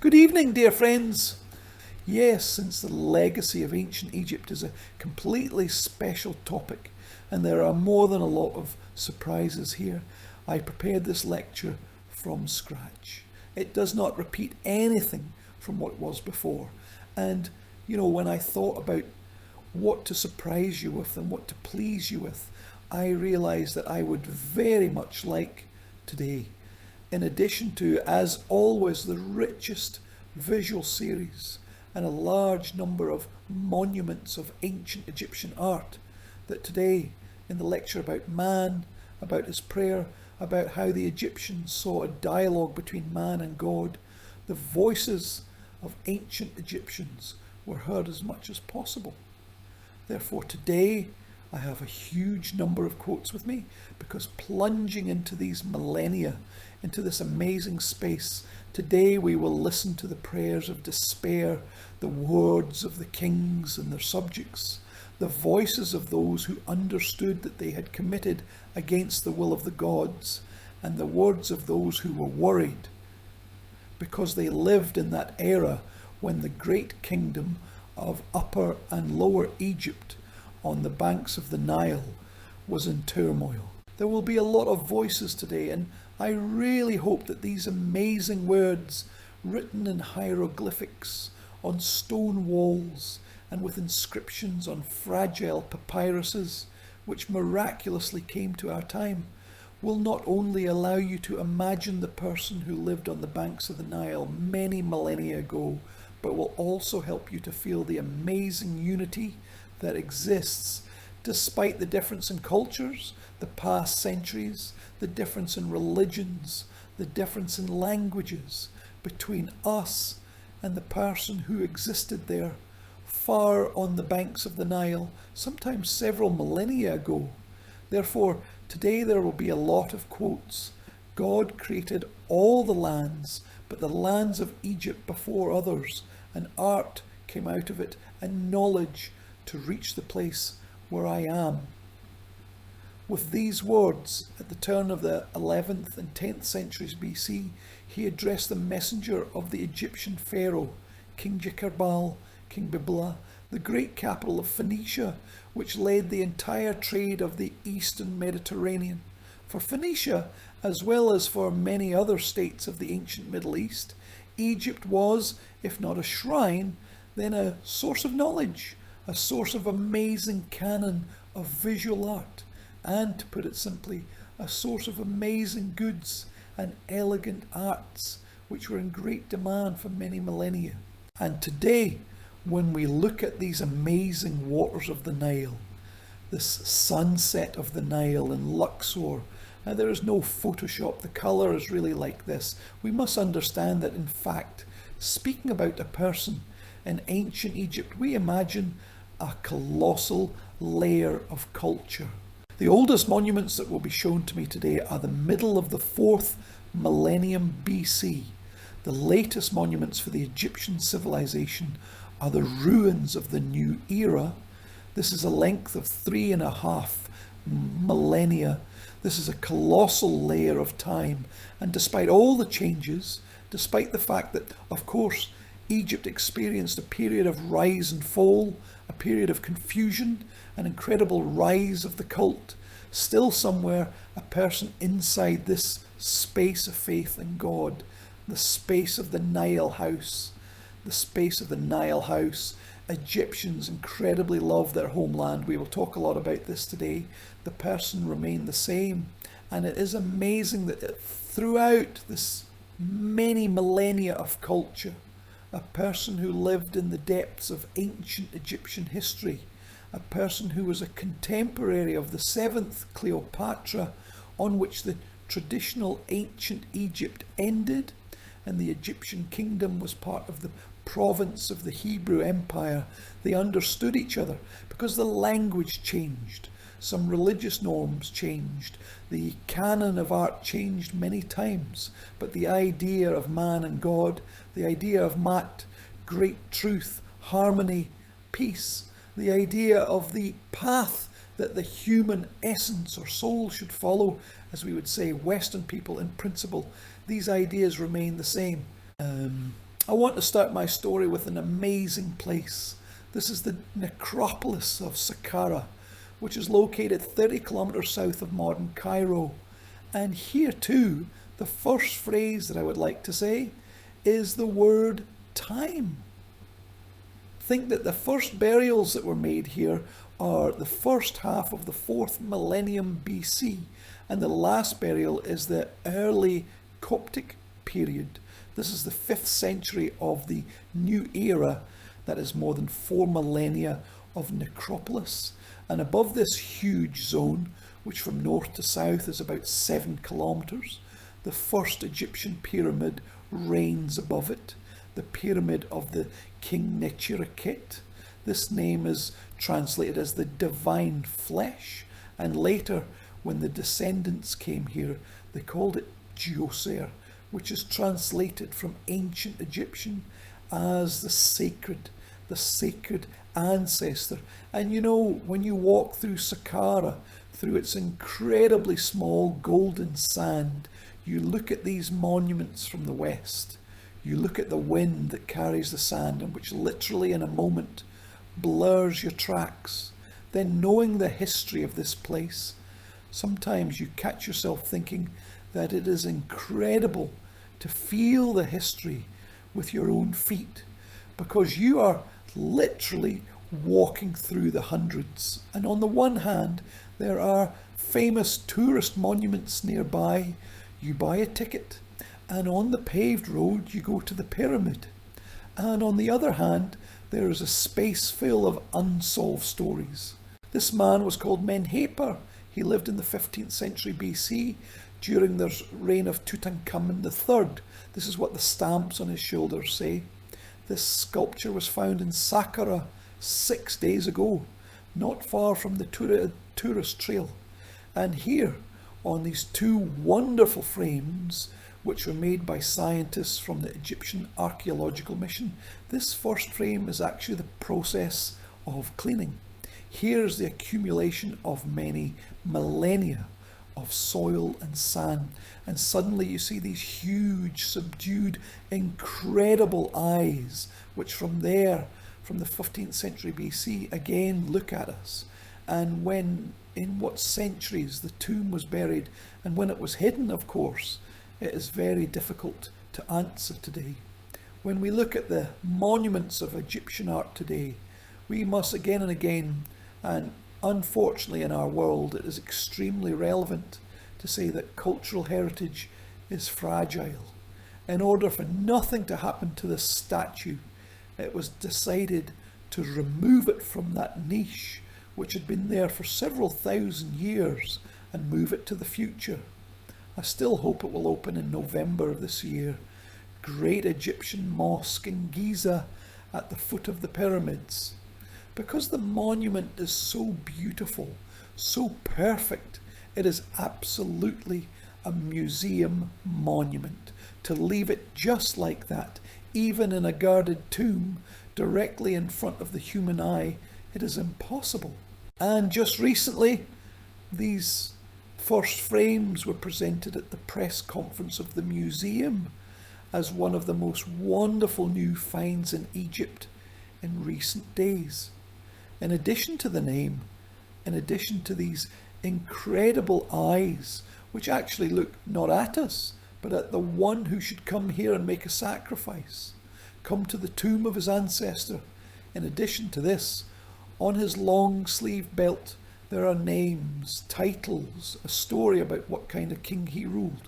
Good evening, dear friends. Yes, since the legacy of ancient Egypt is a completely special topic and there are more than a lot of surprises here, I prepared this lecture from scratch. It does not repeat anything from what was before. And, when I thought about what to surprise you with and what to please you with, I realised that I would very much like today, in addition to, as always, the richest visual series and a large number of monuments of ancient Egyptian art, that today, in the lecture about man, about his prayer, about how the Egyptians saw a dialogue between man and God, the voices of ancient Egyptians were heard as much as possible. Therefore, today I have a huge number of quotes with me, because plunging into these millennia, into this amazing space, today we will listen to the prayers of despair, the words of the kings and their subjects, the voices of those who understood that they had committed against the will of the gods, and the words of those who were worried, because they lived in that era when the great kingdom of Upper and Lower Egypt on the banks of the Nile was in turmoil. There will be a lot of voices today, and I really hope that these amazing words, written in hieroglyphics on stone walls and with inscriptions on fragile papyruses, which miraculously came to our time, will not only allow you to imagine the person who lived on the banks of the Nile many millennia ago, but will also help you to feel the amazing unity that exists despite the difference in cultures, the past centuries, the difference in religions, the difference in languages between us and the person who existed there far on the banks of the Nile, sometimes several millennia ago. Therefore, today there will be a lot of quotes. God created all the lands, but the lands of Egypt before others, and art came out of it, and knowledge to reach the place where I am. With these words, at the turn of the 11th and 10th centuries BC, he addressed the messenger of the Egyptian pharaoh, King Jekarbal, King Bibla, the great capital of Phoenicia, which led the entire trade of the eastern Mediterranean. For Phoenicia, as well as for many other states of the ancient Middle East, Egypt was, if not a shrine, then a source of knowledge, a source of amazing canon of visual art, and, to put it simply, a source of amazing goods and elegant arts which were in great demand for many millennia. And today, when we look at these amazing waters of the Nile, this sunset of the Nile in Luxor, now there is no Photoshop, the colour is really like this. We must understand that, in fact, speaking about a person in ancient Egypt, we imagine a colossal layer of culture. The oldest monuments that will be shown to me today are the middle of the 4th millennium BC. The latest monuments for the Egyptian civilization are the ruins of the New Era. This is a length of 3.5 millennia. This is a colossal layer of time, and despite all the changes, despite the fact that, of course, Egypt experienced a period of rise and fall, a period of confusion, an incredible rise of the cult, still somewhere a person inside this space of faith in God, the space of the Nile house, Egyptians incredibly love their homeland. We will talk a lot about this today. The person remained the same, and it is amazing that throughout this many millennia of culture, a person who lived in the depths of ancient Egyptian history, a person who was a contemporary of the 7th Cleopatra, on which the traditional ancient Egypt ended, and the Egyptian kingdom was part of the province of the Hebrew Empire. They understood each other because the language changed, some religious norms changed, the canon of art changed many times, but the idea of man and God, the idea of Mat, great truth, harmony, peace, the idea of the path that the human essence or soul should follow, as we would say, Western people in principle, these ideas remain the same. I want to start my story with an amazing place. This is the necropolis of Saqqara, which is located 30 kilometers south of modern Cairo. And here too, the first phrase that I would like to say is the word time. Think that the first burials that were made here are the first half of the 4th millennium BC, and the last burial is the early Coptic period. This is the 5th century of the new era, that is more than 4 millennia of necropolis. And above this huge zone, which from north to south is about 7 kilometers, the first Egyptian pyramid reigns above it, the pyramid of the King Nefertiti. This name is translated as the divine flesh, and later when the descendants came here they called it Djoser, which is translated from ancient Egyptian as the sacred ancestor. And you know, when you walk through Saqqara, through its incredibly small golden sand, you look at these monuments from the west. You look at the wind that carries the sand and which literally in a moment blurs your tracks. Then, knowing the history of this place, sometimes you catch yourself thinking that it is incredible to feel the history with your own feet, because you are literally walking through the hundreds. And on the one hand, there are famous tourist monuments nearby. You buy a ticket, and on the paved road you go to the pyramid. And on the other hand, there is a space full of unsolved stories. This man was called Menhepper. He lived in the 15th century BC during the reign of Tutankhamun III. This is what the stamps on his shoulders say. This sculpture was found in Saqqara 6 days ago, not far from the tourist trail. And here, on these 2 wonderful frames, which were made by scientists from the Egyptian Archaeological Mission, this first frame is actually the process of cleaning. Here's the accumulation of many millennia of soil and sand, and suddenly you see these huge, subdued, incredible eyes, which from the 15th century BC again look at us. And in what centuries the tomb was buried and when it was hidden, of course, it is very difficult to answer today. When we look at the monuments of Egyptian art today, we must again and again, and unfortunately in our world it is extremely relevant to say that cultural heritage is fragile. In order for nothing to happen to this statue, it was decided to remove it from that niche which had been there for several thousand years and move it to the future. I still hope it will open in November of this year. Great Egyptian mosque in Giza at the foot of the pyramids. Because the monument is so beautiful, so perfect, it is absolutely a museum monument. To leave it just like that, even in a guarded tomb, directly in front of the human eye, it is impossible. And just recently, these first frames were presented at the press conference of the museum as one of the most wonderful new finds in Egypt in recent days. In addition to the name, in addition to these incredible eyes, which actually look not at us, but at the one who should come here and make a sacrifice, come to the tomb of his ancestor. In addition to this, on his long sleeve belt, there are names, titles, a story about what kind of king he ruled,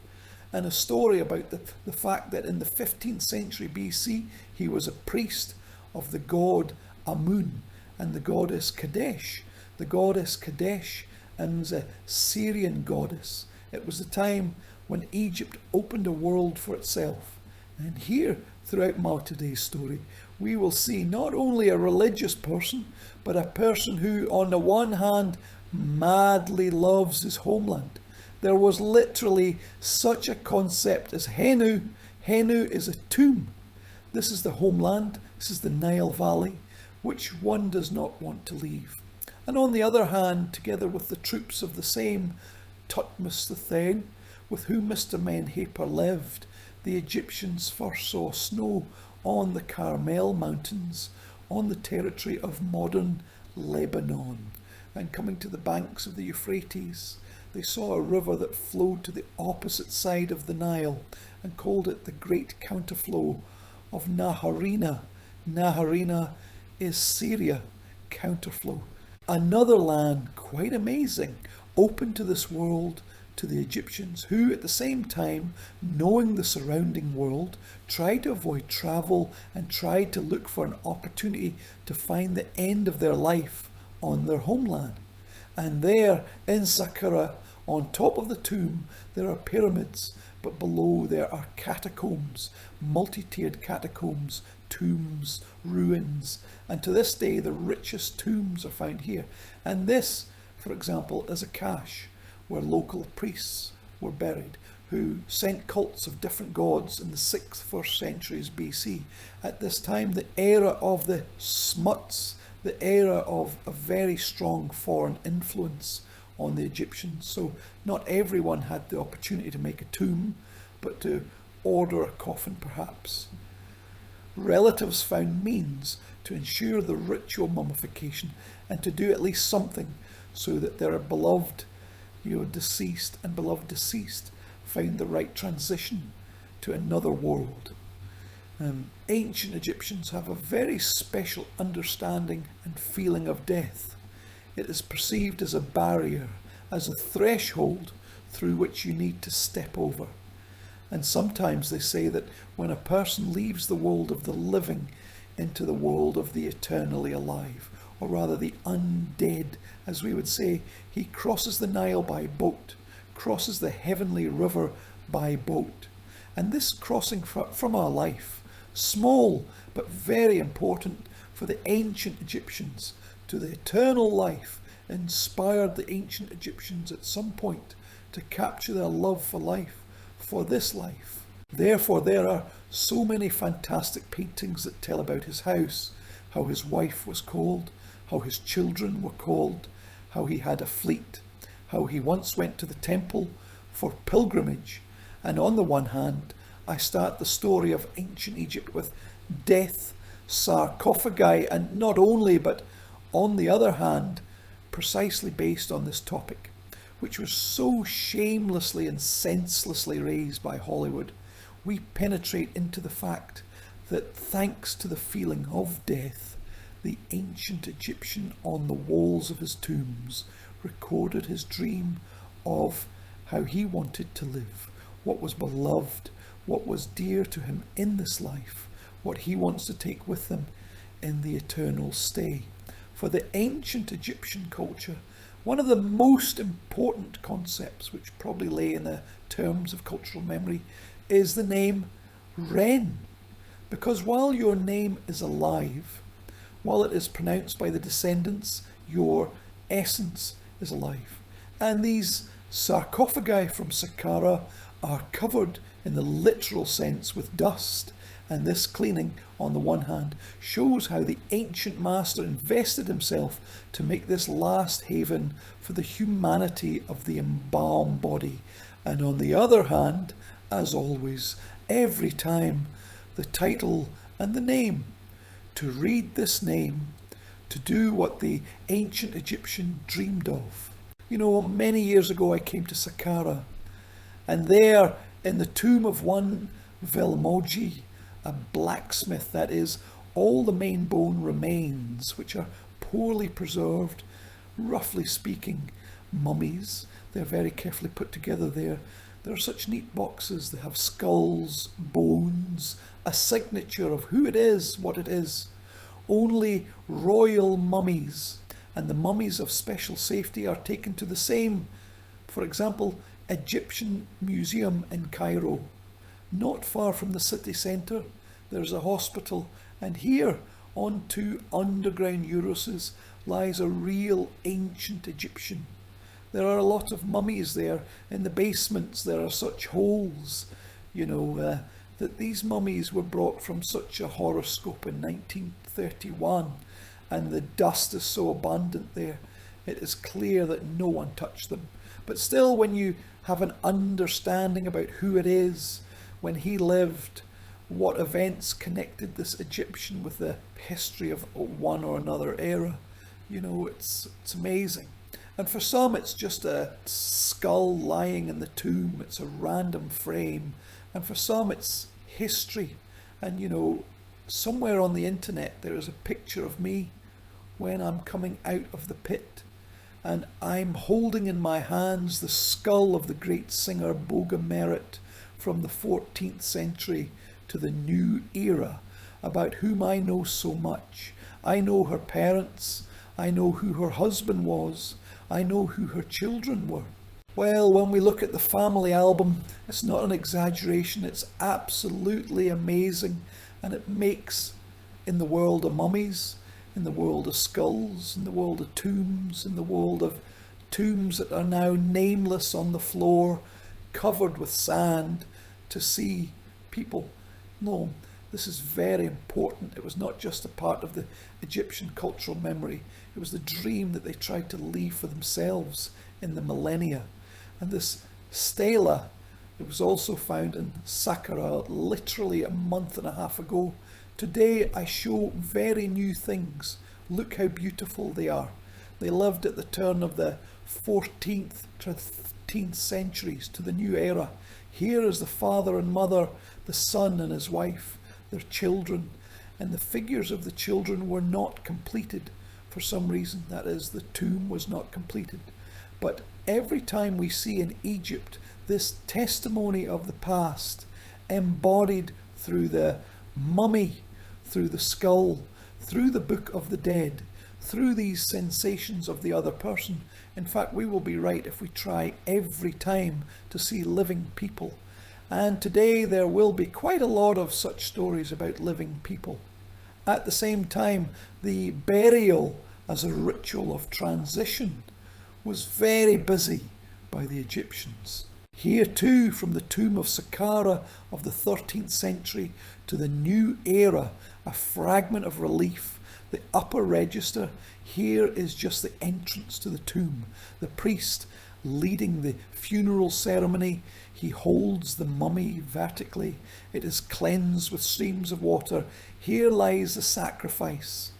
and a story about the fact that in the 15th century BC, he was a priest of the god Amun and the goddess Kadesh. The goddess Kadesh and the Syrian goddess. It was the time when Egypt opened a world for itself. And here, throughout my today's story, we will see not only a religious person, but a person who, on the one hand, madly loves his homeland. There was literally such a concept as Henu. Henu is a tomb. This is the homeland. This is the Nile Valley, which one does not want to leave. And on the other hand, together with the troops of the same Thutmose III, with whom Mr. Menhepper lived, the Egyptians first saw snow on the Carmel Mountains, on the territory of modern Lebanon. And coming to the banks of the Euphrates, they saw a river that flowed to the opposite side of the Nile and called it the Great Counterflow of Naharina. Naharina is Syria, counterflow. Another land, quite amazing, open to this world, to the Egyptians, who at the same time, knowing the surrounding world, tried to avoid travel and tried to look for an opportunity to find the end of their life on their homeland. And there in Saqqara, on top of the tomb, there are pyramids, but below there are catacombs, multi-tiered catacombs, tombs, ruins. And to this day, the richest tombs are found here. And this, for example, is a cache where local priests were buried who sent cults of different gods in the 6th, 1st centuries BC. At this time, the era of the Smuts, the era of a very strong foreign influence on the Egyptians. So not everyone had the opportunity to make a tomb, but to order a coffin perhaps. Relatives found means to ensure the ritual mummification and to do at least something so that their beloved deceased and beloved deceased found the right transition to another world. Ancient Egyptians have a very special understanding and feeling of death. It is perceived as a barrier, as a threshold through which you need to step over. And sometimes they say that when a person leaves the world of the living into the world of the eternally alive, or rather the undead, as we would say, he crosses the Nile by boat, crosses the heavenly river by boat. And this crossing from our life, small but very important for the ancient Egyptians, to the eternal life, inspired the ancient Egyptians at some point to capture their love for life, for this life. Therefore, there are so many fantastic paintings that tell about his house, how his wife was called, how his children were called, how he had a fleet, how he once went to the temple for pilgrimage. And on the one hand, I start the story of ancient Egypt with death, sarcophagi, and not only, but on the other hand, precisely based on this topic, which was so shamelessly and senselessly raised by Hollywood, we penetrate into the fact that thanks to the feeling of death, the ancient Egyptian on the walls of his tombs recorded his dream of how he wanted to live, what was beloved, what was dear to him in this life, what he wants to take with him in the eternal stay. For the ancient Egyptian culture, one of the most important concepts, which probably lay in the terms of cultural memory, is the name Ren. Because while your name is alive, while it is pronounced by the descendants, your essence is alive. And these sarcophagi from Saqqara are covered in the literal sense with dust. And this cleaning, on the one hand, shows how the ancient master invested himself to make this last haven for the humanity of the embalmed body. And on the other hand, as always, every time, the title and the name. To read this name, to do what the ancient Egyptian dreamed of. Many years ago I came to Saqqara, and there in the tomb of one Velmoji, a blacksmith, that is, all the main bone remains, which are poorly preserved, roughly speaking, mummies. They're very carefully put together there. There are such neat boxes. They have skulls, bones, a signature of who it is, what it is. Only royal mummies and the mummies of special safety are taken to the same, for example, Egyptian museum in Cairo. Not far from the city centre, there's a hospital, and here on 2 underground Eurosis lies a real ancient Egyptian. There are a lot of mummies there. In the basements there are such holes, that these mummies were brought from such a horoscope in 1931, and the dust is so abundant there, it is clear that no one touched them. But still, when you have an understanding about who it is, when he lived, what events connected this Egyptian with the history of one or another era. You know, it's amazing. And for some, it's just a skull lying in the tomb. It's a random frame. And for some, it's history. And, you know, somewhere on the internet, there is a picture of me when I'm coming out of the pit. And I'm holding in my hands the skull of the great singer Boga Merit from the 14th century to the new era, about whom I know so much. I know her parents. I know who her husband was. I know who her children were. Well, when we look at the family album, it's not an exaggeration. It's absolutely amazing. And it makes, in the world of mummies, in the world of skulls, in the world of tombs, in the world of tombs that are now nameless on the floor, covered with sand, to see people. No, this is very important. It was not just a part of the Egyptian cultural memory. It was the dream that they tried to leave for themselves in the millennia. And this stela, it was also found in Saqqara literally a month and a half ago. Today I show very new things. Look how beautiful they are. They lived at the turn of the 14th to 15th centuries to the new era. Here is the father and mother, the son and his wife, their children, and the figures of the children were not completed for some reason. That is, the tomb was not completed. But every time we see in Egypt this testimony of the past embodied through the mummy, through the skull, through the Book of the Dead, through these sensations of the other person. In fact, we will be right if we try every time to see living people. And today there will be quite a lot of such stories about living people. At the same time, the burial as a ritual of transition was very busy by the Egyptians. Here too, from the tomb of Saqqara of the 13th century to the new era, a fragment of relief. The upper register, here is just the entrance to the tomb. The priest leading the funeral ceremony. He holds the mummy vertically. It is cleansed with streams of water. Here lies the sacrifice.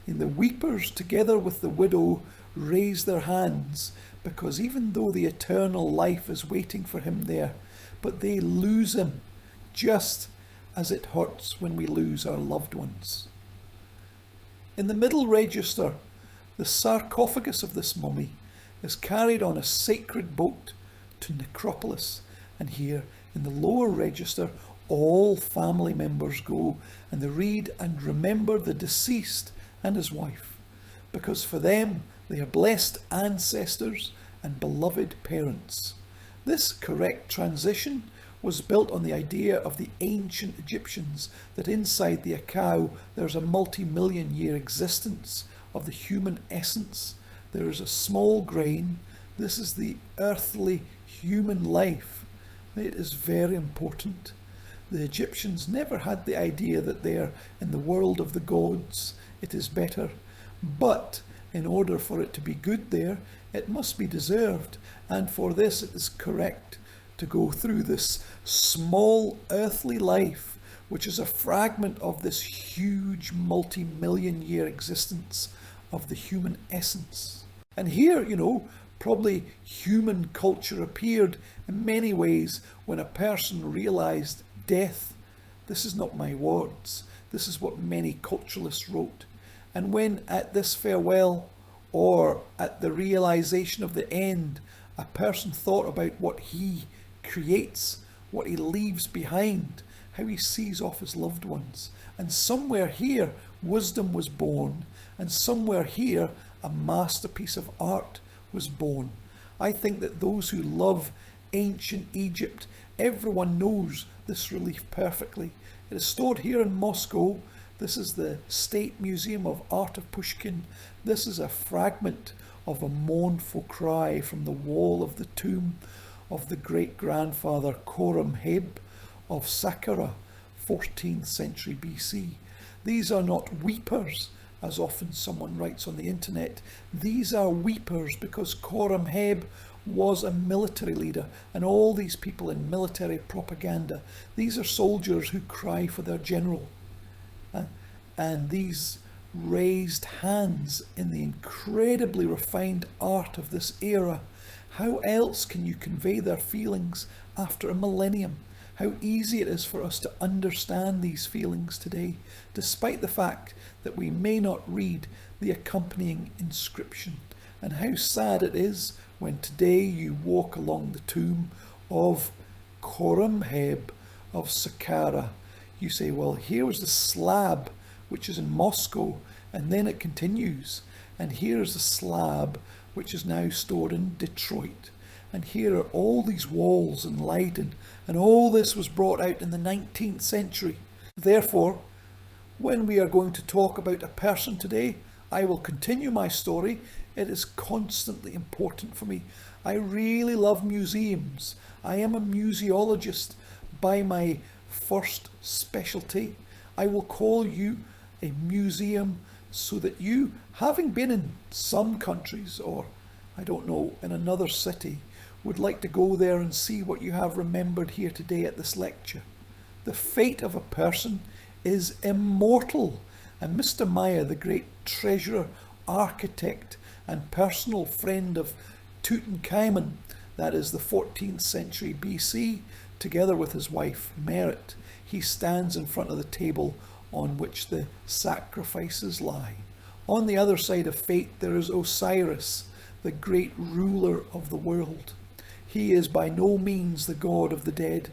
And the weepers, together with the widow, raise their hands, because even though the eternal life is waiting for him there, but they lose him, just as it hurts when we lose our loved ones. In the middle register, the sarcophagus of this mummy is carried on a sacred boat to Necropolis, and here in the lower register all family members go and they read and remember the deceased and his wife, because for them they are blessed ancestors and beloved parents. This correct transition was built on the idea of the ancient Egyptians that inside the Akau there's a multi-million year existence of the human essence. There is a small grain. This is the earthly human life. It is very important. The Egyptians never had the idea that they're in the world of the gods. It is better. But in order for it to be good there, it must be deserved. And for this it is correct to go through this small earthly life, which is a fragment of this huge multi-million year existence of the human essence. And here, you know, probably human culture appeared in many ways when a person realized death. This is not my words. This is what many culturalists wrote. And when at this farewell or at the realization of the end, a person thought about what he creates, what he leaves behind, how he sees off his loved ones. And somewhere here, wisdom was born. And somewhere here, a masterpiece of art was born. I think that those who love ancient Egypt, everyone knows this relief perfectly. It is stored here in Moscow. This is the State Museum of Art of Pushkin. This is a fragment of a mournful cry from the wall of the tomb of the great-grandfather Khorramheb of Saqqara, 14th century BC. These are not weepers, as often someone writes on the internet. These are weepers because Khorramheb was a military leader, and all these people in military propaganda, these are soldiers who cry for their general. And these raised hands in the incredibly refined art of this era, how else can you convey their feelings after a millennium? How easy it is for us to understand these feelings today, despite the fact that we may not read the accompanying inscription. And how sad it is when today you walk along the tomb of Khorramheb of Saqqara. You say, well, here was the slab which is in Moscow, and then it continues. And here is the slab which is now stored in Detroit. And here are all these walls in Leiden, and all this was brought out in the 19th century. Therefore, when we are going to talk about a person today, I will continue my story. It is constantly important for me. I really love museums. I am a museologist by my first specialty. I will call you a museum so that you, having been in some countries, or I don't know, in another city, would like to go there and see what you have remembered here today at this lecture. The fate of a person is immortal, and Mr. Maya, the great treasurer, architect and personal friend of Tutankhamun, that is the 14th century BC, together with his wife Merit, he stands in front of the table on which the sacrifices lie. On the other side of fate there is Osiris, the great ruler of the world. He is by no means the god of the dead.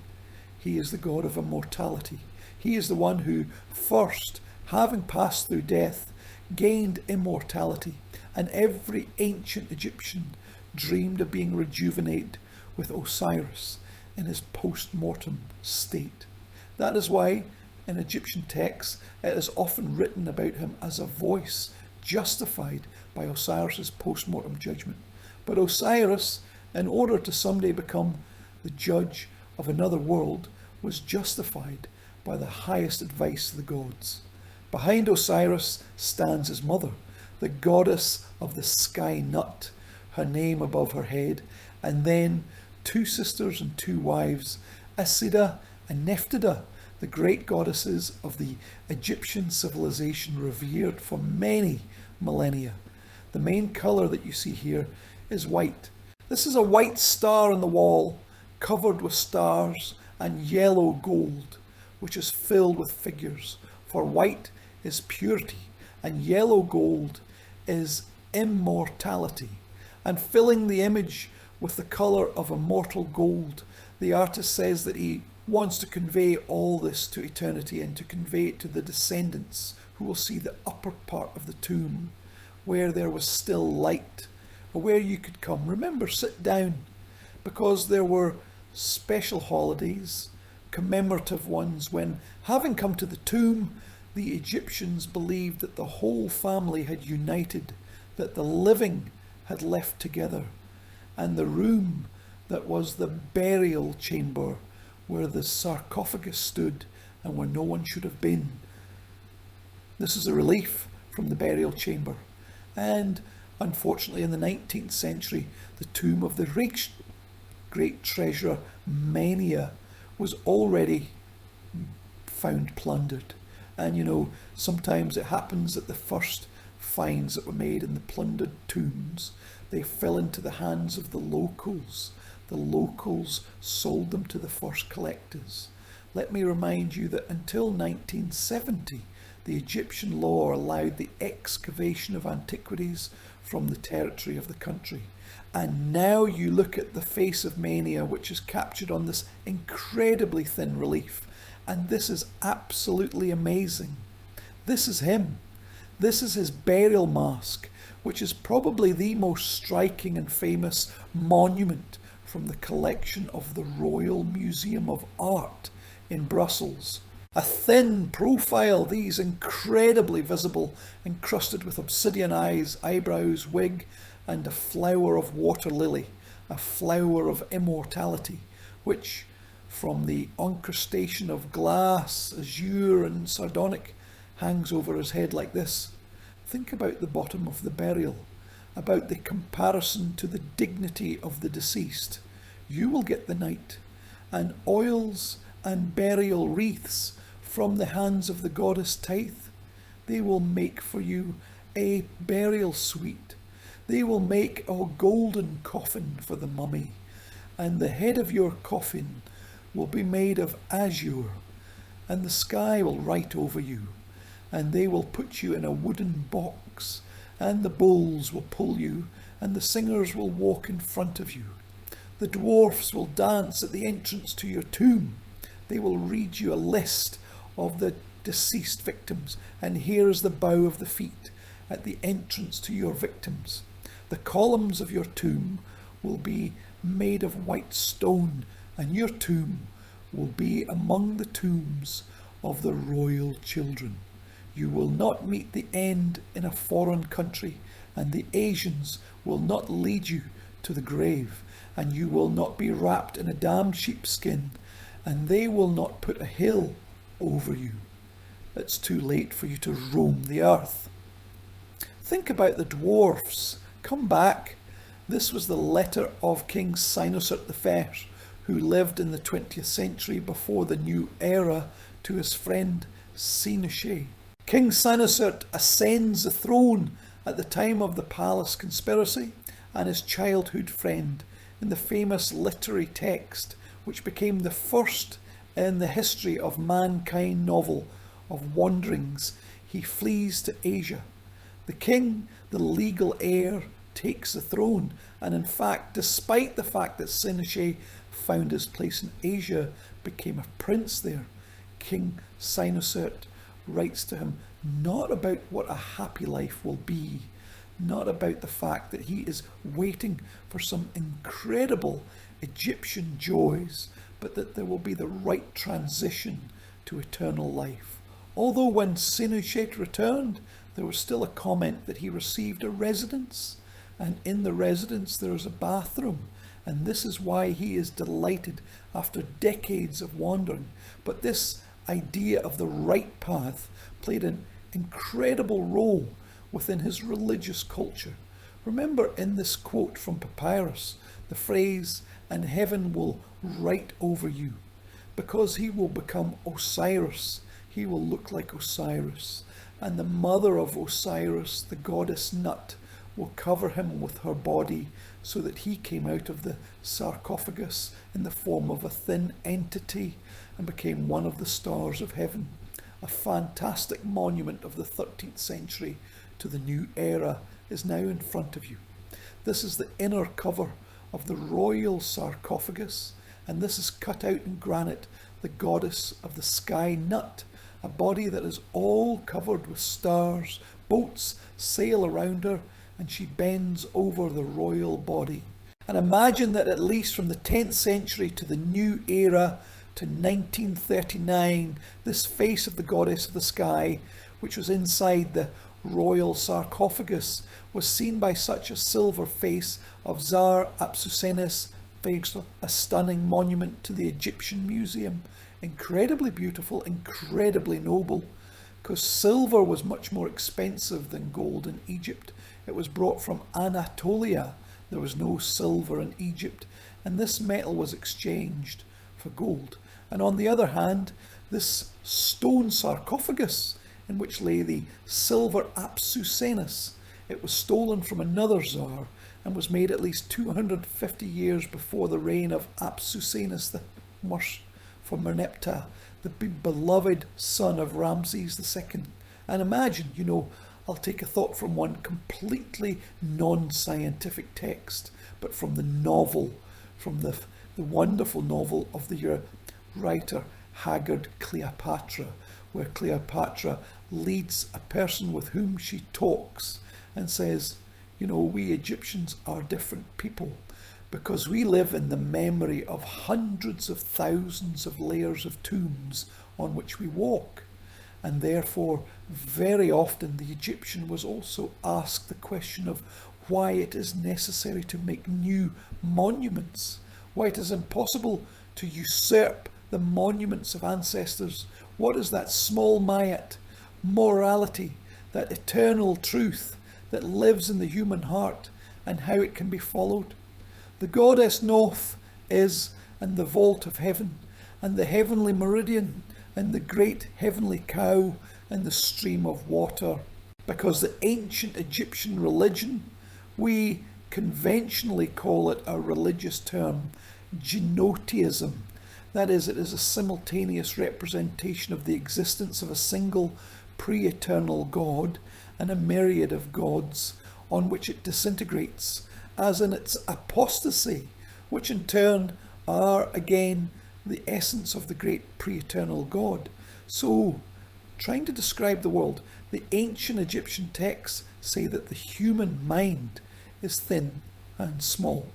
He is the god of immortality. He is the one who first, having passed through death, gained immortality, and every ancient Egyptian dreamed of being rejuvenated with Osiris in his post-mortem state. That is why in Egyptian texts it is often written about him as a voice justified by Osiris's post-mortem judgment. But Osiris, in order to someday become the judge of another world, was justified by the highest advice of the gods. Behind Osiris stands his mother, the goddess of the sky nut, her name above her head, and then two sisters and two wives, Isis and Nephthys, the great goddesses of the Egyptian civilization revered for many millennia. The main colour that you see here is white. This is a white star on the wall, covered with stars, and yellow gold, which is filled with figures. For white is purity, and yellow gold is immortality. And filling the image with the colour of immortal gold, the artist says that he wants to convey all this to eternity and to convey it to the descendants who will see the upper part of the tomb where there was still light, or where you could come. Remember, sit down, because there were special holidays, commemorative ones, when, having come to the tomb, the Egyptians believed that the whole family had united, that the living had left together, and the room that was the burial chamber where the sarcophagus stood and where no one should have been. This is a relief from the burial chamber. And unfortunately in the 19th century, the tomb of the great treasurer Mania was already found plundered. And you know, sometimes it happens that the first finds that were made in the plundered tombs, they fell into the hands of the locals. The locals sold them to the first collectors. Let me remind you that until 1970, the Egyptian law allowed the excavation of antiquities from the territory of the country. And now you look at the face of Mania, which is captured on this incredibly thin relief, and this is absolutely amazing. This is him. This is his burial mask, which is probably the most striking and famous monument from the collection of the Royal Museum of Art in Brussels. A thin profile, these incredibly visible, encrusted with obsidian eyes, eyebrows, wig, and a flower of water lily, a flower of immortality, which, from the incrustation of glass, azure, and sardonyx, hangs over his head like this. Think about the bottom of the burial, about the comparison to the dignity of the deceased. You will get the night, and oils and burial wreaths from the hands of the goddess Tithe. They will make for you a burial suite. They will make a golden coffin for the mummy, and the head of your coffin will be made of azure, and the sky will write over you, and they will put you in a wooden box, and the bulls will pull you, and the singers will walk in front of you. The dwarfs will dance at the entrance to your tomb. They will read you a list of the deceased victims, and here is the bow of the feet at the entrance to your victims. The columns of your tomb will be made of white stone, and your tomb will be among the tombs of the royal children. You will not meet the end in a foreign country, and the Asians will not lead you to the grave, and you will not be wrapped in a damned sheepskin, and they will not put a hill over you. It's too late for you to roam the earth. Think about the dwarfs. Come back. This was the letter of King Senusert I, who lived in the 20th century before the new era, to his friend Senushet. King Senusert ascends the throne at the time of the palace conspiracy, and his childhood friend, in the famous literary text which became the first in the history of mankind novel of wanderings, he flees to Asia. The king, the legal heir, takes the throne, and in fact, despite the fact that Senushet found his place in Asia, became a prince there, King Senusert writes to him not about what a happy life will be, not about the fact that he is waiting for some incredible Egyptian joys, but that there will be the right transition to eternal life. Although when Senushet returned, there was still a comment that he received a residence, and in the residence there is a bathroom, and this is why he is delighted after decades of wandering. But this idea of the right path played an incredible role within his religious culture. Remember in this quote from Papyrus, the phrase, "and heaven will write over you," because he will become Osiris. He will look like Osiris, and the mother of Osiris, the goddess Nut, will cover him with her body, so that he came out of the sarcophagus in the form of a thin entity and became one of the stars of heaven. A fantastic monument of the 13th century to the new era is now in front of you. This is the inner cover of the royal sarcophagus, and this is cut out in granite the goddess of the sky Nut, a body that is all covered with stars. Boats sail around her, and she bends over the royal body. And imagine that at least from the 10th century to the new era to 1939, this face of the goddess of the sky, which was inside the royal sarcophagus, was seen by such a silver face of Tsar Apsusenes, a stunning monument to the Egyptian Museum. Incredibly beautiful, incredibly noble, because silver was much more expensive than gold in Egypt. It was brought from Anatolia. There was no silver in Egypt, and this metal was exchanged for gold. And on the other hand, this stone sarcophagus in which lay the silver Apsusenes, it was stolen from another Tsar and was made at least 250 years before the reign of Apsusenes for Merneptah, the beloved son of Ramses II. And imagine, I'll take a thought from one completely non-scientific text, but from the novel, from the wonderful novel of the writer Haggard Cleopatra, where Cleopatra leads a person with whom she talks and says, we Egyptians are different people because we live in the memory of hundreds of thousands of layers of tombs on which we walk. And therefore, very often the Egyptian was also asked the question of why it is necessary to make new monuments, why it is impossible to usurp the monuments of ancestors. What is that small mayat morality that eternal truth that lives in the human heart and how it can be followed. The goddess Noth is in the vault of heaven, and the heavenly meridian, and the great heavenly cow, and the stream of water. Because the ancient Egyptian religion, we conventionally call it a religious term, genotheism. That is, it is a simultaneous representation of the existence of a single pre-eternal God and a myriad of gods on which it disintegrates, as in its apostasy, which in turn are again the essence of the great pre-eternal God. So, trying to describe the world, the ancient Egyptian texts say that the human mind is thin and small.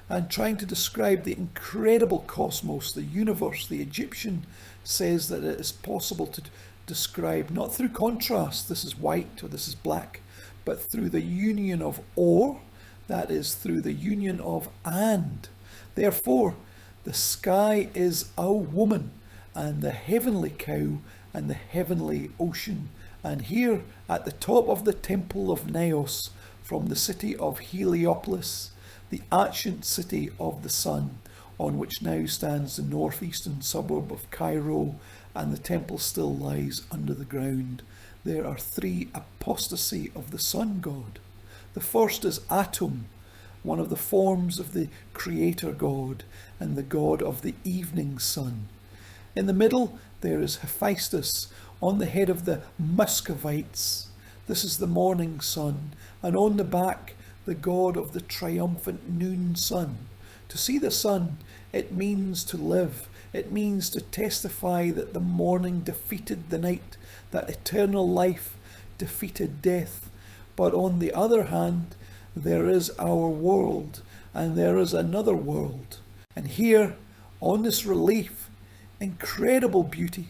And trying to describe the incredible cosmos, the universe, the Egyptian says that it is possible to describe not through contrast, this is white or this is black, but through the union of or, that is through the union of and. Therefore, the sky is a woman, and the heavenly cow, and the heavenly ocean. And here at the top of the temple of Naos, from the city of Heliopolis, the ancient city of the sun, on which now stands the northeastern suburb of Cairo, and the temple still lies under the ground, there are three apostasy of the sun god. The first is Atum, one of the forms of the creator god and the god of the evening sun. In the middle there is Hephaestus, on the head of the Muscovites. This is the morning sun, and on the back the god of the triumphant noon sun. To see the sun, it means to live. It means to testify that the morning defeated the night, that eternal life defeated death. But on the other hand, there is our world, and there is another world. And here, on this relief, incredible beauty,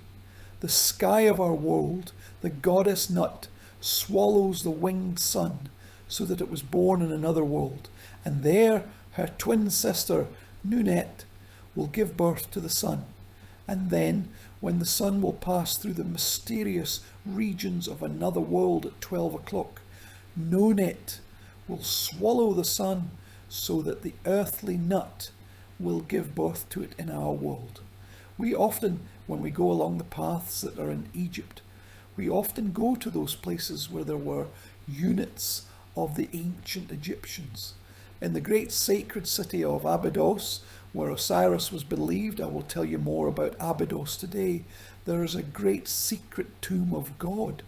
the sky of our world, the goddess Nut, swallows the winged sun, so that it was born in another world. And there her twin sister, Nunet, will give birth to the sun. And then, when the sun will pass through the mysterious regions of another world at 12 o'clock, Nonet will swallow the sun, so that the earthly Nut will give birth to it in our world. We often, when we go along the paths that are in Egypt, we often go to those places where there were units of the ancient Egyptians. In the great sacred city of Abydos, where Osiris was believed, I will tell you more about Abydos today, there is a great secret tomb of God.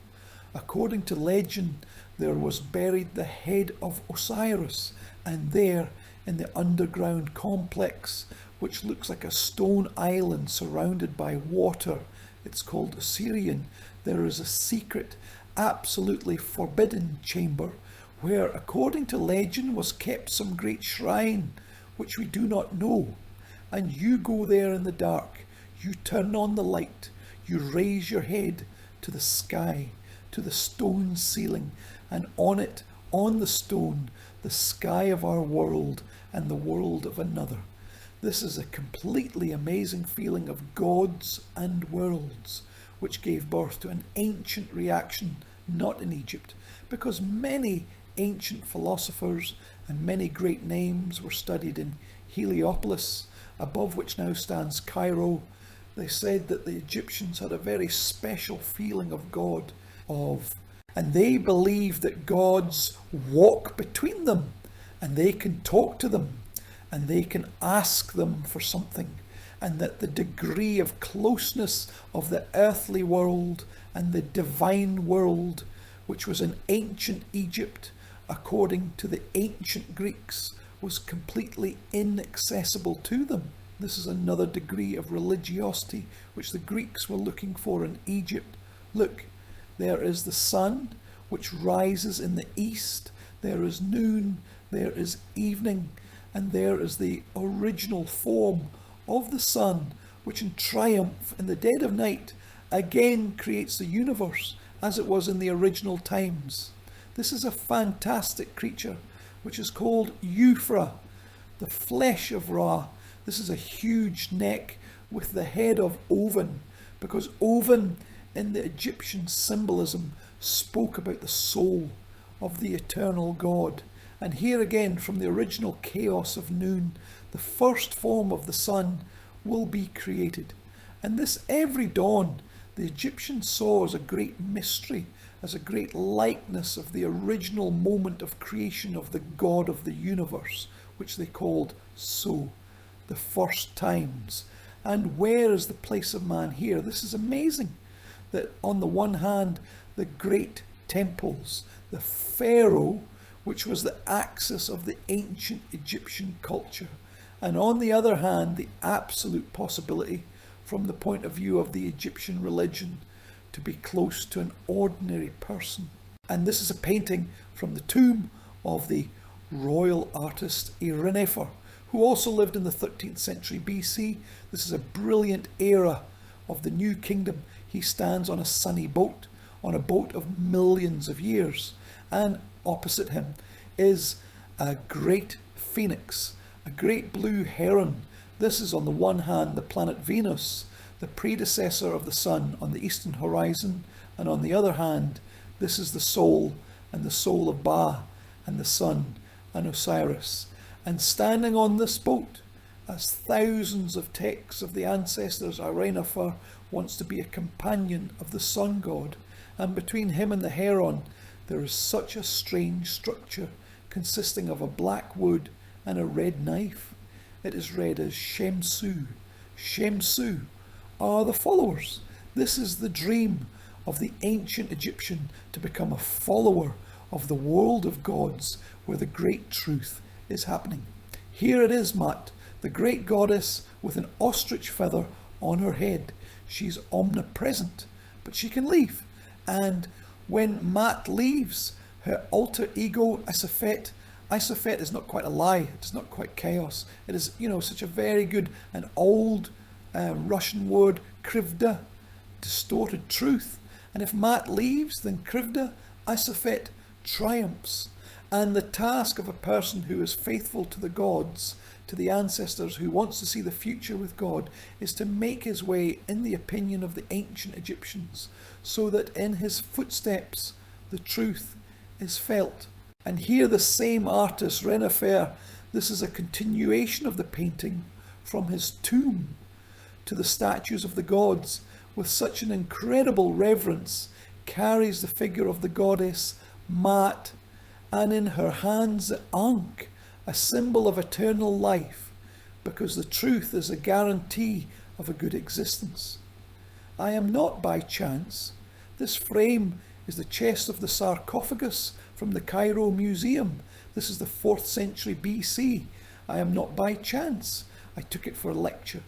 According to legend, there was buried the head of Osiris, and there in the underground complex, which looks like a stone island surrounded by water, it's called Osirian, there is a secret, absolutely forbidden chamber, where, according to legend, was kept some great shrine, which we do not know. And you go there in the dark, you turn on the light, you raise your head to the sky, to the stone ceiling, and on it, on the stone, the sky of our world and the world of another. This is a completely amazing feeling of gods and worlds, which gave birth to an ancient reaction, not in Egypt, because many ancient philosophers and many great names were studied in Heliopolis, above which now stands Cairo. They said that the Egyptians had a very special feeling of God, and they believed that gods walk between them, and they can talk to them, and they can ask them for something, and that the degree of closeness of the earthly world and the divine world, which was in ancient Egypt, according to the ancient Greeks, was completely inaccessible to them. This is another degree of religiosity which the Greeks were looking for in Egypt. Look, there is the sun which rises in the east, there is noon, there is evening, and there is the original form of the sun, which in triumph in the dead of night again creates the universe as it was in the original times. This is a fantastic creature which is called Euphra, the flesh of Ra. This is a huge neck with the head of Oven, because Oven in the Egyptian symbolism spoke about the soul of the eternal God. And here again, from the original chaos of noon, the first form of the sun will be created. And this every dawn, the Egyptians saw as a great mystery, as a great likeness of the original moment of creation of the God of the universe, which they called So, the first times. And where is the place of man here? This is amazing, that on the one hand, the great temples, the Pharaoh, which was the axis of the ancient Egyptian culture, and on the other hand, the absolute possibility from the point of view of the Egyptian religion to be close to an ordinary person. And this is a painting from the tomb of the royal artist Erenefer, who also lived in the 13th century BC. This is a brilliant era of the New Kingdom. He stands on a sunny boat, on a boat of millions of years, and opposite him is a great phoenix, a great blue heron. This is on the one hand the planet Venus, the predecessor of the sun on the eastern horizon, and on the other hand, this is the soul, and the soul of Ba, and the sun, and Osiris. And standing on this boat, as thousands of texts of the ancestors, Erenefer wants to be a companion of the sun god, and between him and the heron there is such a strange structure consisting of a black wood and a red knife. It is read as Shemsu. Shemsu are the followers. This is the dream of the ancient Egyptian, to become a follower of the world of gods where the great truth is happening. Here it is, Maat, the great goddess with an ostrich feather on her head. She's omnipresent, but she can leave. And when Maat leaves, her alter ego, Isafet is not quite a lie, it's not quite chaos. It is, such a very good and old Russian word, krivda, distorted truth. And if Maat leaves, then krivda, Isafet, triumphs. And the task of a person who is faithful to the gods, to the ancestors, who wants to see the future with God, is to make his way in the opinion of the ancient Egyptians, so that in his footsteps the truth is felt. And here the same artist, Erenefer, this is a continuation of the painting from his tomb to the statues of the gods, with such an incredible reverence, carries the figure of the goddess Maat, and in her hands the Ankh, a symbol of eternal life, because the truth is a guarantee of a good existence. I am not by chance. This frame is the chest of the sarcophagus from the Cairo Museum. This is the 4th century BC. I am not by chance. I took it for a lecture,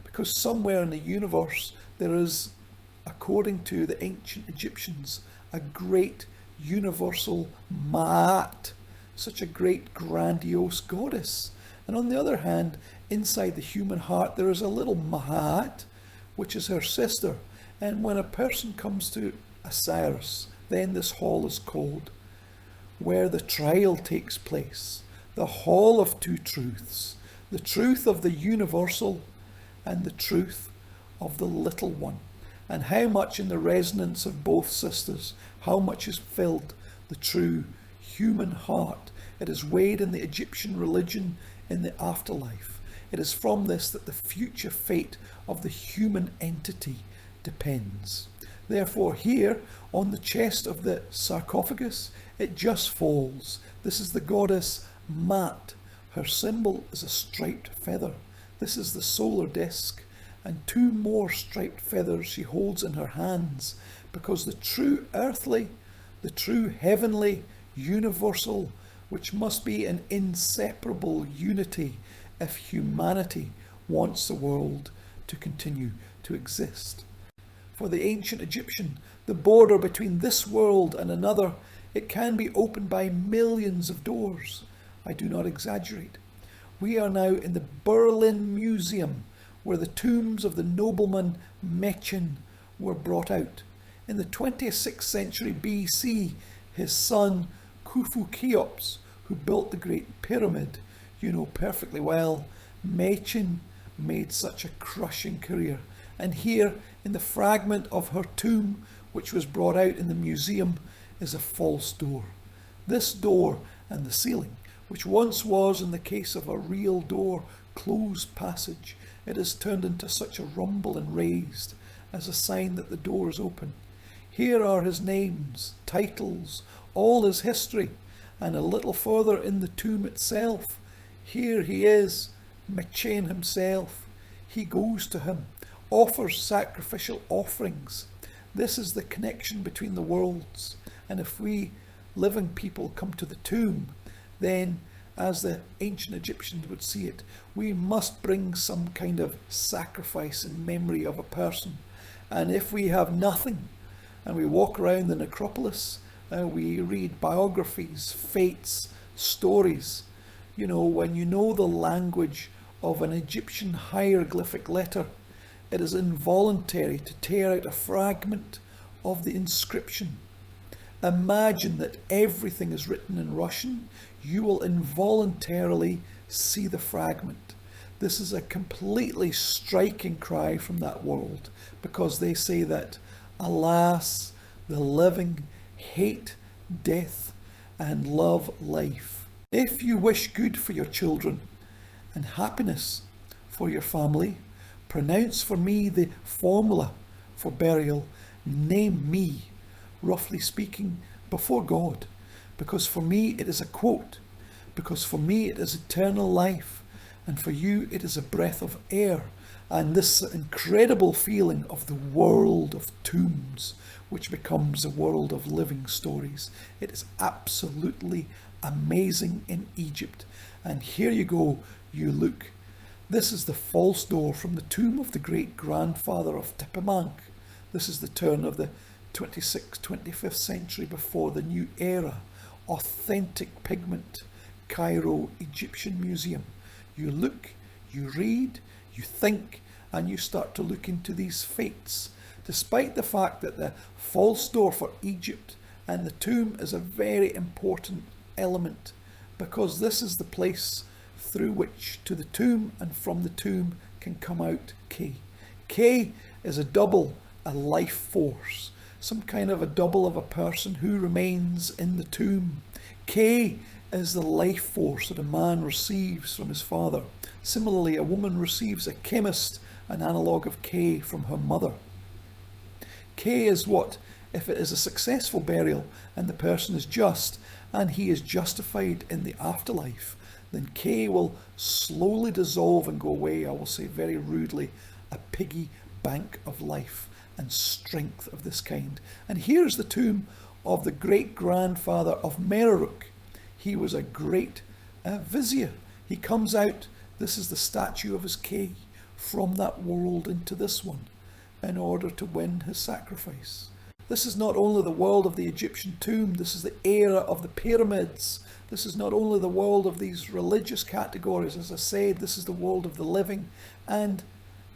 because somewhere in the universe there is, according to the ancient Egyptians, a great universal Maat, such a great grandiose goddess. And on the other hand, inside the human heart there is a little Mahat, which is her sister. And when a person comes to Osiris, then this hall is called where the trial takes place, the hall of two truths, the truth of the universal and the truth of the little one. And how much in the resonance of both sisters, how much is filled the true human heart. It is weighed in the Egyptian religion in the afterlife. It is from this that the future fate of the human entity depends. Therefore here on the chest of the sarcophagus, it just falls. This is the goddess Maat. Her symbol is a striped feather. This is the solar disk, and 2 more striped feathers she holds in her hands, because the true earthly, the true heavenly, universal, which must be an inseparable unity if humanity wants the world to continue to exist. For the ancient Egyptian, the border between this world and another, it can be opened by millions of doors. I do not exaggerate. We are now in the Berlin Museum, where the tombs of the nobleman Mechin were brought out. In the 26th century BC, his son Khufu Cheops, who built the Great Pyramid, you know perfectly well, Mechin made such a crushing career. And here In the fragment of her tomb which was brought out in the museum is a false door. This door and the ceiling, which once was, in the case of a real door, closed passage, it is turned into such a rumble and raised as a sign that the door is open. Here are his names, titles, all his history, and a little further in the tomb itself. Here he is, Machen himself. He goes to him, offers sacrificial offerings. This is the connection between the worlds. And if we living people come to the tomb, then, as the ancient Egyptians would see it, we must bring some kind of sacrifice in memory of a person. And if we have nothing, and we walk around the necropolis, and we read biographies, fates, stories, when you know the language of an Egyptian hieroglyphic letter, it is involuntary to tear out a fragment of the inscription. Imagine that everything is written in Russian. You will involuntarily see the fragment. This is a completely striking cry from that world, because they say that, alas, the living hate death and love life. If you wish good for your children and happiness for your family, pronounce for me the formula for burial. Name me, roughly speaking, before God, because for me it is a quote, because for me it is eternal life, and for you it is a breath of air, and this incredible feeling of the world of tombs, which becomes a world of living stories. It is absolutely amazing in Egypt. And here you go, you look. This is the false door from the tomb of the great grandfather of Tepemank. This is the turn of the 26th, 25th century before the new era. Authentic pigment, Cairo Egyptian Museum. You look, you read, you think, and you start to look into these fates. Despite the fact that the false door for Egypt and the tomb is a very important element, because this is the place through which to the tomb and from the tomb can come out K. K is a double, a life force, some kind of a double of a person who remains in the tomb. K is the life force that a man receives from his father. Similarly, a woman receives a chemist, an analogue of K, from her mother. K is what, if it is a successful burial and the person is just and he is justified in the afterlife, then K will slowly dissolve and go away, I will say very rudely, a piggy bank of life and strength of this kind. And here's the tomb of the great-grandfather of Merodach. He was a great vizier. He comes out, this is the statue of his K, from that world into this one, in order to win his sacrifice. This is not only the world of the Egyptian tomb, this is the era of the pyramids. This is not only the world of these religious categories, as I said, this is the world of the living. And,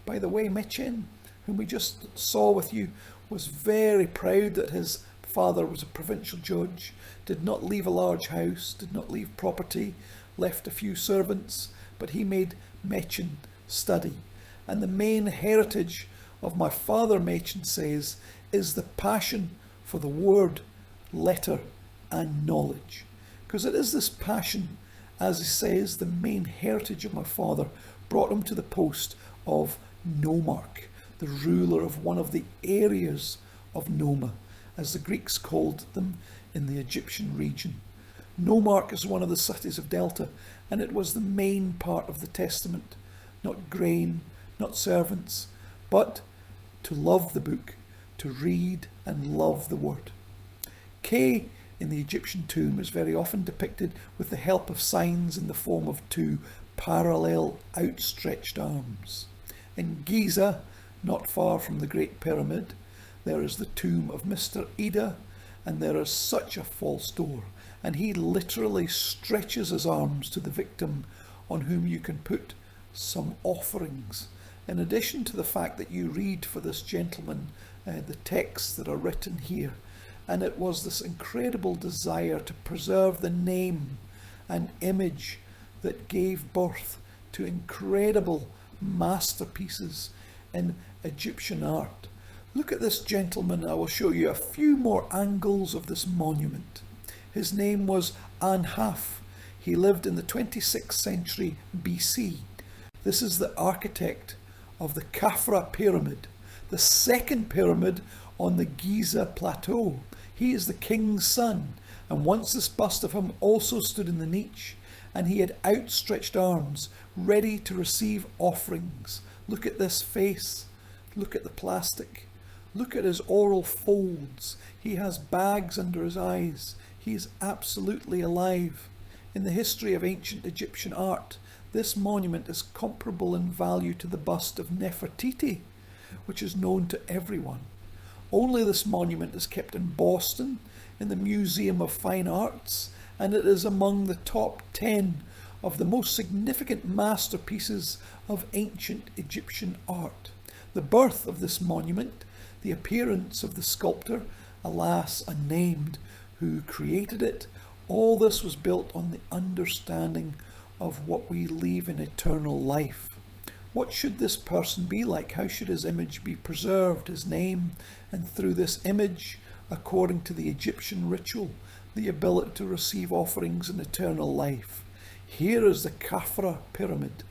by the way, Machen, whom we just saw with you, was very proud that his father was a provincial judge, did not leave a large house, did not leave property, left a few servants, but he made Machen study. And the main heritage of my father, Machen says, is the passion for the word, letter, and knowledge. Because it is this passion, as he says, the main heritage of my father brought him to the post of nomarch, the ruler of one of the areas of Noma, as the Greeks called them in the Egyptian region. Nomarch is one of the cities of Delta, and it was the main part of the testament, not grain, not servants, but to love the book, to read and love the word. K in the Egyptian tomb is very often depicted with the help of signs in the form of two parallel outstretched arms. In Giza, not far from the Great Pyramid, there is the tomb of Mr. Ida, and there is such a false door, and he literally stretches his arms to the victim on whom you can put some offerings. In addition to the fact that you read for this gentleman the texts that are written here, and it was this incredible desire to preserve the name and image that gave birth to incredible masterpieces in Egyptian art. Look at this gentleman. I will show you a few more angles of this monument. His name was Anhaf. He lived in the 26th century BC. This is the architect of the Khafra pyramid, the second pyramid on the Giza plateau. He is the king's son, and once this bust of him also stood in the niche, and he had outstretched arms, ready to receive offerings. Look at this face. Look at the plastic. Look at his oral folds. He has bags under his eyes. He is absolutely alive. In the history of ancient Egyptian art, this monument is comparable in value to the bust of Nefertiti, which is known to everyone. Only this monument is kept in Boston, in the Museum of Fine Arts, and it is among the top 10 of the most significant masterpieces of ancient Egyptian art. The birth of this monument, the appearance of the sculptor, alas unnamed, who created it, all this was built on the understanding of what we leave in eternal life. What should this person be like? How should his image be preserved, his name? And through this image, according to the Egyptian ritual, the ability to receive offerings in eternal life. Here is the Khafra pyramid.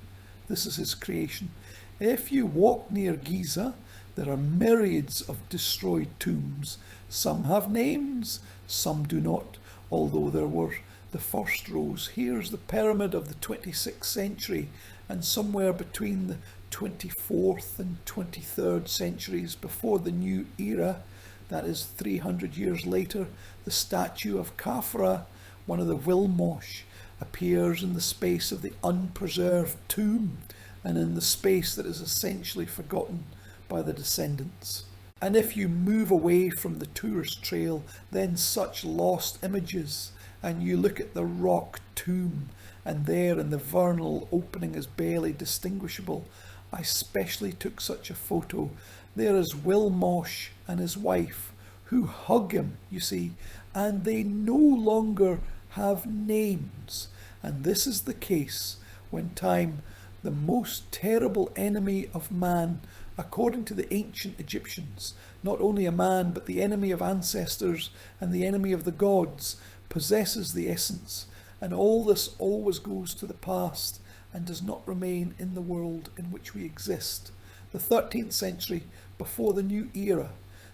This is his creation. If you walk near Giza, there are myriads of destroyed tombs. Some have names, some do not, although there were the first rows. Here's the pyramid of the 26th century, and somewhere between the 24th and 23rd centuries before the new era, that is 300 years later, the statue of Khafra, one of the Wilmosh, appears in the space of the unpreserved tomb and in the space that is essentially forgotten by the descendants. And if you move away from the tourist trail, then such lost images, and you look at the rock tomb, and there in the vernal opening is barely distinguishable. I specially took such a photo. There is Wilmosh and his wife, who hug him, you see, and they no longer have names. And this is the case when time, the most terrible enemy of man, according to the ancient Egyptians, not only a man, but the enemy of ancestors and the enemy of the gods, possesses the essence. And all this always goes to the past and does not remain in the world in which we exist. The 13th century, before the new era,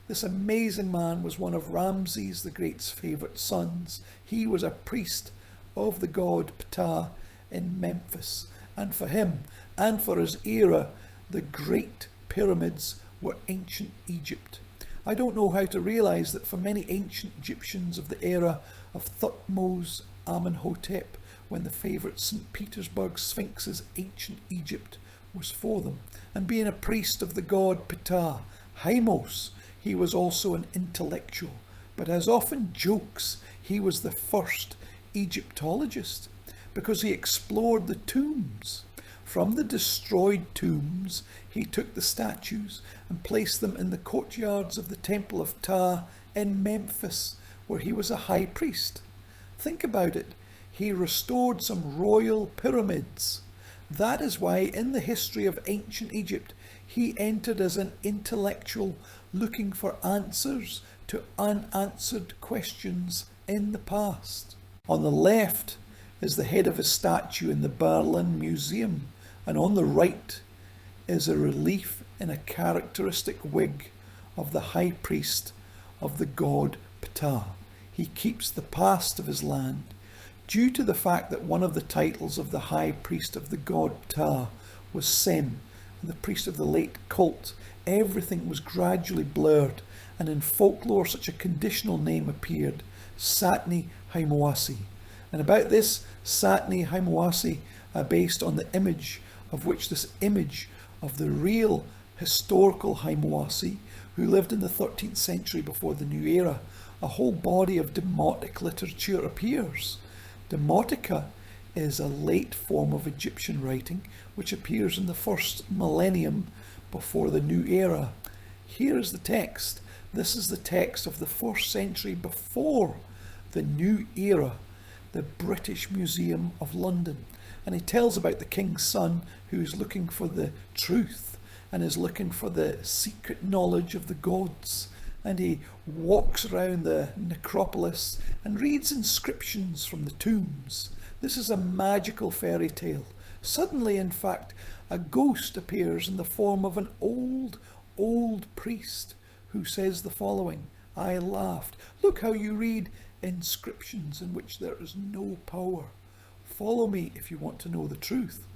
this amazing man was one of Ramses the Great's favourite sons. He was a priest of the god Ptah in Memphis. And for him, and for his era, the Great Pyramids were ancient Egypt. I don't know how to realise that for many ancient Egyptians of the era of Thutmose Amenhotep, when the favourite St. Petersburg Sphinx's ancient Egypt was for them, and being a priest of the god Ptah, Haimos, he was also an intellectual, but as often jokes, he was the first Egyptologist, because he explored the tombs. From the destroyed tombs, he took the statues and placed them in the courtyards of the Temple of Ptah in Memphis, where he was a high priest. Think about it. He restored some royal pyramids. That is why in the history of ancient Egypt, he entered as an intellectual looking for answers to unanswered questions in the past. On the left is the head of a statue in the Berlin Museum, and on the right is a relief in a characteristic wig of the high priest of the god Ptah. He keeps the past of his land. Due to the fact that one of the titles of the high priest of the god Ptah was Sem, the priest of the late cult, everything was gradually blurred, and in folklore such a conditional name appeared, Satni Haimawasi. And about this Satni Haimawasi, based on the image of which this image of the real historical Haimawasi, who lived in the 13th century before the new era, a whole body of demotic literature appears. Demotica is a late form of Egyptian writing which appears in the first millennium before the new era. Here is the text. This is the text of the 1st century before the new era, the British Museum of London. And he tells about the king's son who is looking for the truth. and is looking for the secret knowledge of the gods. And he walks around the necropolis and reads inscriptions from the tombs. This is a magical fairy tale. Suddenly, in fact, a ghost appears in the form of an old priest who says the following: I laughed. Look how you read inscriptions in which there is no power. Follow me if you want to know the truth.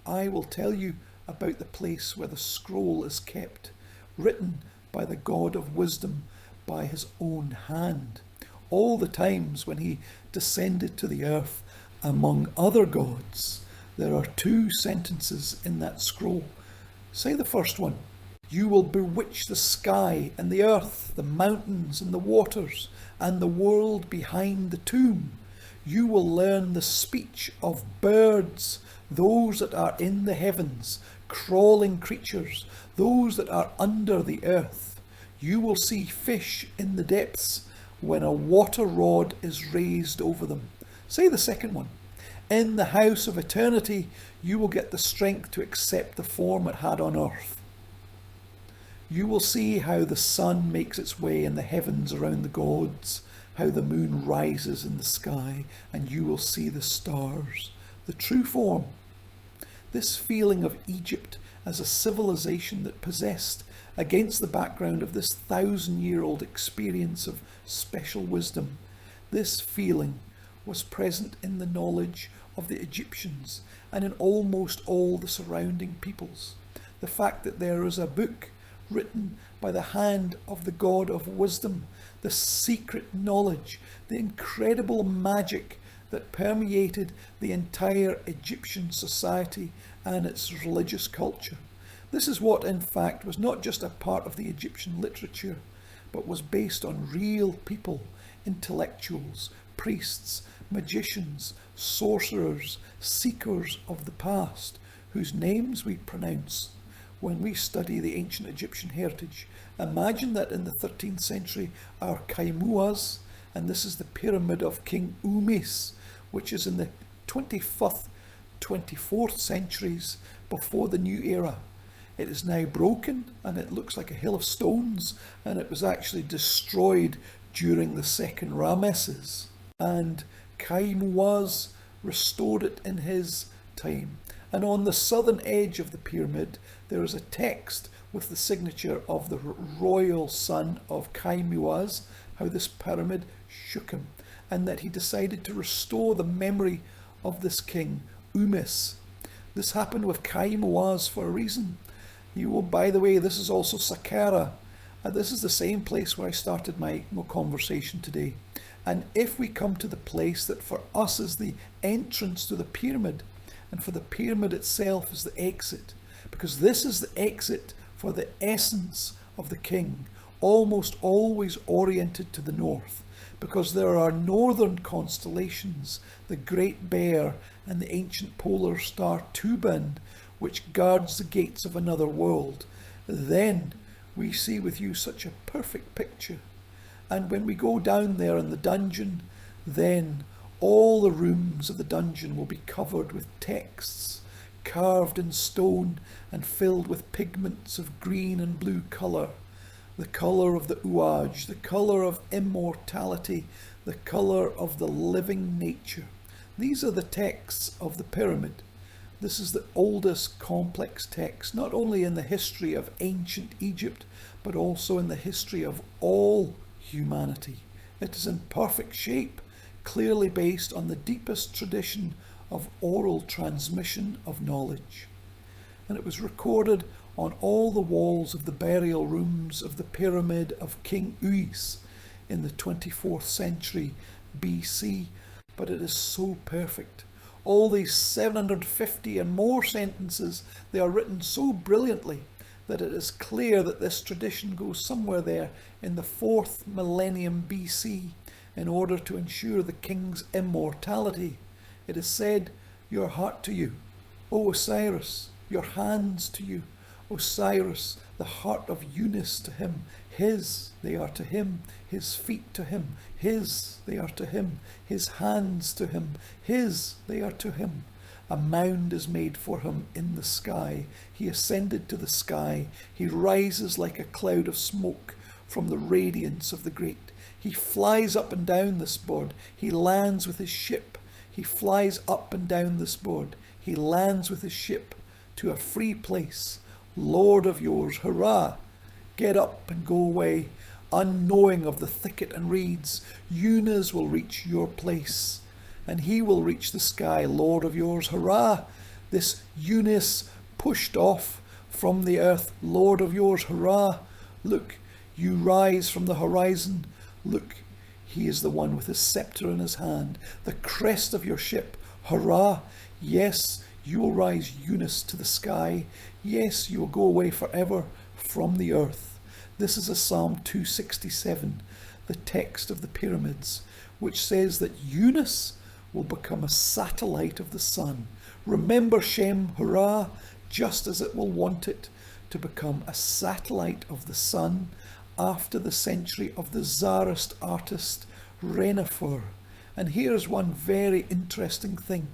I will tell you about the place where the scroll is kept, written by the God of wisdom by his own hand. All the times when he descended to the earth among other gods. There are 2 sentences in that scroll. Say the first one. You will bewitch the sky and the earth, the mountains and the waters, and the world behind the tomb. You will learn the speech of birds, those that are in the heavens, crawling creatures, those that are under the earth. You will see fish in the depths when a water rod is raised over them. Say the second one. In the house of eternity, you will get the strength to accept the form it had on earth. You will see how the sun makes its way in the heavens around the gods, how the moon rises in the sky, and you will see the stars, the true form. This feeling of Egypt as a civilization that possessed, against the background of this 1,000-year-old experience of special wisdom, this feeling was present in the knowledge of the Egyptians and in almost all the surrounding peoples. The fact that there is a book written by the hand of the God of wisdom, the secret knowledge, the incredible magic that permeated the entire Egyptian society and its religious culture. This is what, in fact, was not just a part of the Egyptian literature, but was based on real people, intellectuals, priests, magicians, sorcerers, seekers of the past, whose names we pronounce when we study the ancient Egyptian heritage. Imagine that in the 13th century our Kaimuas, and this is the pyramid of King Umis, which is in the 25th, 24th centuries before the new era. It is now broken and it looks like a hill of stones, and it was actually destroyed during the second Rameses. And Kaimuas restored it in his time. And on the southern edge of the pyramid there is a text with the signature of the royal son of Kaimuas, how this pyramid shook him, and that he decided to restore the memory of this king, Umis. This happened with Kaimuas for a reason. By the way, this is also Saqqara. This is the same place where I started my conversation today. And if we come to the place that for us is the entrance to the pyramid, and for the pyramid itself is the exit, because this is the exit for the essence of the king, almost always oriented to the north, because there are northern constellations, the Great Bear and the ancient polar star Tuban, which guards the gates of another world. Then we see with you such a perfect picture. And when we go down there in the dungeon, then all the rooms of the dungeon will be covered with texts, carved in stone and filled with pigments of green and blue colour, the colour of the Uaj, the colour of immortality, the colour of the living nature. These are the texts of the pyramid. This is the oldest complex text, not only in the history of ancient Egypt, but also in the history of all humanity. It is in perfect shape, clearly based on the deepest tradition of oral transmission of knowledge. And it was recorded on all the walls of the burial rooms of the pyramid of King Uis in the 24th century BC. But it is so perfect. All these 750 and more sentences, they are written so brilliantly that it is clear that this tradition goes somewhere there in the 4th millennium BC in order to ensure the king's immortality. It is said, your heart to you, O Osiris, your hands to you, Osiris, the heart of Unis to him, his they are to him, his feet to him, his they are to him, his hands to him, his they are to him. A mound is made for him in the sky. He ascended to the sky. He rises like a cloud of smoke from the radiance of the great. He flies up and down this board. He lands with his ship. He flies up and down this board. He lands with his ship to a free place. Lord of yours, hurrah! Get up and go away, unknowing of the thicket and reeds. Yunus will reach your place, and he will reach the sky. Lord of yours, hurrah! This Yunus pushed off from the earth. Lord of yours, hurrah! Look, you rise from the horizon. Look, he is the one with his sceptre in his hand, the crest of your ship. Hurrah! Yes, you will rise, Yunus, to the sky. Yes, you will go away forever from the earth. This is a Psalm 267, the text of the pyramids, which says that Yunus will become a satellite of the sun. Remember Shem, hurrah, just as it will want it to become a satellite of the sun after the century of the Tsarist artist Renifer. And here's one very interesting thing.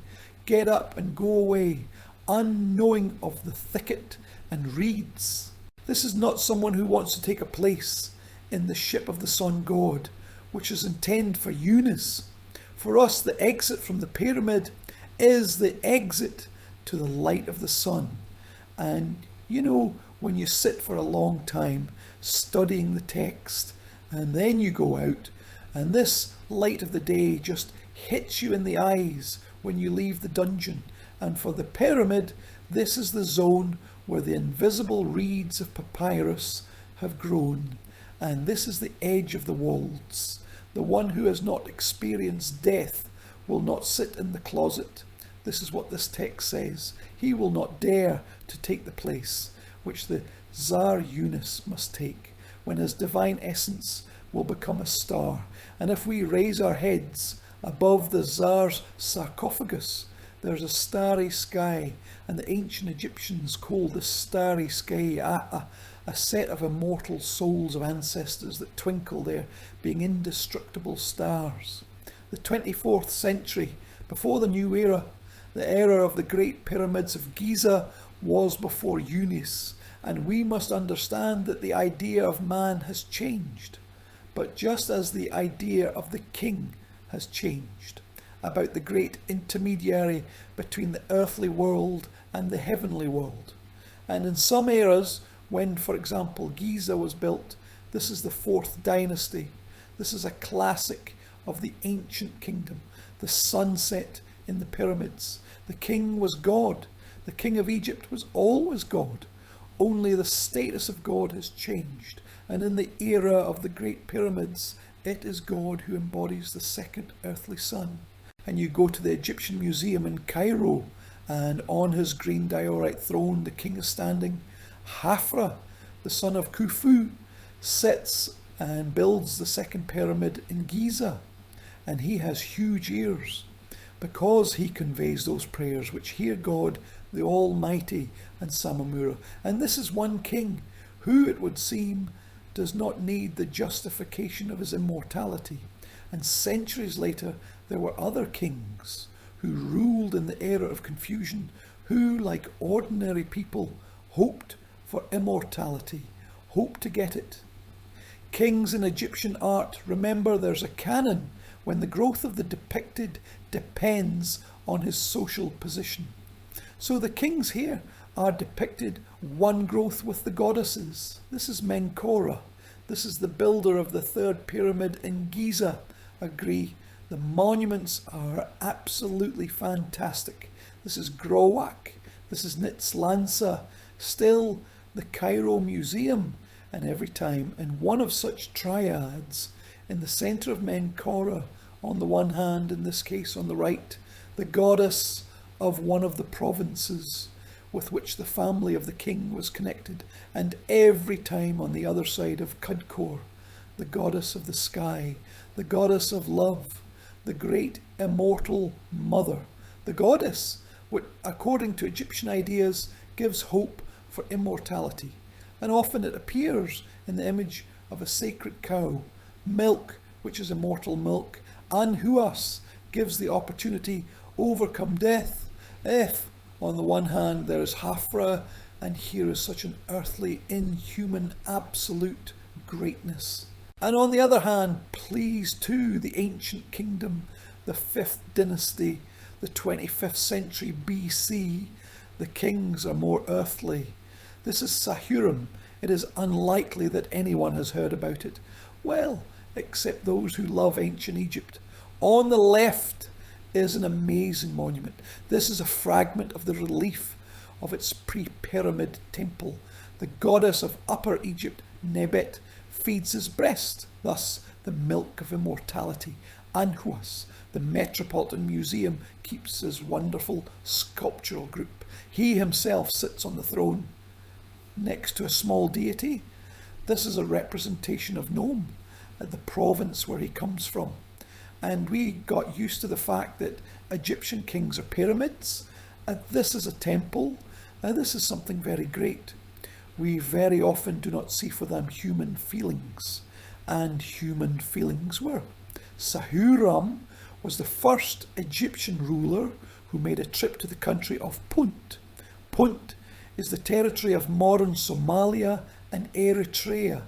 Get up and go away, unknowing of the thicket and reeds. This is not someone who wants to take a place in the ship of the sun god, which is intended for Yunus. For us, the exit from the pyramid is the exit to the light of the sun. And you know, when you sit for a long time studying the text, and then you go out, and this light of the day just hits you in the eyes when you leave the dungeon. And for the pyramid, this is the zone where the invisible reeds of papyrus have grown. And this is the edge of the walls. The one who has not experienced death will not sit in the closet. This is what this text says. He will not dare to take the place which the Tsar Yunus must take, when his divine essence will become a star. And if we raise our heads above the Tsar's sarcophagus, there's a starry sky, and the ancient Egyptians called the starry sky a set of immortal souls of ancestors that twinkle there, being indestructible stars. The 24th century, before the new era, the era of the great pyramids of Giza, was before Yunus, and we must understand that the idea of man has changed. But just as the idea of the king has changed, about the great intermediary between the earthly world and the heavenly world. And in some eras, when, for example, Giza was built, this is the 4th dynasty. This is a classic of the ancient kingdom, the sunset in the pyramids. The king was God. The king of Egypt was always God. Only the status of God has changed. And in the era of the great pyramids, it is God who embodies the second earthly sun. And you go to the Egyptian Museum in Cairo, and on his green diorite throne the king is standing. Hafra, the son of Khufu, sits and builds the second pyramid in Giza, and he has huge ears because he conveys those prayers which hear God, the Almighty, and Samamura. And this is one king who, it would seem, does not need the justification of his immortality. And centuries later, there were other kings who ruled in the era of confusion, who, like ordinary people, hoped for immortality, hoped to get it. Kings in Egyptian art, remember, there's a canon when the growth of the depicted depends on his social position. So the kings here are depicted one growth with the goddesses. This is Menkora. This is the builder of the 3rd pyramid in Giza. Agree, the monuments are absolutely fantastic. This is Growak. This is Nitzlansa. Still, the Cairo Museum. And every time in one of such triads, in the centre of Menkora, on the one hand, in this case on the right, the goddess of one of the provinces with which the family of the king was connected, and every time on the other side of Kudkor, the goddess of the sky, the goddess of love, the great immortal mother, the goddess which, according to Egyptian ideas, gives hope for immortality. And often it appears in the image of a sacred cow, milk, which is immortal milk, Anhuas gives the opportunity overcome death, If, on the one hand, there is Hafra, and here is such an earthly, inhuman, absolute greatness. And on the other hand, please too, the ancient kingdom, the 5th dynasty, the 25th century BC, the kings are more earthly. This is Sahurim. It is unlikely that anyone has heard about it. Well, except those who love ancient Egypt. On the left is an amazing monument. This is a fragment of the relief of its pre-pyramid temple. The goddess of Upper Egypt, Nebet, feeds his breast, thus the milk of immortality. Anhuas, the Metropolitan Museum, keeps his wonderful sculptural group. He himself sits on the throne next to a small deity. This is a representation of Nome, the province where he comes from. And we got used to the fact that Egyptian kings are pyramids. This is a temple. This is something very great. We very often do not see for them human feelings, and human feelings were. Sahuram was the first Egyptian ruler who made a trip to the country of Punt. Punt is the territory of modern Somalia and Eritrea.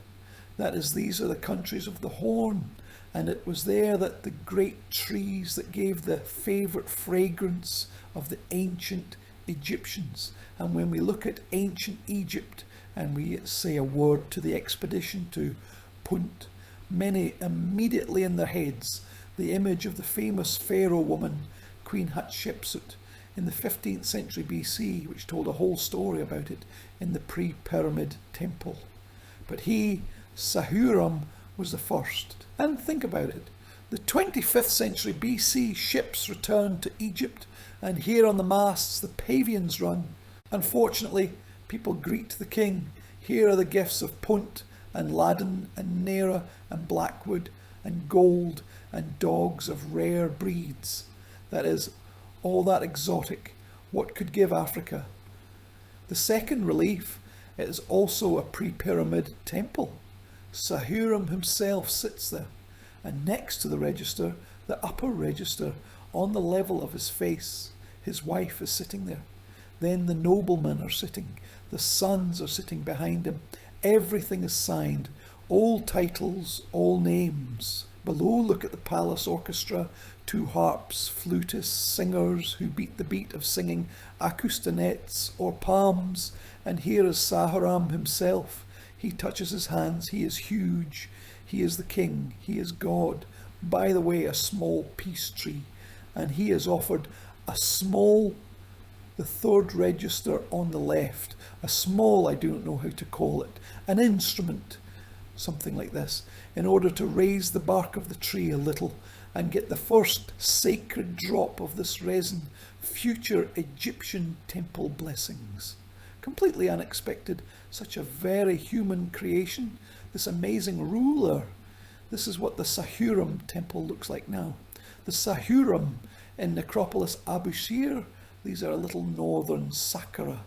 That is, these are the countries of the Horn. And it was there that the great trees that gave the favourite fragrance of the ancient Egyptians. And when we look at ancient Egypt and we say a word to the expedition to Punt, many immediately in their heads the image of the famous pharaoh woman, Queen Hatshepsut, in the 15th century BC, which told a whole story about it in the pre-pyramid temple. But he, Sahuram, was the first. And think about it. The 25th century BC ships returned to Egypt, and here on the masts the pavians run. Unfortunately, people greet the king. Here are the gifts of Punt and Ladin and Nera and Blackwood and gold and dogs of rare breeds. That is, all that exotic. What could give Africa? The second relief is also a pre-pyramid temple. Sahuram himself sits there, and next to the register, the upper register, on the level of his face, his wife is sitting there. Then the noblemen are sitting, the sons are sitting behind him. Everything is signed, all titles, all names. Below, look at the palace orchestra, 2 harps, flutists, singers who beat the beat of singing acoustinets or palms. And here is Sahuram himself. He touches his hands. He is huge. He is the king. He is God. By the way, a small peace tree. And he is offered a small, the 3rd register on the left, a small, I don't know how to call it, an instrument, something like this, in order to raise the bark of the tree a little and get the first sacred drop of this resin, future Egyptian temple blessings. Completely unexpected, such a very human creation, this amazing ruler. This is what the Sahuram temple looks like now. The Sahuram in Necropolis Abu Shir, these are a little northern Saqqara.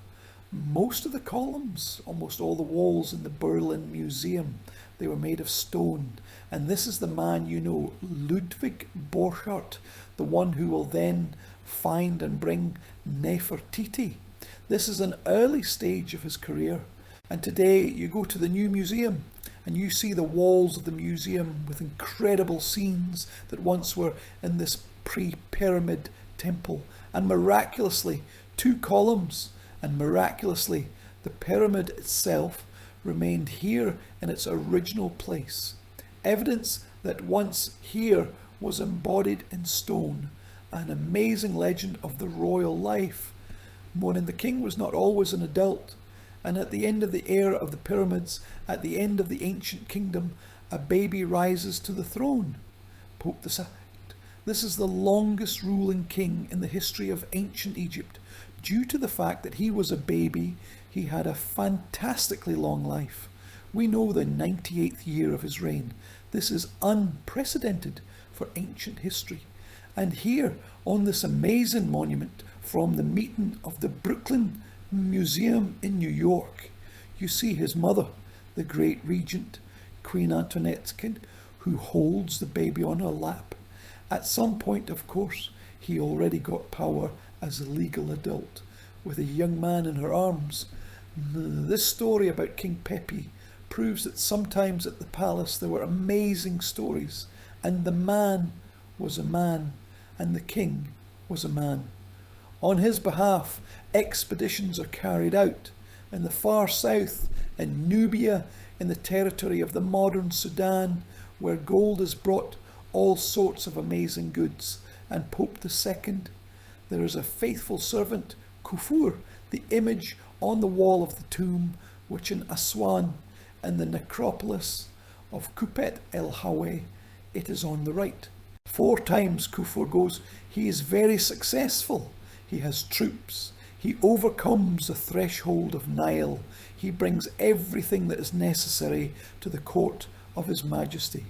Most of the columns, almost all the walls in the Berlin Museum, they were made of stone. And this is the man you know, Ludwig Borchardt, the one who will then find and bring Nefertiti. This is an early stage of his career. And today you go to the new museum and you see the walls of the museum with incredible scenes that once were in this pre-pyramid temple. And miraculously, 2 columns, and miraculously, the pyramid itself remained here in its original place. Evidence that once here was embodied in stone. An amazing legend of the royal life. Monin the king was not always an adult, and at the end of the era of the pyramids, at the end of the ancient kingdom, a baby rises to the throne. Pope II. This is the longest ruling king in the history of ancient Egypt. Due to the fact that he was a baby, he had a fantastically long life. We know the 98th year of his reign. This is unprecedented for ancient history. And here, on this amazing monument from the meeting of the Brooklyn Museum in New York, you see his mother, the great regent, Queen Antoinette's kid, who holds the baby on her lap. At some point, of course, he already got power as a legal adult, with a young man in her arms. This story about King Pepi proves that sometimes at the palace there were amazing stories, and the man was a man, and the king was a man. On his behalf, expeditions are carried out in the far south, in Nubia, in the territory of the modern Sudan, where gold is brought, all sorts of amazing goods. And Pope II, there is a faithful servant, Kufur, the image on the wall of the tomb, which in Aswan, in the necropolis of Kupet el Hawe, it is on the right. 4 times Kufur goes. He is very successful. He has troops. He overcomes the threshold of Nile. He brings everything that is necessary to the court of His Majesty.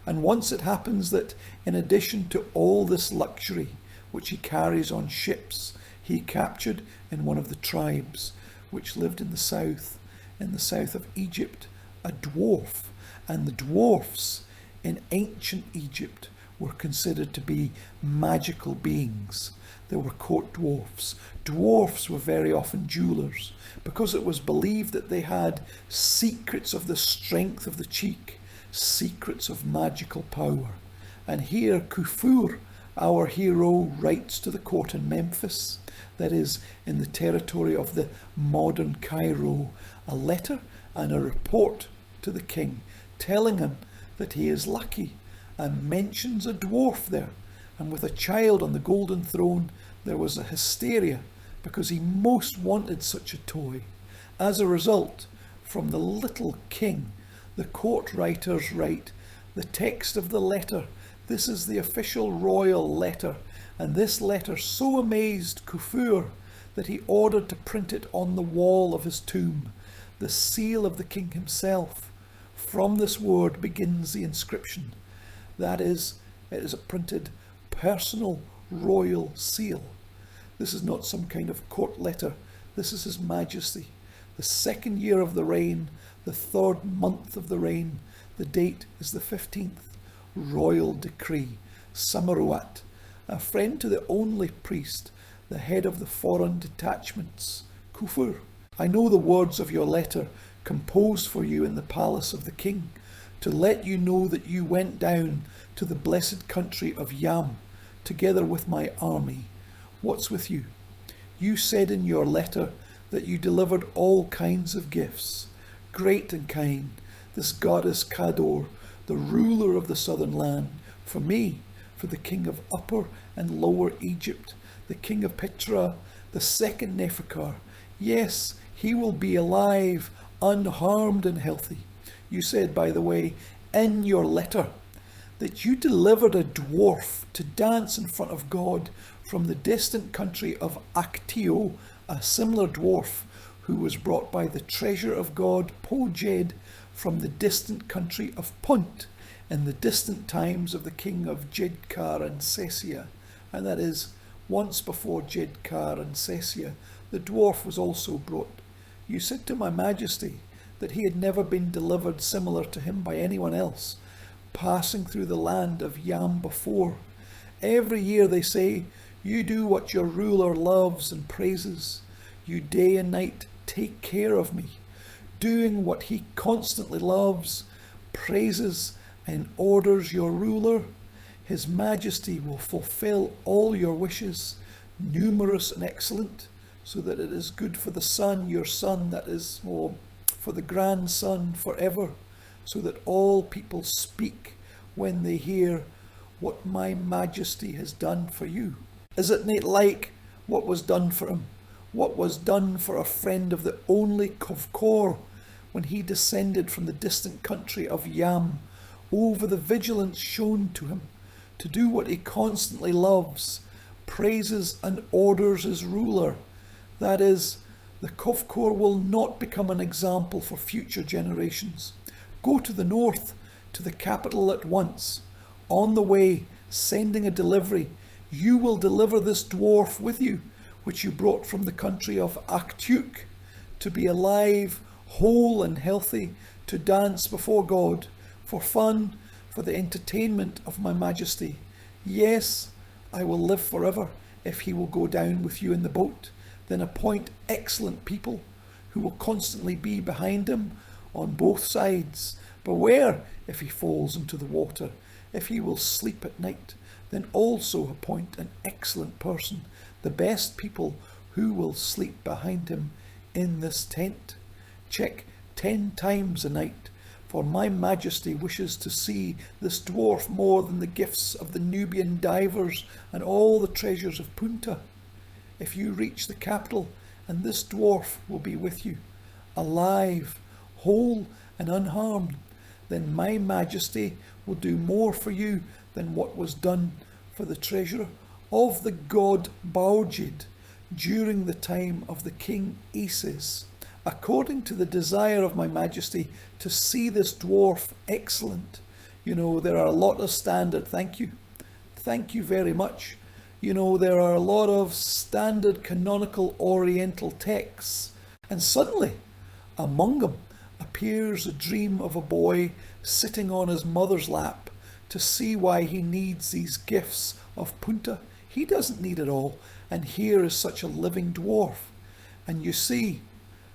And once it happens that in addition to all this luxury which he carries on ships, he captured in one of the tribes which lived in the south of Egypt, a dwarf. And the dwarfs in ancient Egypt were considered to be magical beings. There were court dwarfs. Dwarfs were very often jewelers, because it was believed that they had secrets of the strength of the cheek, secrets of magical power. And here Kufur, our hero, writes to the court in Memphis, that is in the territory of the modern Cairo, a letter and a report to the king, telling him that he is lucky, and mentions a dwarf there. And with a child on the golden throne, there was a hysteria, because he most wanted such a toy. As a result, from the little king, the court writers write the text of the letter. This is the official royal letter, and this letter so amazed Kufur that he ordered to print it on the wall of his tomb, the seal of the king himself. From this word begins the inscription. That is, it is a printed personal royal seal. This is not some kind of court letter. This is His Majesty. The 2nd year of the reign, the 3rd month of the reign, the date is the 15th. Royal decree. Samaruat, a friend to the only priest, the head of the foreign detachments. Kufur, I know the words of your letter composed for you in the palace of the king, to let you know that you went down to the blessed country of Yam, together with my army. What's with you? You said in your letter that you delivered all kinds of gifts, great and kind, this goddess Kador, the ruler of the southern land, for me, for the king of Upper and Lower Egypt, the king of Petra, the 2nd Neferkar. Yes, he will be alive, unharmed and healthy. You said, by the way, in your letter, that you delivered a dwarf to dance in front of God from the distant country of Actio, a similar dwarf who was brought by the treasure of God Pojed from the distant country of Punt in the distant times of the king of Jedkar and Sesia. And that is, once before Jedkar and Sesia, the dwarf was also brought. You said to my Majesty that he had never been delivered similar to him by anyone else, passing through the land of Yam before. Every year they say, you do what your ruler loves and praises. You day and night take care of me, doing what he constantly loves, praises and orders your ruler. His Majesty will fulfill all your wishes, numerous and excellent, so that it is good for the son, your son, that is, for the grandson forever, so that all people speak when they hear what my Majesty has done for you. Is it not like what was done for him, what was done for a friend of the only Kovkor when he descended from the distant country of Yam, over the vigilance shown to him to do what he constantly loves, praises and orders his ruler? That is, the Kovkor will not become an example for future generations. Go to the north, to the capital at once. On the way, sending a delivery, you will deliver this dwarf with you, which you brought from the country of Aktuk, to be alive, whole and healthy, to dance before God, for fun, for the entertainment of my Majesty. Yes, I will live forever if he will go down with you in the boat. Then appoint excellent people who will constantly be behind him on both sides. Beware if he falls into the water, if he will sleep at night. Then also appoint an excellent person, the best people who will sleep behind him in this tent. Check 10 times a night, for my majesty wishes to see this dwarf more than the gifts of the Nubian divers and all the treasures of Punta. If you reach the capital, and this dwarf will be with you, alive, whole and unharmed, then my majesty will do more for you than what was done for the treasurer of the god Barjid during the time of the king Isis, according to the desire of my majesty to see this dwarf excellent. You know, there are a lot of standard, thank you very much. You know, there are a lot of standard canonical oriental texts, and suddenly among them appears a dream of a boy sitting on his mother's lap to see why he needs these gifts of Punta. He doesn't need it all, and here is such a living dwarf. And you see,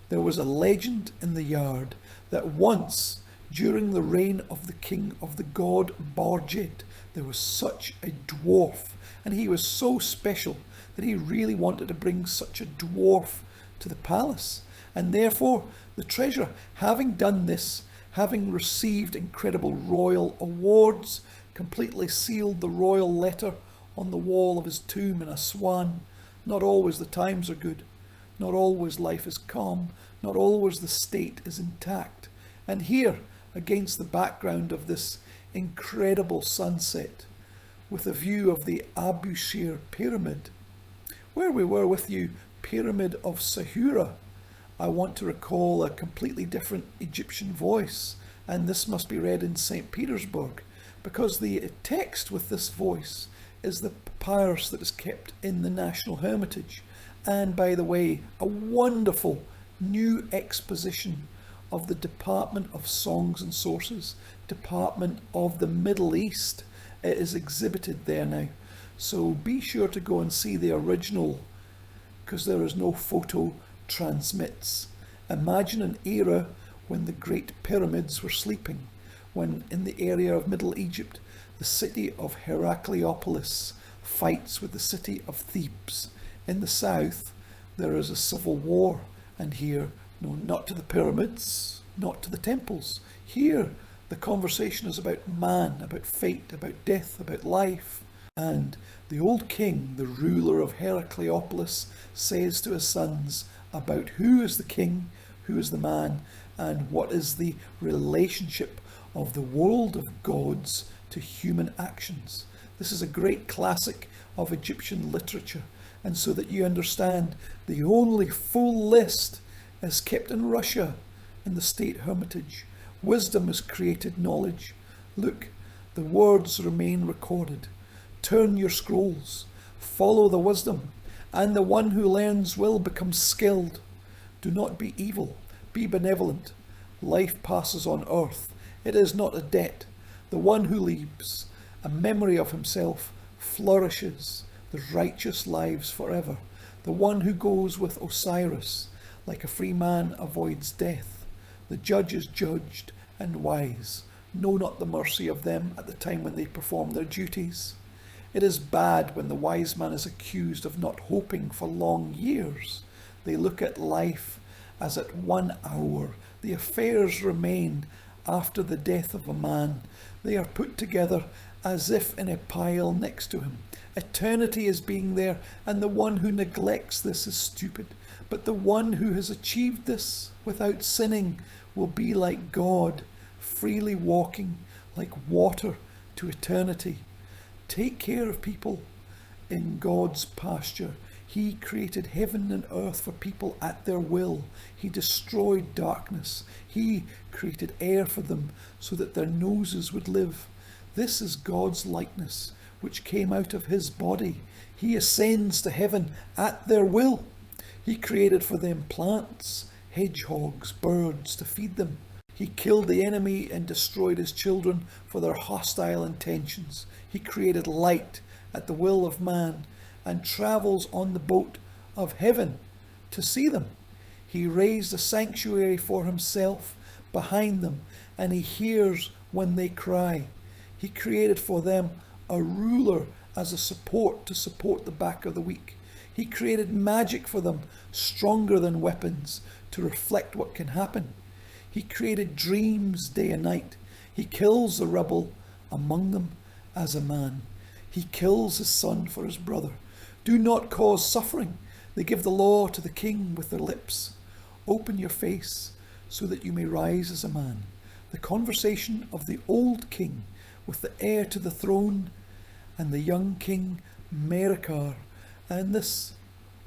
there was a legend in the yard that once, during the reign of the king of the god Barjid, there was such a dwarf, and he was so special that he really wanted to bring such a dwarf to the palace. And therefore, the treasurer, having done this, having received incredible royal awards, completely sealed the royal letter on the wall of his tomb in Aswan. Not always the times are good. Not always life is calm. Not always the state is intact. And here, against the background of this incredible sunset, with a view of the Abu Shir pyramid, where we were with you, Pyramid of Sahura, I want to recall a completely different Egyptian voice, and this must be read in St. Petersburg, because the text with this voice is the papyrus that is kept in the National Hermitage. And by the way, a wonderful new exposition of the Department of Songs and Sources, Department of the Middle East. It is exhibited there now. So be sure to go and see the original, because there is no photo transmits. Imagine an era when the great pyramids were sleeping, when in the area of Middle Egypt, the city of Heracleopolis fights with the city of Thebes. In the south, there is a civil war, and here, no, not to the pyramids, not to the temples. Here, the conversation is about man, about fate, about death, about life. And the old king, the ruler of Heracleopolis, says to his sons about who is the king, who is the man, and what is the relationship of the world of gods to human actions. This is a great classic of Egyptian literature, and so that you understand, the only full list is kept in Russia in the State Hermitage. Wisdom is created knowledge. Look, the words remain recorded. Turn your scrolls, follow the wisdom, and the one who learns will become skilled. Do not be evil, be benevolent. Life passes on earth. It is not a debt. The one who leaves a memory of himself flourishes. The righteous lives forever. The one who goes with Osiris, like a free man, avoids death. The judge is judged and wise. Know not the mercy of them at the time when they perform their duties. It is bad when the wise man is accused of not hoping for long years. They look at life as at 1 hour. The affairs remain after the death of a man. They are put together as if in a pile next to him. Eternity is being there, and the one who neglects this is stupid. But the one who has achieved this without sinning will be like God, freely walking like water to eternity. Take care of people in God's pasture. He created heaven and earth for people at their will. He destroyed darkness. He created air for them so that their noses would live. This is God's likeness, which came out of his body. He ascends to heaven at their will. He created for them plants, hedgehogs, birds to feed them. He killed the enemy and destroyed his children for their hostile intentions. He created light at the will of man, and travels on the boat of heaven to see them. He raised a sanctuary for himself behind them, and he hears when they cry. He created for them a ruler as a support to support the back of the weak. He created magic for them, stronger than weapons, to reflect what can happen. He created dreams day and night. He kills the rebel among them as a man. He kills his son for his brother. Do not cause suffering. They give the law to the king with their lips. Open your face so that you may rise as a man. The conversation of the old king with the heir to the throne and the young king Merakar. And this,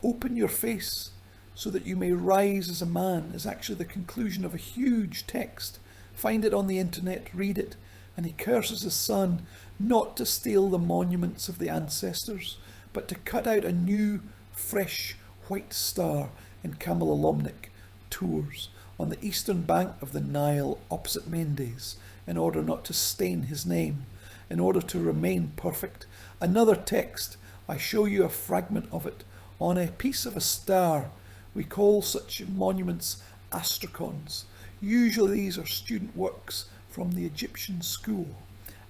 open your face so that you may rise as a man, is actually the conclusion of a huge text. Find it on the internet, read it. And he curses his son not to steal the monuments of the ancestors, but to cut out a new, fresh white star in Camel-Alumnic Tours on the eastern bank of the Nile opposite Mendes, in order not to stain his name, in order to remain perfect. Another text, I show you a fragment of it, on a piece of a star. We call such monuments astrakons. Usually these are student works from the Egyptian school,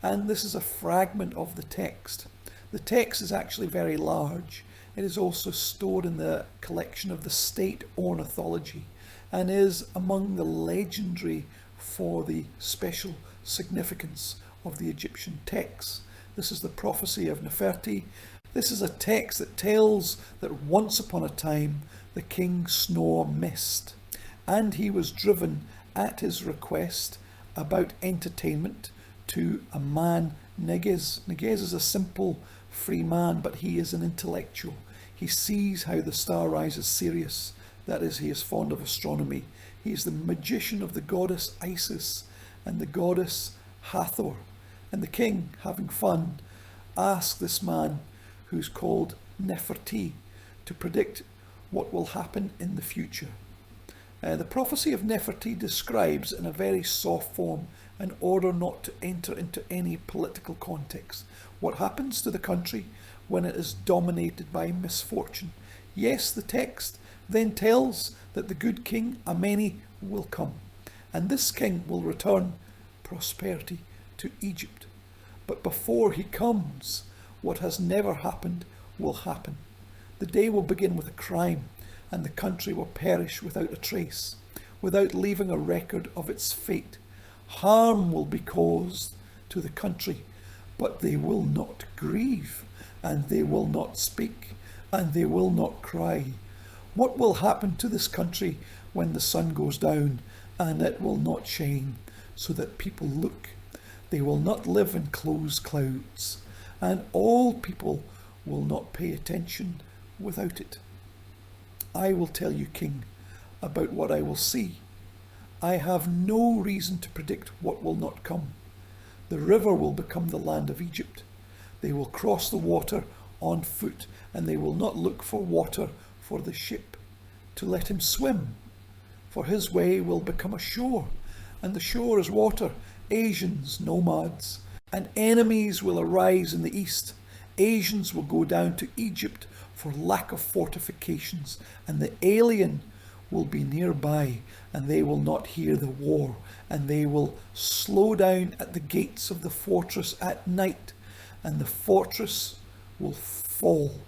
and this is a fragment of the text. The text is actually very large. It is also stored in the collection of the State Ornithology and is among the legendary for the special significance of the Egyptian texts. This is the prophecy of Neferti. This is a text that tells that once upon a time the king Snore missed, and he was driven at his request about entertainment to a man, Neges. Neges is a simple free man, but he is an intellectual. He sees how the star rises Sirius. That is, he is fond of astronomy. He is the magician of the goddess Isis and the goddess Hathor. And the king, having fun, asked this man, who's called Neferti, to predict what will happen in the future. The prophecy of Neferti describes in a very soft form, in order not to enter into any political context, what happens to the country when it is dominated by misfortune. Yes, the text then tells that the good king Ameni will come, and this king will return prosperity to Egypt. But before he comes, what has never happened will happen. The day will begin with a crime, and the country will perish without a trace, without leaving a record of its fate. Harm will be caused to the country, but they will not grieve, and they will not speak, and they will not cry. What will happen to this country when the sun goes down and it will not shine, so that people look? They will not live in closed clouds, and all people will not pay attention without it. I will tell you, king, about what I will see. I have no reason to predict what will not come. The river will become the land of Egypt. They will cross the water on foot, and they will not look for water for the ship to let him swim, for his way will become a shore, and the shore is water. Asians, nomads, and enemies will arise in the east. Asians will go down to Egypt for lack of fortifications, and the alien will be nearby, and they will not hear the war, and they will slow down at the gates of the fortress at night, and the fortress will fall.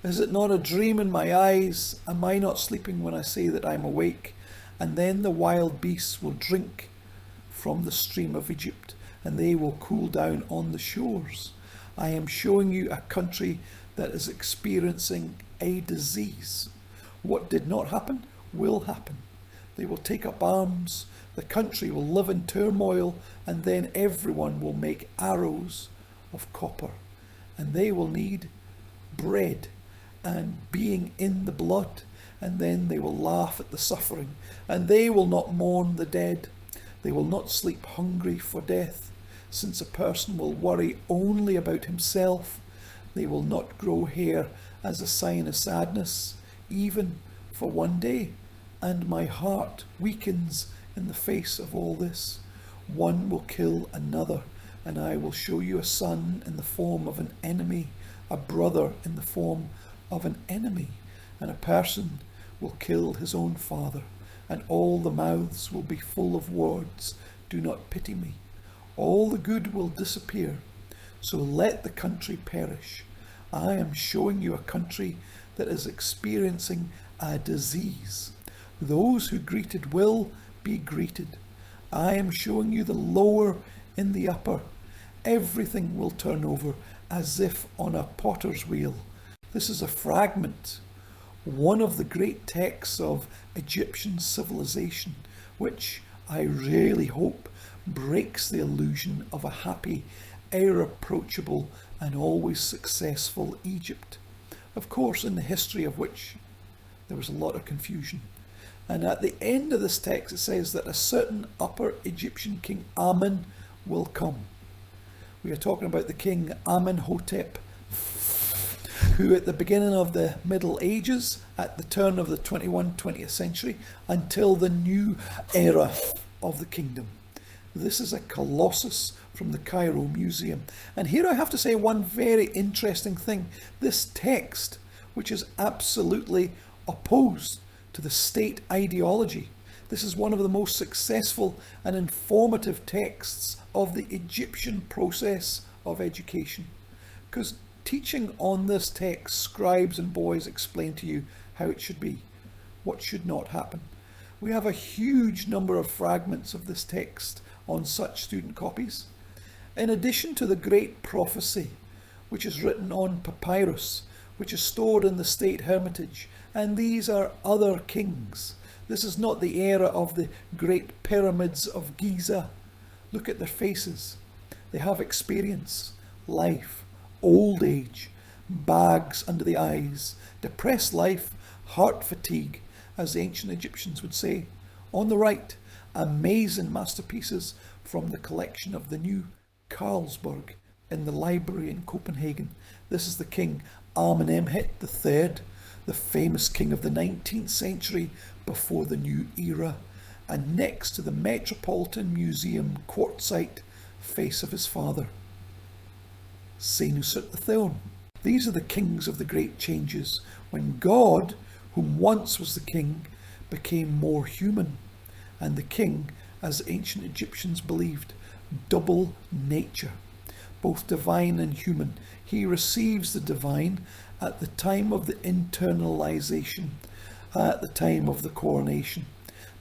Is it not a dream in my eyes? Am I not sleeping when I say that I am awake? And then the wild beasts will drink from the stream of Egypt, and they will cool down on the shores. I am showing you a country that is experiencing a disease. What did not happen will happen. They will take up arms, the country will live in turmoil, and then everyone will make arrows of copper, and they will need bread and being in the blood, and then they will laugh at the suffering, and they will not mourn the dead. They will not sleep hungry for death, since a person will worry only about himself. They will not grow hair as a sign of sadness, even for one day. And my heart weakens in the face of all this. One will kill another, and I will show you a son in the form of an enemy. a brother in the form of an enemy, and a person will kill his own father, and all the mouths will be full of words, "Do not pity me." All the good will disappear, so let the country perish. I am showing you a country that is experiencing a disease. Those who greeted will be greeted. I am showing you the lower in the upper. Everything will turn over as if on a potter's wheel. This is a fragment, one of the great texts of Egyptian civilization, which I really hope breaks the illusion of a happy, irreproachable and always successful Egypt. Of course, in the history of which there was a lot of confusion. And at the end of this text it says that a certain upper Egyptian king Amen will come. We are talking about the king Amenhotep, who at the beginning of the Middle Ages, at the turn of the 20th century, until the new era of the kingdom. This is a colossus from the Cairo Museum. And here I have to say one very interesting thing. This text, which is absolutely opposed to the state ideology, this is one of the most successful and informative texts of the Egyptian process of education. Because teaching on this text, scribes and boys explain to you how it should be, what should not happen. We have a huge number of fragments of this text on such student copies. In addition to the great prophecy, which is written on papyrus, which is stored in the state hermitage, and these are other kings. This is not the era of the great pyramids of Giza. Look at their faces. They have experience, life, old age, bags under the eyes, depressed life, heart fatigue, as the ancient Egyptians would say. On the right, amazing masterpieces from the collection of the new Carlsberg in the library in Copenhagen. This is the king Amenemhet III, the famous king of the 19th century before the new era, and next to the Metropolitan Museum quartzite face of his father, Senusert III. These are the kings of the great changes, when God, whom once was the king, became more human, and the king, as ancient Egyptians believed, double nature, both divine and human. He receives the divine at the time of the internalization, at the time of the coronation.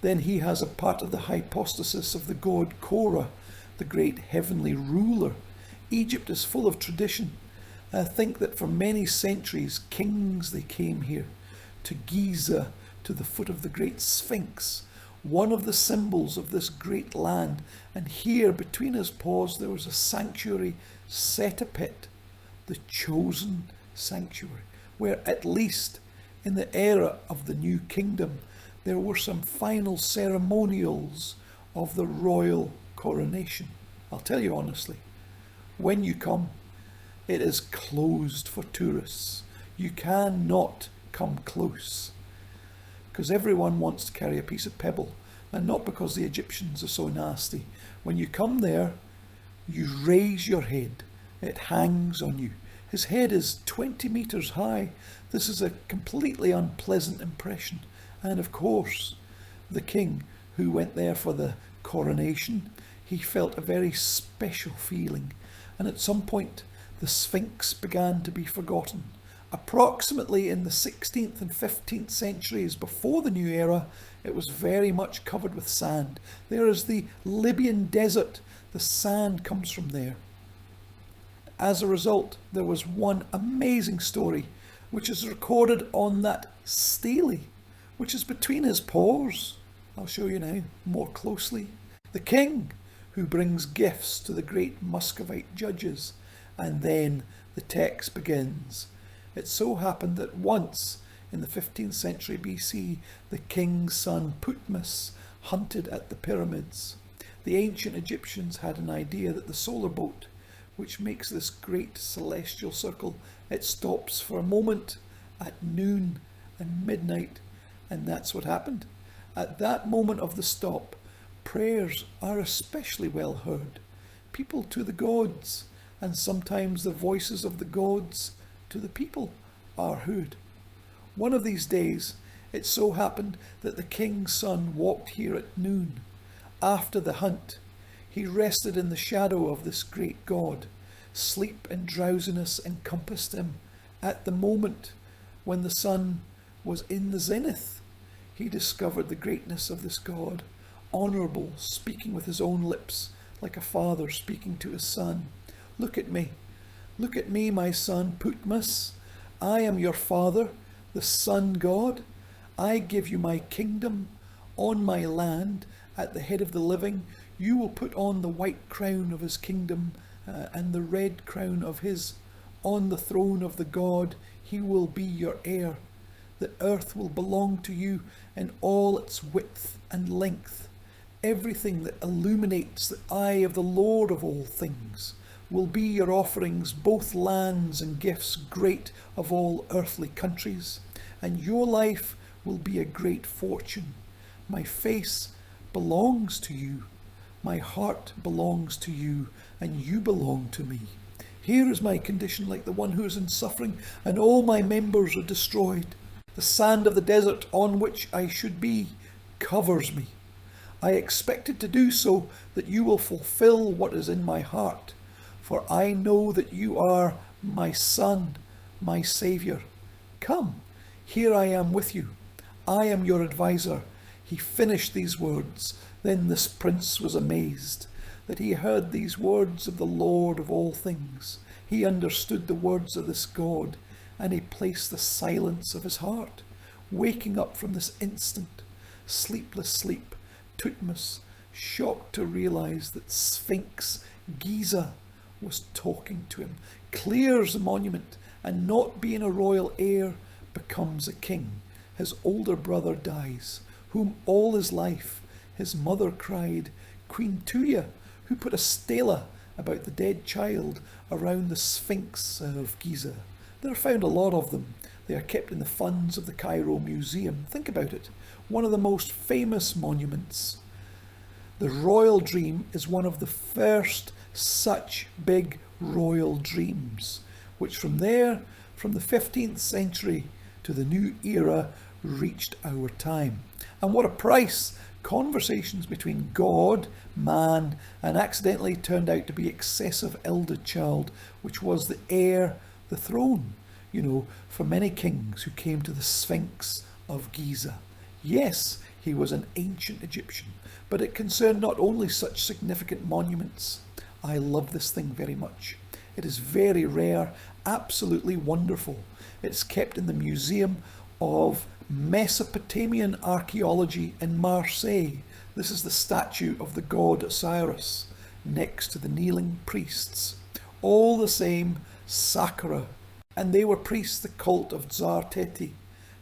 Then he has a part of the hypostasis of the god Korah, the great heavenly ruler. Egypt is full of tradition. I think that for many centuries, kings, they came here, to Giza, to the foot of the great Sphinx, one of the symbols of this great land. And here, between his paws, there was a sanctuary, Setepet, the chosen sanctuary, where at least in the era of the new kingdom, there were some final ceremonials of the royal coronation. I'll tell you honestly, when you come, it is closed for tourists. You cannot come close, because everyone wants to carry a piece of pebble, and not because the Egyptians are so nasty. When you come there, you raise your head. It hangs on you. His head is 20 meters high. This is a completely unpleasant impression. And of course, the king who went there for the coronation, he felt a very special feeling. And at some point, the Sphinx began to be forgotten. Approximately in the 16th and 15th centuries before the new era, it was very much covered with sand. There is the Libyan desert. The sand comes from there. As a result, there was one amazing story which is recorded on that stele, which is between his paws. I'll show you now more closely. The king who brings gifts to the great Muscovite judges, and then the text begins. It so happened that once in the 15th century BC, the king's son Putmos hunted at the pyramids. The ancient Egyptians had an idea that the solar boat, which makes this great celestial circle, it stops for a moment at noon and midnight, and that's what happened. At that moment of the stop, prayers are especially well heard. People to the gods, and sometimes the voices of the gods to the people are Hud. One of these days it so happened that the king's son walked here at noon. After the hunt, he rested in the shadow of this great god. Sleep and drowsiness encompassed him. At the moment when the sun was in the zenith, he discovered the greatness of this god, honourable, speaking with his own lips, like a father speaking to his son. Look at me, my son Putmos. I am your father, the sun god. I give you my kingdom on my land at the head of the living. You will put on the white crown of his kingdom and the red crown of his. On the throne of the god, he will be your heir. The earth will belong to you in all its width and length. Everything that illuminates the eye of the Lord of all things will be your offerings, both lands and gifts great of all earthly countries. And your life will be a great fortune. My face belongs to you. My heart belongs to you, and you belong to me. Here is my condition, like the one who is in suffering, and all my members are destroyed. The sand of the desert on which I should be covers me. I expected to do so, that you will fulfill what is in my heart. For I know that you are my son, my Saviour. Come, here I am with you. I am your adviser. He finished these words. Then this prince was amazed that he heard these words of the Lord of all things. He understood the words of this God, and he placed the silence of his heart. Waking up from this instant, sleepless sleep, Thutmose, shocked to realize that Sphinx Giza was talking to him, clears the monument, and not being a royal heir, becomes a king. His older brother dies, whom all his life his mother cried, Queen Tuya, who put a stela about the dead child around the Sphinx of Giza. There are found a lot of them. They are kept in the funds of the Cairo Museum. Think about it. One of the most famous monuments. The Royal Dream is one of the first such big royal dreams, which from the 15th century to the new era reached our time. And what a price! Conversations between God, man, and accidentally turned out to be excessive elder child, which was the heir, the throne, for many kings who came to the Sphinx of Giza. Yes, he was an ancient Egyptian, but it concerned not only such significant monuments. I love this thing very much. It is very rare, absolutely wonderful. It's kept in the Museum of Mesopotamian Archaeology in Marseille. This is the statue of the god Osiris next to the kneeling priests. All the same Saqqara. And they were priests, the cult of Tsar Teti.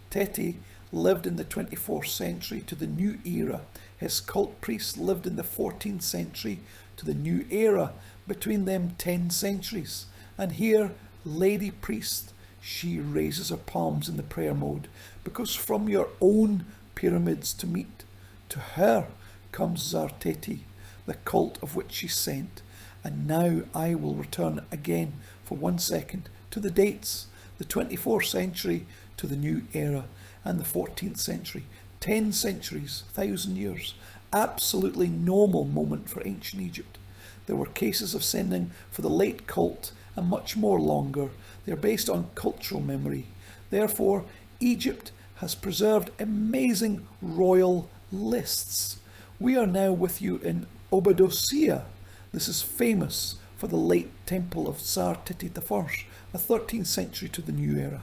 Teti lived in the 24th century to the new era. His cult priests lived in the 14th century to the new era. Between them 10 centuries. And here, lady priest, she raises her palms in the prayer mode, because from your own pyramids to meet to her comes Tsar Teti, the cult of which she sent. And now I will return again for 1 second to the dates, the 24th century to the new era, and the 14th century. 10 centuries, 1,000 years. Absolutely normal moment for ancient Egypt. There were cases of sending for the late cult and much more longer. They are based on cultural memory. Therefore, Egypt has preserved amazing royal lists. We are now with you in Obadosia. This is famous for the late temple of Tsar Teti I, a 13th century to the new era.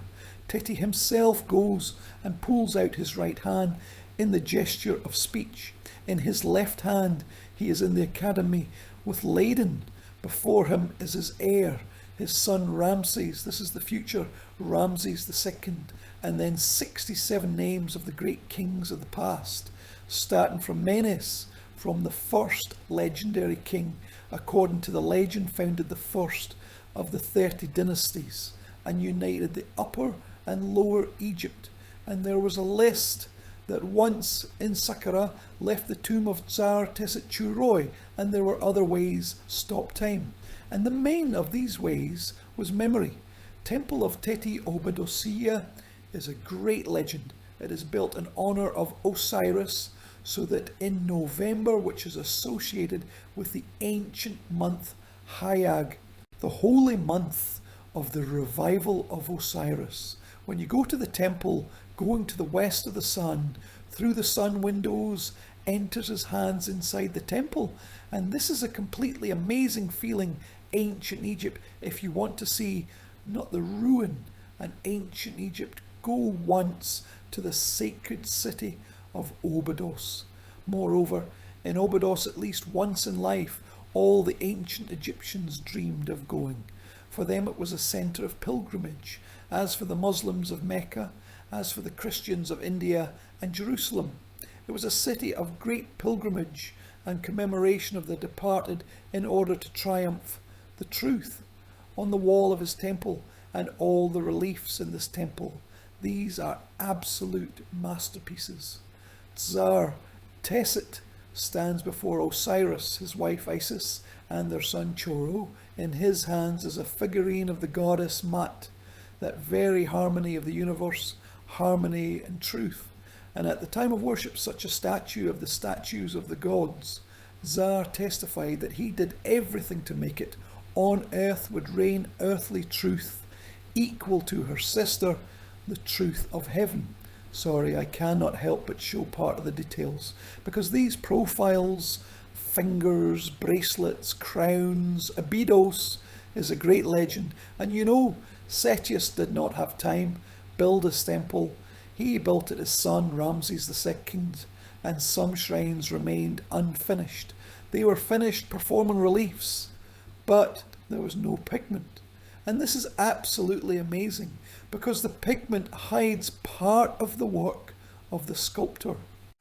Teti himself goes and pulls out his right hand in the gesture of speech. In his left hand, he is in the academy with Laden. Before him is his heir, his son Ramses. This is the future Ramses II. And then 67 names of the great kings of the past, starting from Menes, from the first legendary king, according to the legend, founded the first of the 30 dynasties and united the upper and lower Egypt. And there was a list that once in Saqqara left the tomb of Tsar Tessichuroi, and there were other ways. Stop time. And the main of these ways was memory. temple of Teti Obadosia is a great legend. It is built in honour of Osiris, so that in November, which is associated with the ancient month Hayag, the holy month of the revival of Osiris, when you go to the temple, going to the west of the sun, through the sun windows, enters his hands inside the temple. And this is a completely amazing feeling, ancient Egypt. If you want to see not the ruin and ancient Egypt, go once to the sacred city of Obados. Moreover, in Obados, at least once in life, all the ancient Egyptians dreamed of going. For them it was a centre of pilgrimage, as for the Muslims of Mecca, as for the Christians of India and Jerusalem. It was a city of great pilgrimage and commemoration of the departed in order to triumph the truth. On the wall of his temple and all the reliefs in this temple, these are absolute masterpieces. Tsar Teset stands before Osiris, his wife Isis, and their son Choro. In his hands is a figurine of the goddess Mat, that very harmony of the universe, harmony and truth. And at the time of worship, such a statue of the statues of the gods, Tsar testified that he did everything to make it. On earth would reign earthly truth, equal to her sister, the truth of heaven. Sorry, I cannot help but show part of the details, because these profiles, fingers, bracelets, crowns, Abydos is a great legend. And you know, Setius did not have time build his temple. He built it his son Ramses II, and some shrines remained unfinished. They were finished performing reliefs, but there was no pigment. And this is absolutely amazing, because the pigment hides part of the work of the sculptor.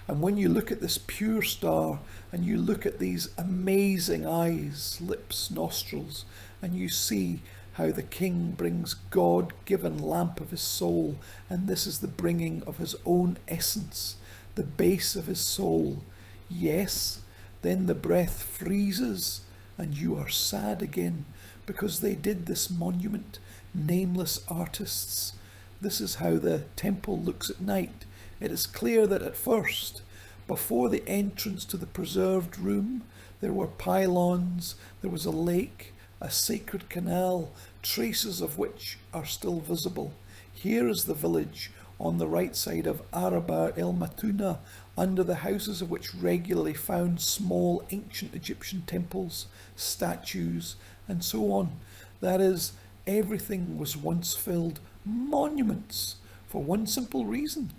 And when you look at this pure star, and you look at these amazing eyes, lips, nostrils, and you see how the king brings God-given lamp of his soul, and this is the bringing of his own essence, the base of his soul. Yes, then the breath freezes, and you are sad again, because they did this monument, nameless artists. This is how the temple looks at night. It is clear that at first, before the entrance to the preserved room, there were pylons, there was a lake, a sacred canal, traces of which are still visible. Here is the village on the right side of Araba el Matuna, under the houses of which regularly found small ancient Egyptian temples, statues, and so on. That is, everything was once filled monuments, for one simple reason.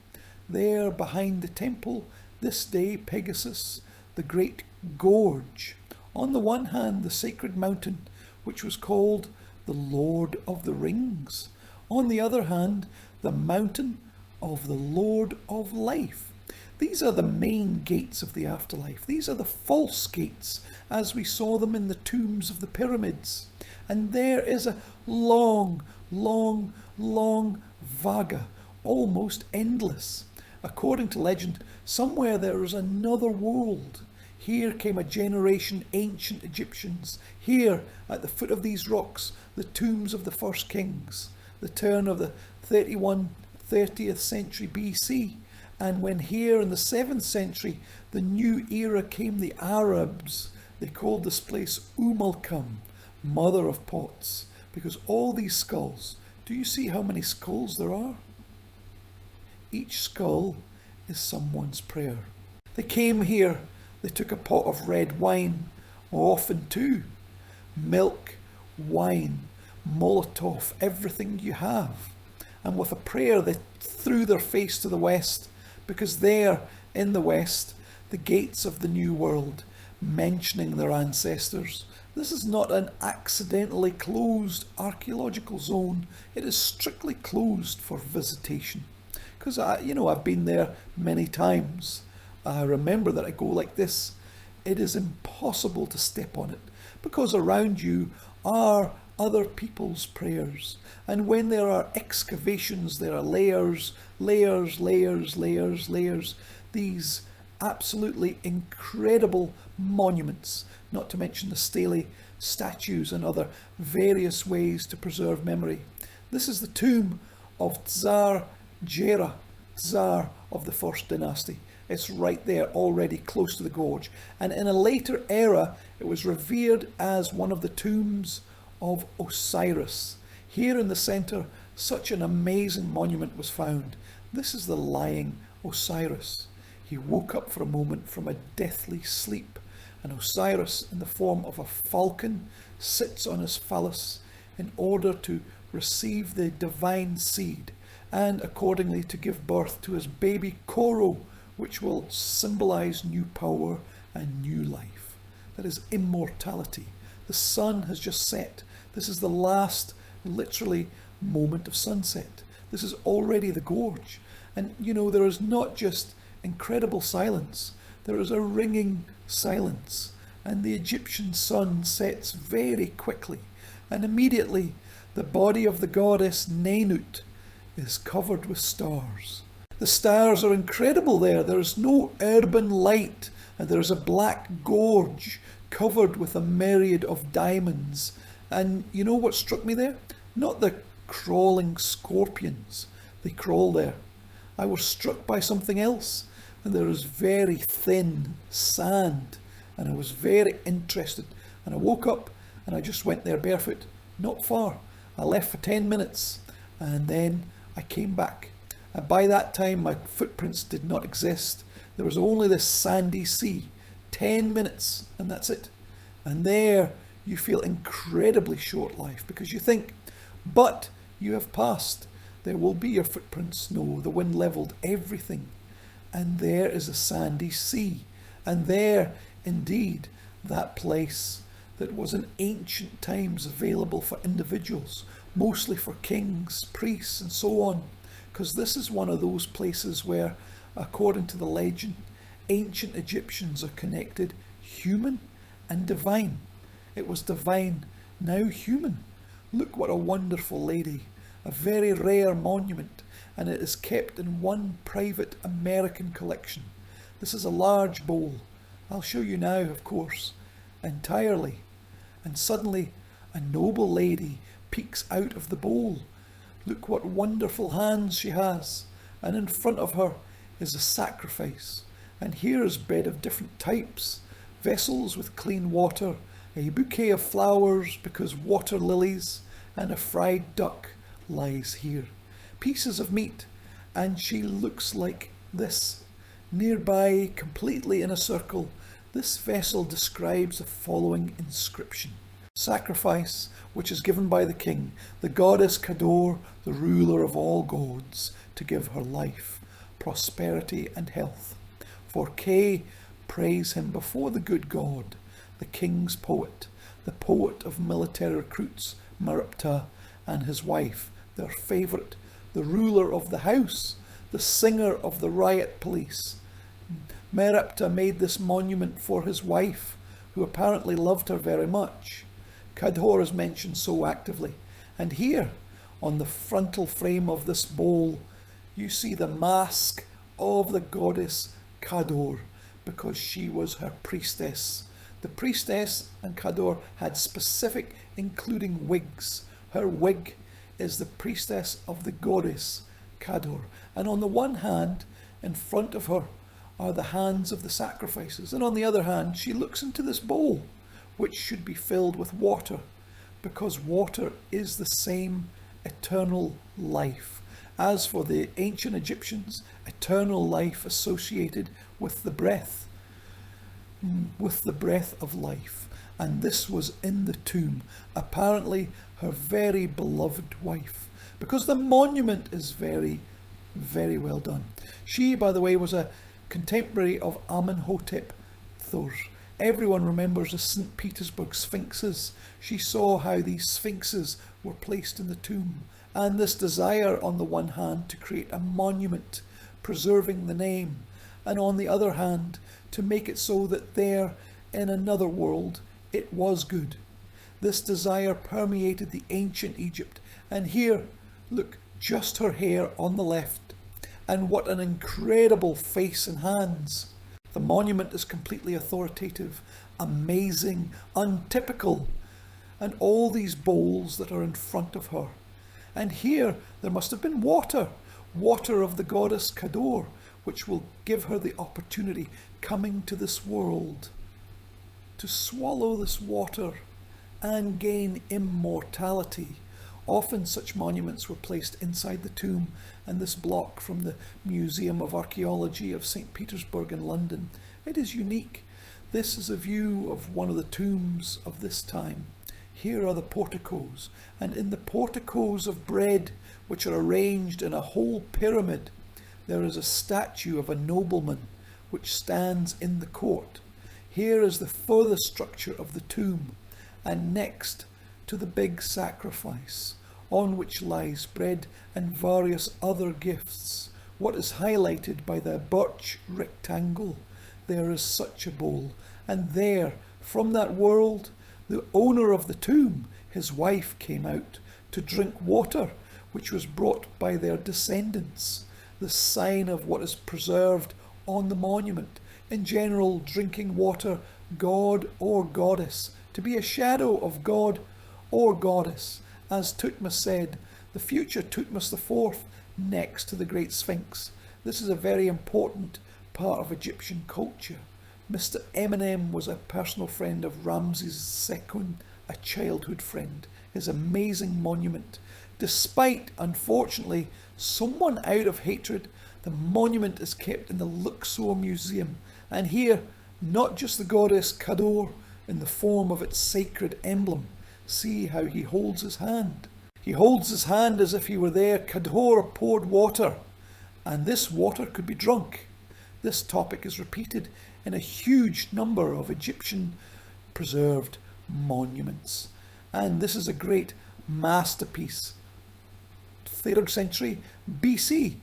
There behind the temple, this day Pegasus, the great gorge. On the one hand, the sacred mountain, which was called the Lord of the Rings. On the other hand, the mountain of the Lord of Life. These are the main gates of the afterlife. These are the false gates, as we saw them in the tombs of the pyramids. And there is a long, long, long vaga, almost endless. According to legend, somewhere there is another world. Here came a generation ancient Egyptians. Here, at the foot of these rocks, the tombs of the first kings. The turn of the 30th century BC. And when here in the 7th century, the new era came, the Arabs, they called this place Umalkam, mother of pots, because all these skulls, do you see how many skulls there are? Each skull is someone's prayer. They came here, they took a pot of red wine, or often two, milk, wine, Molotov, everything you have. And with a prayer, they threw their face to the west, because there, in the west, the gates of the new world, mentioning their ancestors. This is not an accidentally closed archaeological zone. It is strictly closed for visitation. Because I've been there many times. I remember that I go like this. It is impossible to step on it, because around you are other people's prayers. And when there are excavations, there are layers, layers, layers, layers, layers. These absolutely incredible monuments, not to mention the stele statues and other various ways to preserve memory. This is the tomb of Tsar Jera, Tsar of the First Dynasty. It's right there already close to the gorge. And in a later era, it was revered as one of the tombs of Osiris. Here in the centre, such an amazing monument was found. This is the lying Osiris. He woke up for a moment from a deathly sleep, and Osiris, in the form of a falcon, sits on his phallus in order to receive the divine seed and accordingly to give birth to his baby Koro, which will symbolise new power and new life. That is immortality. The sun has just set. This is the last, literally, moment of sunset. This is already the gorge. And you know, there is not just incredible silence, there is a ringing silence. And the Egyptian sun sets very quickly. And immediately, the body of the goddess Nenut is covered with stars. The stars are incredible there. There is no urban light, and there is a black gorge covered with a myriad of diamonds. And you know what struck me there? Not the crawling scorpions. They crawl there. I was struck by something else, and there is very thin sand, and I was very interested. And I woke up and I just went there barefoot, not far. I left for 10 minutes and then I came back. And by that time, my footprints did not exist. There was only this sandy sea. 10 minutes, and that's it. And there you feel incredibly short life because you think, but you have passed. There will be your footprints. No, the wind levelled everything. And there is a sandy sea. And there, indeed, that place that was in ancient times available for individuals, mostly for kings, priests, and so on. Because this is one of those places where, according to the legend, ancient Egyptians are connected human and divine. It was divine, now human. Look what a wonderful lady, a very rare monument, and it is kept in one private American collection. This is a large bowl. I'll show you now, of course, entirely. And suddenly a noble lady peeks out of the bowl. Look what wonderful hands she has. And in front of her is a sacrifice. And here is bread of different types, vessels with clean water, a bouquet of flowers because water lilies, and a fried duck lies here. Pieces of meat, and she looks like this. Nearby, completely in a circle, this vessel describes the following inscription. Sacrifice, which is given by the king, the goddess Kador, the ruler of all gods, to give her life, prosperity and health. For K praise him before the good God, the king's poet, the poet of military recruits, Meripta, and his wife, their favourite, the ruler of the house, the singer of the riot police. Meripta made this monument for his wife, who apparently loved her very much. Kador is mentioned so actively. And here, on the frontal frame of this bowl, you see the mask of the goddess Kador, because she was her priestess. The priestess and Kador had specific, including wigs. Her wig is the priestess of the goddess Kador. And on the one hand, in front of her, are the hands of the sacrifices. And on the other hand, she looks into this bowl, which should be filled with water, because water is the same eternal life. As for the ancient Egyptians, eternal life associated with the breath of life. And this was in the tomb, apparently her very beloved wife, because the monument is very, very well done. She, by the way, was a contemporary of Amenhotep III. Everyone remembers the St. Petersburg Sphinxes. She saw how these sphinxes were placed in the tomb, and this desire on the one hand to create a monument preserving the name, and on the other hand to make it so that there in another world it was good. This desire permeated the ancient Egypt, and here, look, just her hair on the left, and what an incredible face and hands. The monument is completely authoritative, amazing, untypical, and all these bowls that are in front of her. And here there must have been water, water of the goddess Kador, which will give her the opportunity coming to this world to swallow this water and gain immortality. Often such monuments were placed inside the tomb, and this block from the Museum of Archaeology of St. Petersburg in London, it is unique. This is a view of one of the tombs of this time. Here are the porticos, and in the porticos of bread, which are arranged in a whole pyramid, there is a statue of a nobleman which stands in the court. Here is the further structure of the tomb, and next to the big sacrifice, on which lies bread and various other gifts. What is highlighted by the birch rectangle, there is such a bowl, and there, from that world, the owner of the tomb, his wife, came out to drink water, which was brought by their descendants, the sign of what is preserved on the monument. In general, drinking water, god or goddess, to be a shadow of god or goddess. As Thutmose said, the future Thutmose IV next to the Great Sphinx. This is a very important part of Egyptian culture. Mr. Eminem was a personal friend of Ramses II, a childhood friend. His amazing monument. Despite, unfortunately, someone out of hatred, the monument is kept in the Luxor Museum. And here, not just the goddess Kador in the form of its sacred emblem. See how he holds his hand. He holds his hand as if he were there. Kador poured water, and this water could be drunk. This topic is repeated in a huge number of Egyptian preserved monuments. And this is a great masterpiece. 3rd century BC.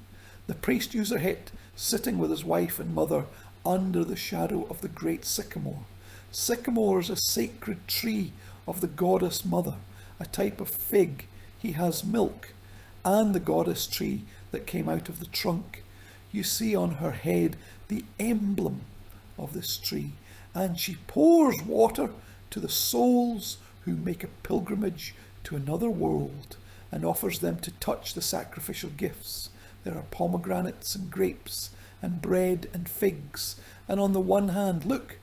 The priest Userhet sitting with his wife and mother under the shadow of the great sycamore. Sycamore is a sacred tree of the goddess mother, a type of fig. He has milk, and the goddess tree that came out of the trunk. You see on her head the emblem of this tree, and she pours water to the souls who make a pilgrimage to another world and offers them to touch the sacrificial gifts. There are pomegranates and grapes and bread and figs, and on the one hand, look,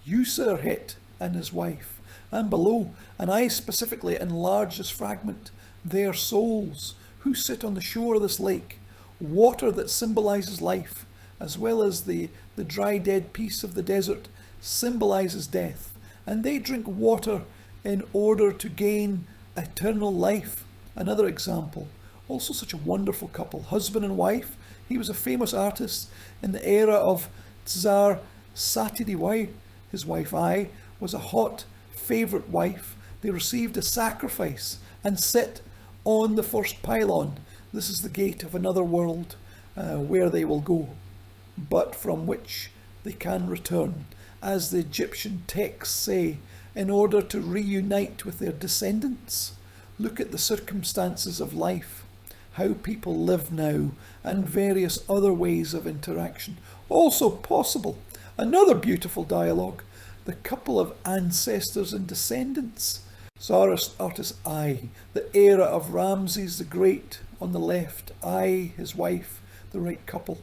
Userhet and his wife, and below, and I specifically enlarge this fragment, their souls who sit on the shore of this lake, water that symbolizes life, as well as the dry dead peace of the desert symbolizes death, and they drink water in order to gain eternal life. Another example, also such a wonderful couple, husband and wife. He was a famous artist in the era of Tsar Satyadewai. His wife Ai was a hot favourite wife. They received a sacrifice and sit on the first pylon. This is the gate of another world where they will go, but from which they can return, as the Egyptian texts say, in order to reunite with their descendants. Look at the circumstances of life, how people live now, and various other ways of interaction. Also possible, another beautiful dialogue, the couple of ancestors and descendants. Tsarist artist Ai, the era of Ramses the Great on the left, Ai, his wife, the right couple.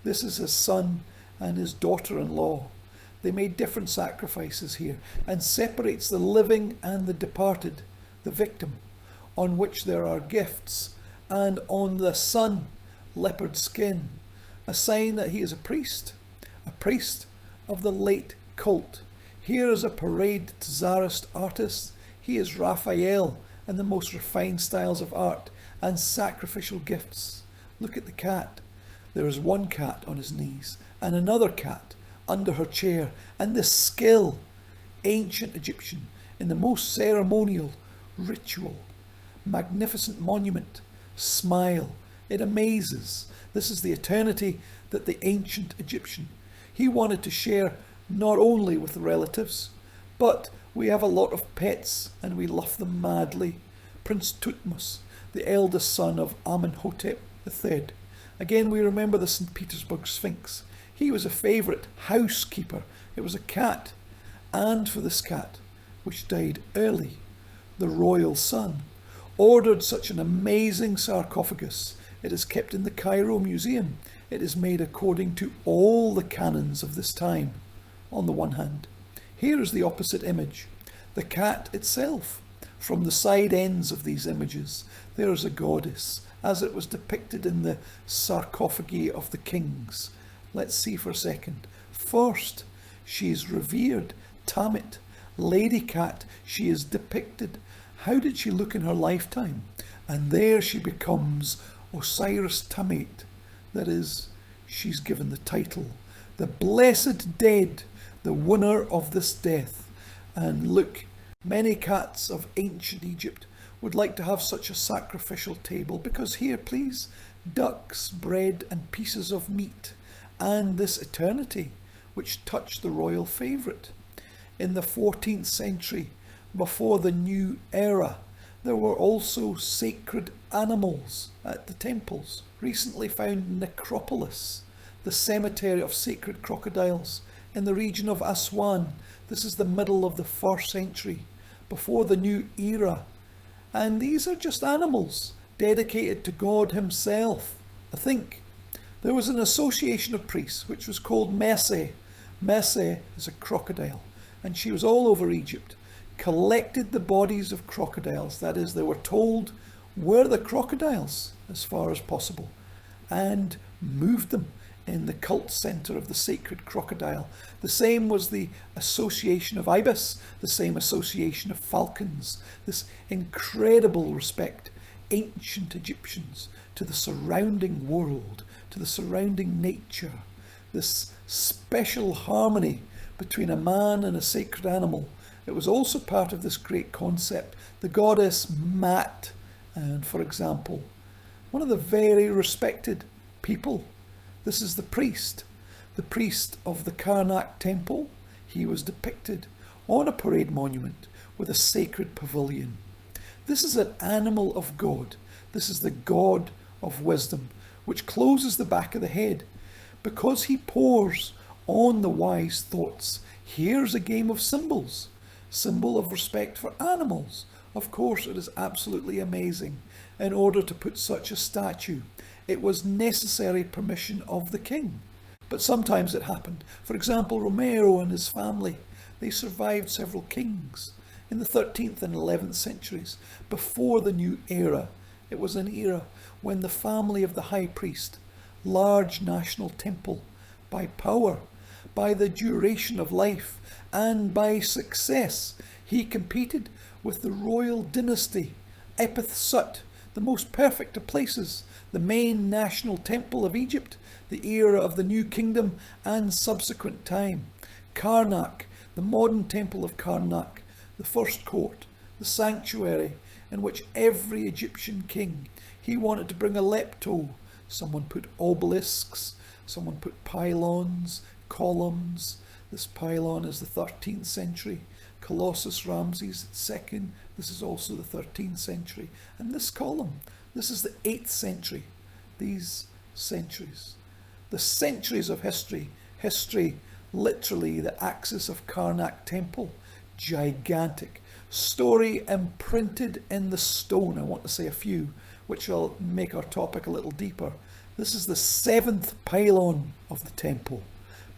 This is his son and his daughter-in-law. They made different sacrifices here, and separates the living and the departed, the victim, on which there are gifts, and on the son, leopard skin, a sign that he is a priest of the late cult. Here is a parade Tsarist artist. He is Raphael in the most refined styles of art and sacrificial gifts. Look at the cat. There is one cat on his knees and another cat under her chair, and this skill, ancient Egyptian, in the most ceremonial, ritual, magnificent monument, smile. It amazes. This is the eternity that the ancient Egyptian, he wanted to share not only with the relatives, but we have a lot of pets and we love them madly. Prince Thutmose, the eldest son of Amenhotep III. Again, we remember the St. Petersburg Sphinx. He was a favourite housekeeper. It was a cat. And for this cat, which died early, the royal son, ordered such an amazing sarcophagus. It is kept in the Cairo Museum. It is made according to all the canons of this time, on the one hand. Here is the opposite image, the cat itself. From the side ends of these images, there is a goddess, as it was depicted in the sarcophagi of the kings. Let's see for a second. First, she is revered, Tamit, Lady Cat. She is depicted. How did she look in her lifetime? And there she becomes Osiris Tamit. That is, she's given the title, the blessed dead, the winner of this death. And look, many cats of ancient Egypt would like to have such a sacrificial table, because here, please, ducks, bread and pieces of meat, and this eternity which touched the royal favourite. In the 14th century, before the new era, there were also sacred animals at the temples. Recently found necropolis, the cemetery of sacred crocodiles in the region of Aswan. This is the middle of the 1st century, before the new era. And these are just animals dedicated to God himself. I think there was an association of priests which was called Messe. Messe is a crocodile, and she was all over Egypt, collected the bodies of crocodiles. That is, they were told where the crocodiles as far as possible, and moved them in the cult centre of the sacred crocodile. The same was the association of ibis, the same association of falcons. This incredible respect, ancient Egyptians, to the surrounding world, to the surrounding nature. This special harmony between a man and a sacred animal. It was also part of this great concept, the goddess Mat. And for example, one of the very respected people, this is the priest of the Karnak temple. He was depicted on a parade monument with a sacred pavilion. This is an animal of God. This is the god of wisdom, which closes the back of the head, because he pours on the wise thoughts. Here's a game of symbols, symbol of respect for animals. Of course, it is absolutely amazing. In order to put such a statue, it was necessary permission of the king. But sometimes it happened. For example, Romero and his family, they survived several kings in the 13th and 11th centuries before the new era. It was an era when the family of the high priest, large national temple, by power, by the duration of life, and by success, he competed with the royal dynasty, Epith Sut, the most perfect of places, the main national temple of Egypt, the era of the new kingdom and subsequent time. Karnak, the modern temple of Karnak, the first court, the sanctuary in which every Egyptian king, he wanted to bring a lepto. Someone put obelisks, someone put pylons, columns. This pylon is the 13th century. Colossus Ramses II, this is also the 13th century. And this column, this is the 8th century. These centuries, the centuries of history, literally the axis of Karnak temple, gigantic. Story imprinted in the stone. I want to say a few, which will make our topic a little deeper. This is the 7th pylon of the temple,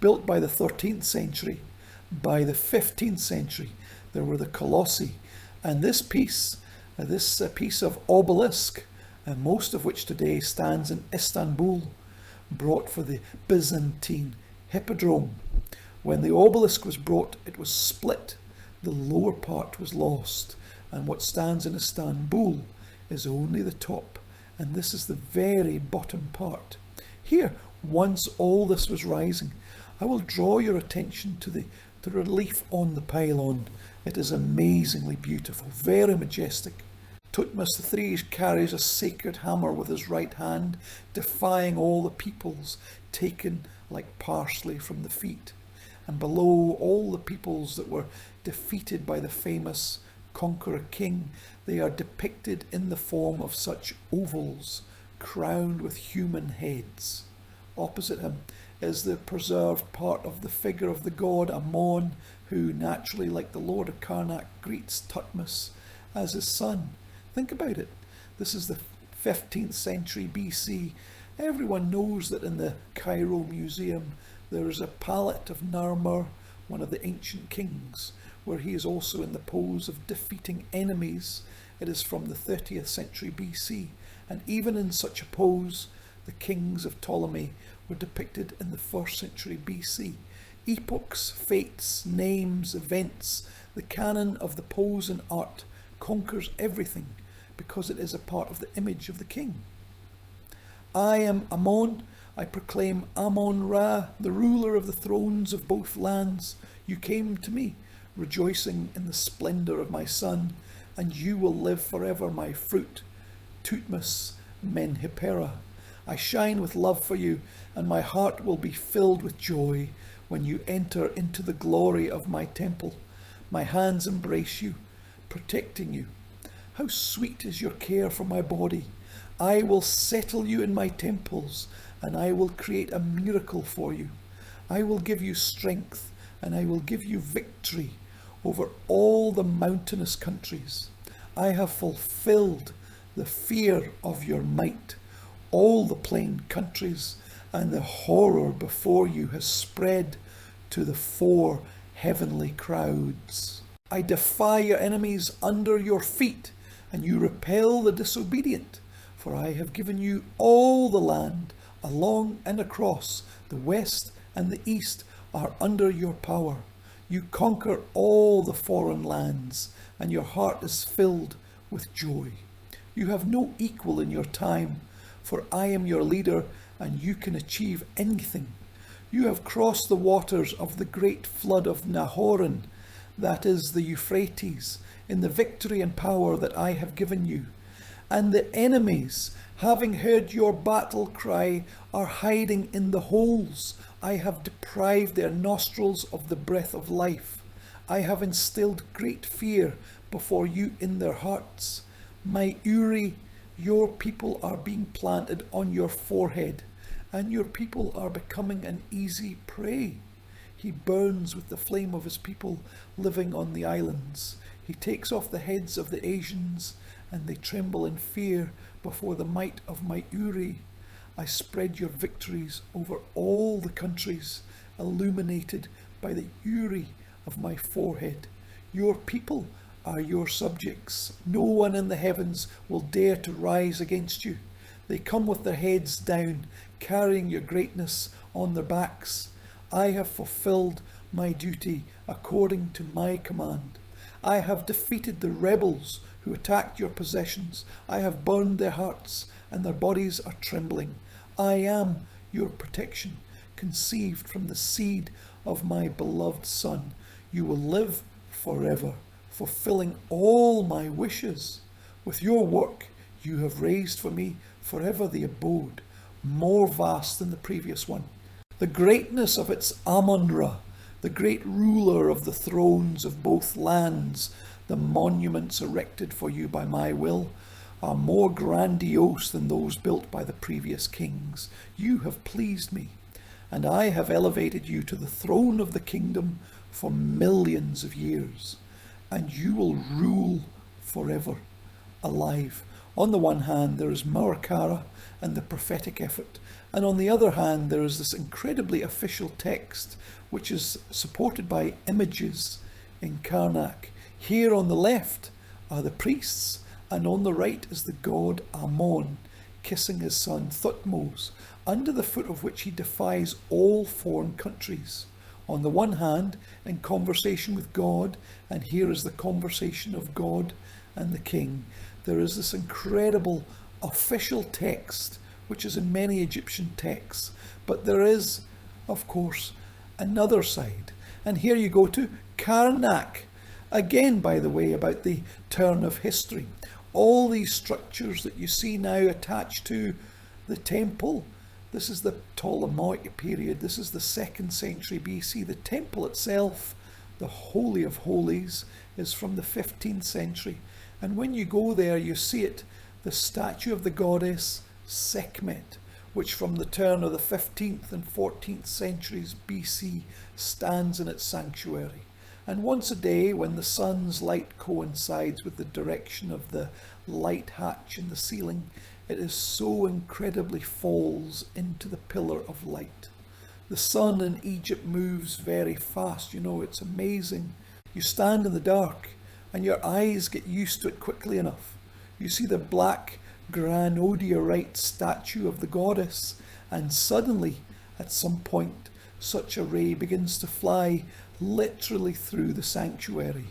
built by the 13th century. By the 15th century, there were the colossi, and this piece of obelisk, and most of which today stands in Istanbul, brought for the Byzantine hippodrome. When the obelisk was brought, it was split. The lower part was lost, and what stands in Istanbul is only the top, and this is the very bottom part. Here, once all this was rising, I will draw your attention to the relief on the pylon. It is amazingly beautiful, very majestic. Tutmos III carries a sacred hammer with his right hand, defying all the peoples, taken like parsley from the feet. And below, all the peoples that were defeated by the famous conqueror king, they are depicted in the form of such ovals, crowned with human heads. Opposite him is the preserved part of the figure of the god Amon, who naturally, like the Lord of Karnak, greets Tutmos as his son. Think about it. This is the 15th century BC. Everyone knows that in the Cairo Museum there is a palette of Narmer, one of the ancient kings, where he is also in the pose of defeating enemies. It is from the 30th century BC, and even in such a pose, the kings of Ptolemy were depicted in the 1st century BC. Epochs, fates, names, events, the canon of the pose in art conquers everything because it is a part of the image of the king. I am Amon. I proclaim Amon-Ra, the ruler of the thrones of both lands. You came to me, rejoicing in the splendour of my son, and you will live forever, my fruit, Tutmos Menhipera. I shine with love for you, and my heart will be filled with joy when you enter into the glory of my temple. My hands embrace you, protecting you. How sweet is your care for my body. I will settle you in my temples, and I will create a miracle for you. I will give you strength, and I will give you victory over all the mountainous countries. I have fulfilled the fear of your might. All the plain countries and the horror before you has spread to the 4 heavenly crowds. I defy your enemies under your feet, and you repel the disobedient, for I have given you all the land, along and across. The west and the east are under your power. You conquer all the foreign lands, and your heart is filled with joy. You have no equal in your time, for I am your leader, and you can achieve anything. You have crossed the waters of the great flood of Nahoran, that is the Euphrates, in the victory and power that I have given you. And the enemies, having heard your battle cry, are hiding in the holes. I have deprived their nostrils of the breath of life. I have instilled great fear before you in their hearts. My Uri, your people are being planted on your forehead, and your people are becoming an easy prey. He burns with the flame of his people living on the islands. He takes off the heads of the Asians, and they tremble in fear before the might of my Uri. I spread your victories over all the countries, illuminated by the Uri of my forehead. Your people are your subjects. No one in the heavens will dare to rise against you. They come with their heads down, carrying your greatness on their backs. I have fulfilled my duty according to my command. I have defeated the rebels who attacked your possessions. I have burned their hearts, and their bodies are trembling. I am your protection, conceived from the seed of my beloved Son. You will live forever, fulfilling all my wishes. With your work, you have raised for me forever the abode, more vast than the previous one. The greatness of its Amon-Ra, the great ruler of the thrones of both lands, the monuments erected for you by my will, are more grandiose than those built by the previous kings. You have pleased me, and I have elevated you to the throne of the kingdom for millions of years, and you will rule forever, alive. On the one hand, there is Maurakara and the prophetic effort, and on the other hand, there is this incredibly official text, which is supported by images in Karnak. Here on the left are the priests, and on the right is the god Amon, kissing his son Thutmose, under the foot of which he defies all foreign countries. On the one hand, in conversation with God, and here is the conversation of God and the king, there is this incredible official text, which is in many Egyptian texts, but there is, of course, another side. And here you go to Karnak. Again, by the way, about the turn of history. All these structures that you see now attached to the temple, this is the Ptolemaic period, this is the 2nd century BC. The temple itself, the Holy of Holies, is from the 15th century. And when you go there, you see it, the statue of the goddess Sekhmet, which from the turn of the 15th and 14th centuries BC stands in its sanctuary. And once a day, when the sun's light coincides with the direction of the light hatch in the ceiling, it is so incredibly falls into the pillar of light. The sun in Egypt moves very fast, it's amazing. You stand in the dark and your eyes get used to it quickly enough. You see the black granodiorite statue of the goddess, and suddenly, at some point, such a ray begins to fly literally through the sanctuary.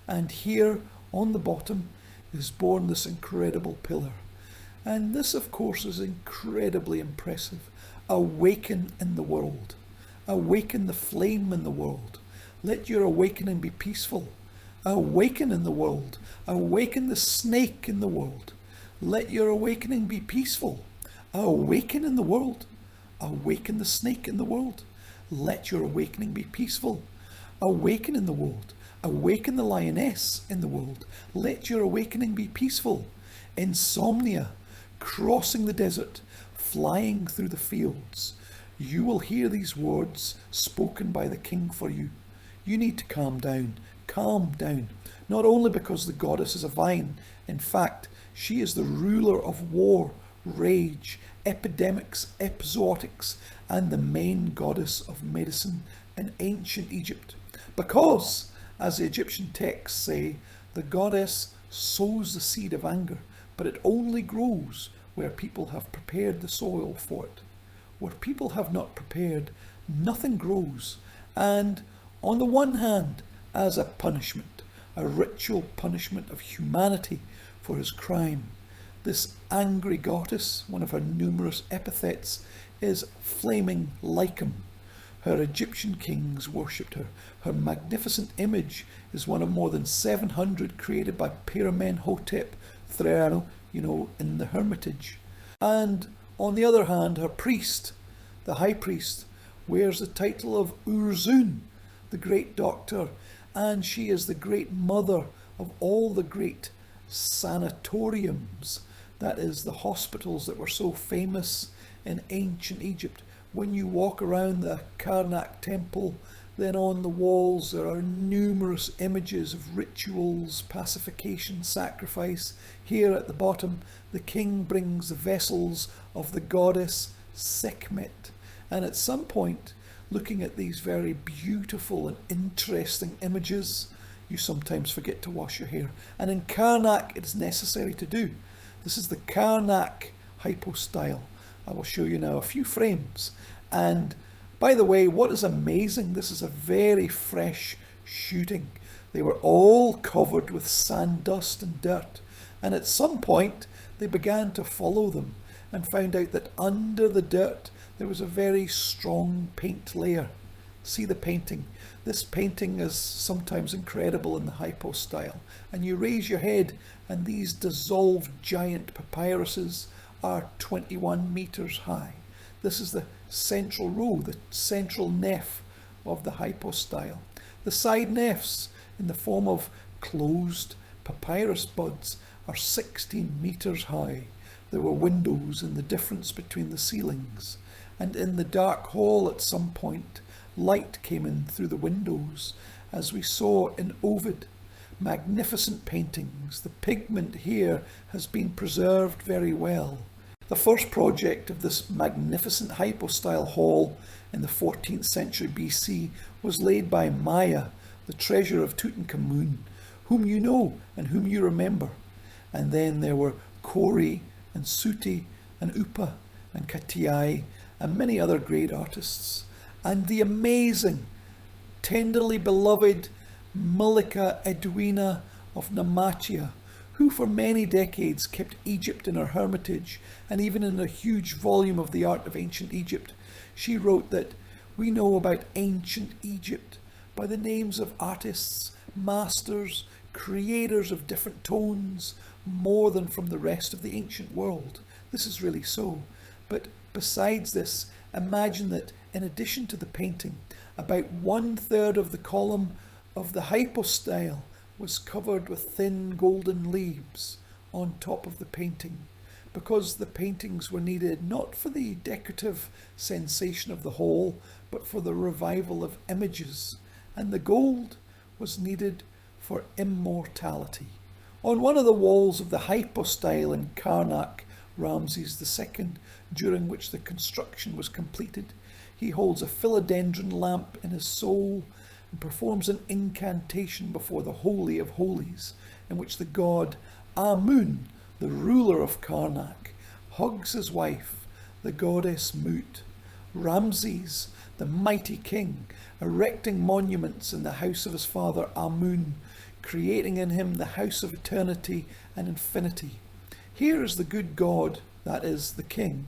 And here on the bottom is born this incredible pillar. And this, of course, is incredibly impressive. Awaken in the world. Awaken the flame in the world. Let your awakening be peaceful. Awaken in the world. Awaken the snake in the world. Let your awakening be peaceful. Awaken in the world. Awaken the snake in the world. Let your awakening be peaceful. Awaken in the world. Awaken the lioness in the world. Let your awakening be peaceful. Insomnia, crossing the desert, flying through the fields. You will hear these words spoken by the king for you. You need to calm down. Calm down. Not only because the goddess is a vine, in fact, she is the ruler of war, rage, epidemics, epizootics, and the main goddess of medicine in ancient Egypt. Because, as the Egyptian texts say, the goddess sows the seed of anger, but it only grows where people have prepared the soil for it. Where people have not prepared, nothing grows. And on the one hand, as a punishment, a ritual punishment of humanity for his crime, this angry goddess, one of her numerous epithets, is flaming lichen. Her Egyptian kings worshipped her. Her magnificent image is one of more than 700 created by Pyramid-Hotep III, in the Hermitage. And on the other hand, her priest, the high priest, wears the title of Urzun, the great doctor, and she is the great mother of all the great sanatoriums, that is, the hospitals that were so famous in ancient Egypt. When you walk around the Karnak temple, then on the walls there are numerous images of rituals, pacification, sacrifice. Here at the bottom, the king brings the vessels of the goddess Sekhmet. And at some point, looking at these very beautiful and interesting images, you sometimes forget to wash your hair. And in Karnak, it is necessary to do. This is the Karnak hypostyle. I will show you now a few frames. And by the way, what is amazing, this is a very fresh shooting. They were all covered with sand, dust and dirt. And at some point, they began to follow them and found out that under the dirt, there was a very strong paint layer. See the painting. This painting is sometimes incredible in the hypostyle. And you raise your head and these dissolved giant papyruses are 21 meters high. This is the central row, the central nef of the hypostyle. The side nefs, in the form of closed papyrus buds, are 16 meters high. There were windows in the difference between the ceilings. And in the dark hall at some point, light came in through the windows, as we saw in Ovid. Magnificent paintings. The pigment here has been preserved very well. The first project of this magnificent hypostyle hall in the 14th century BC was laid by Maya, the treasure of Tutankhamun, whom you know and whom you remember. And then there were Kori and Suti and Upa and Katiai and many other great artists. And the amazing, tenderly beloved Mulika Edwina of Namatjia, who for many decades kept Egypt in her hermitage and even in a huge volume of the art of ancient Egypt. She wrote that we know about ancient Egypt by the names of artists, masters, creators of different tones, more than from the rest of the ancient world. This is really so. But besides this, imagine that in addition to the painting, about 1/3 of the column of the hypostyle was covered with thin golden leaves on top of the painting, because the paintings were needed not for the decorative sensation of the whole, but for the revival of images. And the gold was needed for immortality. On one of the walls of the hypostyle in Karnak, Ramses II, during which the construction was completed, he holds a philodendron lamp in his soul and performs an incantation before the Holy of Holies, in which the god Amun, the ruler of Karnak, hugs his wife, the goddess Mut. Ramses, the mighty king, erecting monuments in the house of his father Amun, creating in him the house of eternity and infinity. Here is the good God, that is, the king,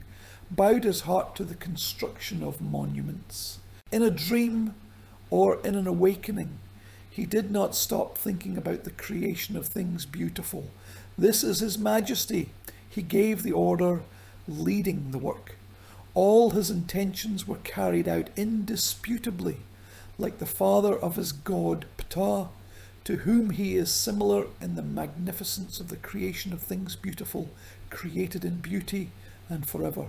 bowed his heart to the construction of monuments. In a dream or in an awakening, he did not stop thinking about the creation of things beautiful. This is his majesty. He gave the order, leading the work. All his intentions were carried out indisputably, like the father of his god Ptah, to whom he is similar in the magnificence of the creation of things beautiful, created in beauty and forever.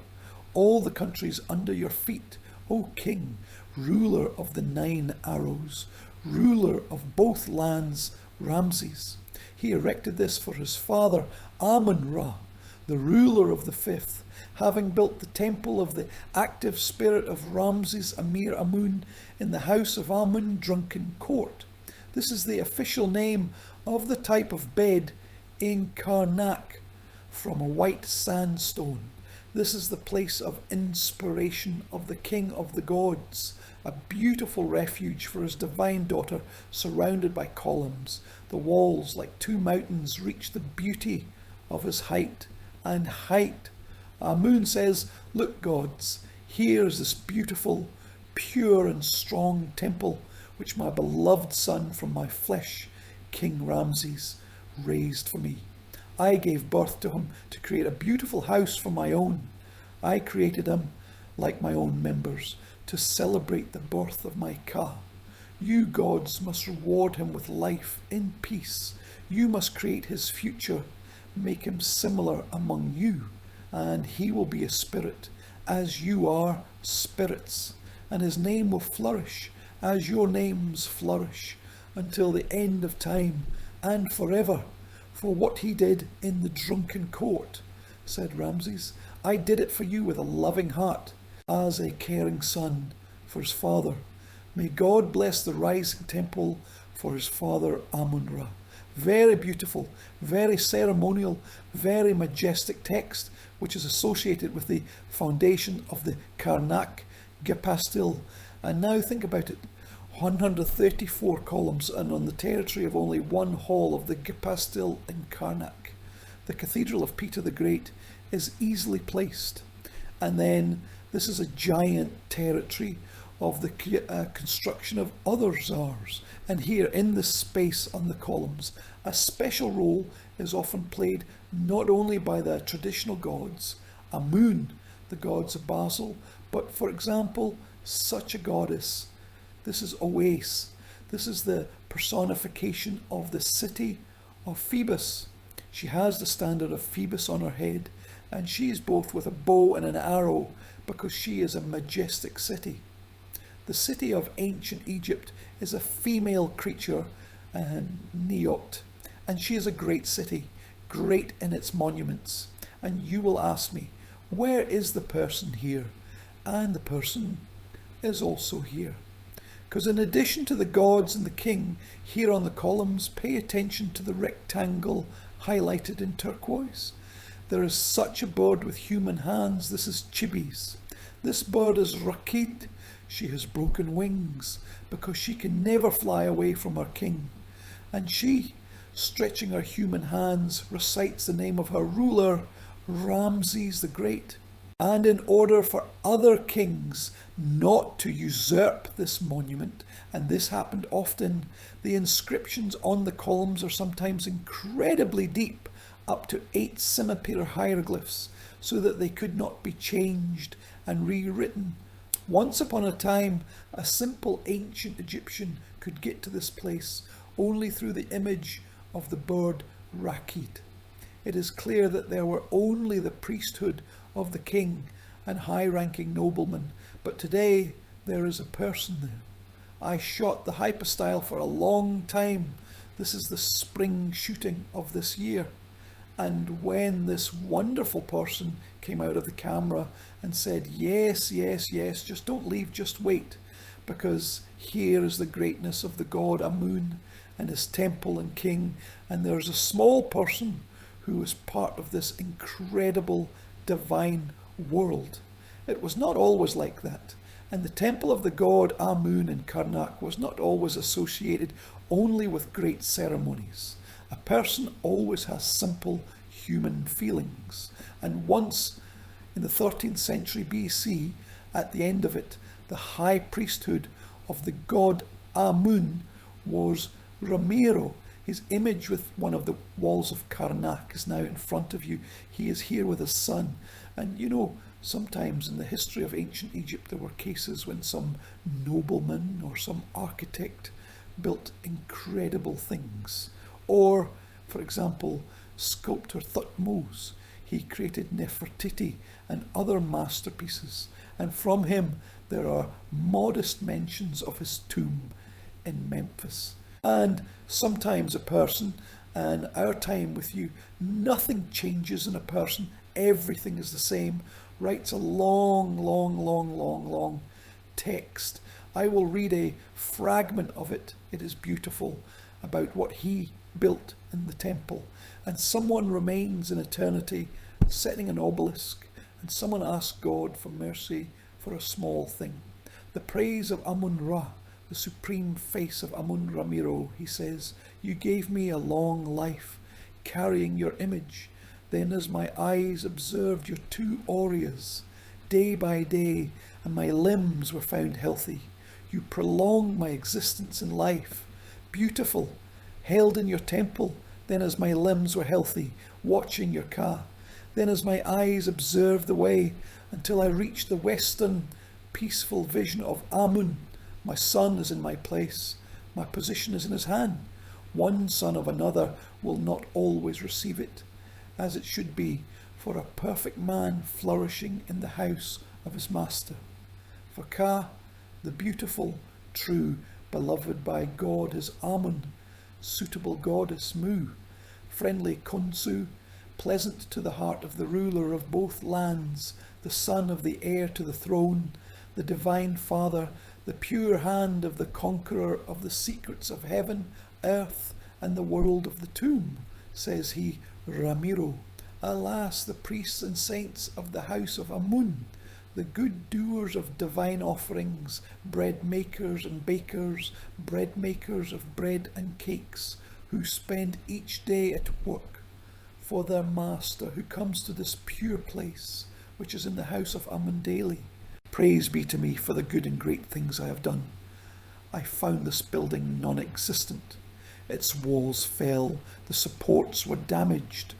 All the countries under your feet, O king, ruler of the 9 arrows, ruler of both lands, Ramses. He erected this for his father Amun-Ra, the ruler of the 5th, having built the temple of the active spirit of Ramses Amir Amun in the house of Amun Drunken Court. This is the official name of the type of bed in Karnak from a white sandstone. This is the place of inspiration of the king of the gods, a beautiful refuge for his divine daughter surrounded by columns. The walls, like 2 mountains, reach the beauty of his height and height. Amun says, look gods, here is this beautiful, pure and strong temple which my beloved son from my flesh, King Ramses, raised for me. I gave birth to him to create a beautiful house for my own. I created him, like my own members, to celebrate the birth of my Ka. You gods must reward him with life in peace. You must create his future, make him similar among you, and he will be a spirit, as you are spirits, and his name will flourish, as your names flourish, until the end of time and forever. For what he did in the drunken court, said Ramses, I did it for you with a loving heart, as a caring son for his father. May God bless the rising temple for his father Amun-Ra. Very beautiful, very ceremonial, very majestic text, which is associated with the foundation of the Karnak Gepastil. And now think about it. 134 columns, and on the territory of only 1 hall of the Gepastil in Karnak. The Cathedral of Peter the Great is easily placed. And then this is a giant territory of the construction of other czars. And here in this space on the columns, a special role is often played not only by the traditional gods, Amun, the gods of Basel, but for example, such a goddess. This is Oase. This is the personification of the city of Phoebus. She has the standard of Phoebus on her head, and she is both with a bow and an arrow because she is a majestic city. The city of ancient Egypt is a female creature, Neot, and she is a great city, great in its monuments. And you will ask me, where is the person here? And the person is also here. Because in addition to the gods and the king, here on the columns, pay attention to the rectangle highlighted in turquoise. There is such a bird with human hands. This is Chibis. This bird is Rakit. She has broken wings because she can never fly away from her king. And she, stretching her human hands, recites the name of her ruler, Ramses the Great. And in order for other kings not to usurp this monument, and this happened often, the inscriptions on the columns are sometimes incredibly deep, up to 8 semipater hieroglyphs, so that they could not be changed and rewritten. Once upon a time, a simple ancient Egyptian could get to this place only through the image of the bird Rakit. It is clear that there were only the priesthood of the king and high-ranking noblemen, but today there is a person there, I shot the hypostyle for a long time. This is the spring shooting of this year. And when this wonderful person came out of the camera and said, yes, yes, yes, just don't leave, just wait, because here is the greatness of the god Amun and his temple and king, and there's a small person who is part of this incredible divine world. It was not always like that, and the temple of the god Amun in Karnak was not always associated only with great ceremonies. A person always has simple human feelings, and once in the 13th century BC, at the end of it, the high priesthood of the god Amun was Ramiro. His image with one of the walls of Karnak is now in front of you. He is here with his son. And you know, sometimes in the history of ancient Egypt there were cases when some nobleman or some architect built incredible things. Or, for example, sculptor Thutmose. He created Nefertiti and other masterpieces. And from him there are modest mentions of his tomb in Memphis. And sometimes a person, and our time with you, nothing changes in a person, everything is the same, writes a long text. I will read a fragment of it. It is beautiful, about what he built in the temple. And someone remains in eternity setting an obelisk, and someone asks God for mercy for a small thing. The praise of Amun-Ra, the supreme face of Amun Ramiro, he says, you gave me a long life, carrying your image. Then as my eyes observed your two aureas, day by day, and my limbs were found healthy, you prolonged my existence in life, beautiful, held in your temple. Then as my limbs were healthy, watching your Ka, then as my eyes observed the way, until I reached the western peaceful vision of Amun. My son is in my place, my position is in his hand. One son of another will not always receive it, as it should be for a perfect man flourishing in the house of his master. For Ka, the beautiful, true, beloved by God, is Amun, suitable goddess Mu, friendly Khonsu, pleasant to the heart of the ruler of both lands, the son of the heir to the throne, the divine father, the pure hand of the conqueror of the secrets of heaven, earth, and the world of the tomb, says he, Ramiro. Alas, the priests and saints of the house of Amun, the good doers of divine offerings, bread makers and bakers, bread makers of bread and cakes, who spend each day at work for their master, who comes to this pure place, which is in the house of Amun daily. Praise be to me for the good and great things I have done. I found this building non-existent. Its walls fell, the supports were damaged,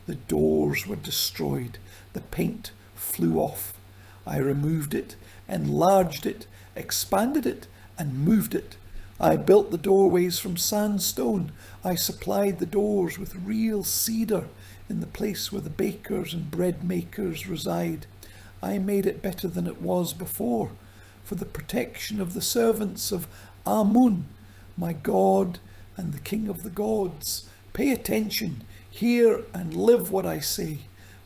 the doors were destroyed, the paint flew off. I removed it, enlarged it, expanded it, and moved it. I built the doorways from sandstone. I supplied the doors with real cedar in the place where the bakers and bread makers reside. I made it better than it was before, for the protection of the servants of Amun, my God and the King of the gods. Pay attention, hear and live what I say,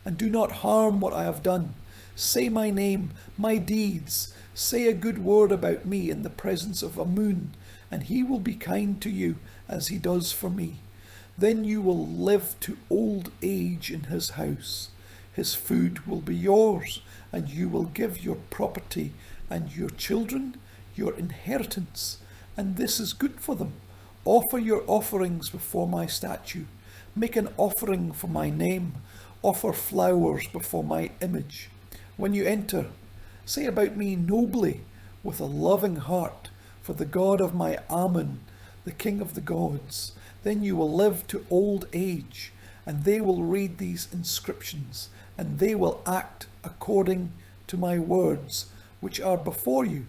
and do not harm what I have done. Say my name, my deeds. Say a good word about me in the presence of Amun, and he will be kind to you as he does for me. Then you will live to old age in his house. His food will be yours, and you will give your property and your children your inheritance, and this is good for them. Offer your offerings before my statue. Make an offering for my name. Offer flowers before my image. When you enter, say about me nobly, with a loving heart, for the God of my Amun, the King of the gods. Then you will live to old age, and they will read these inscriptions, and they will act according to my words, which are before you.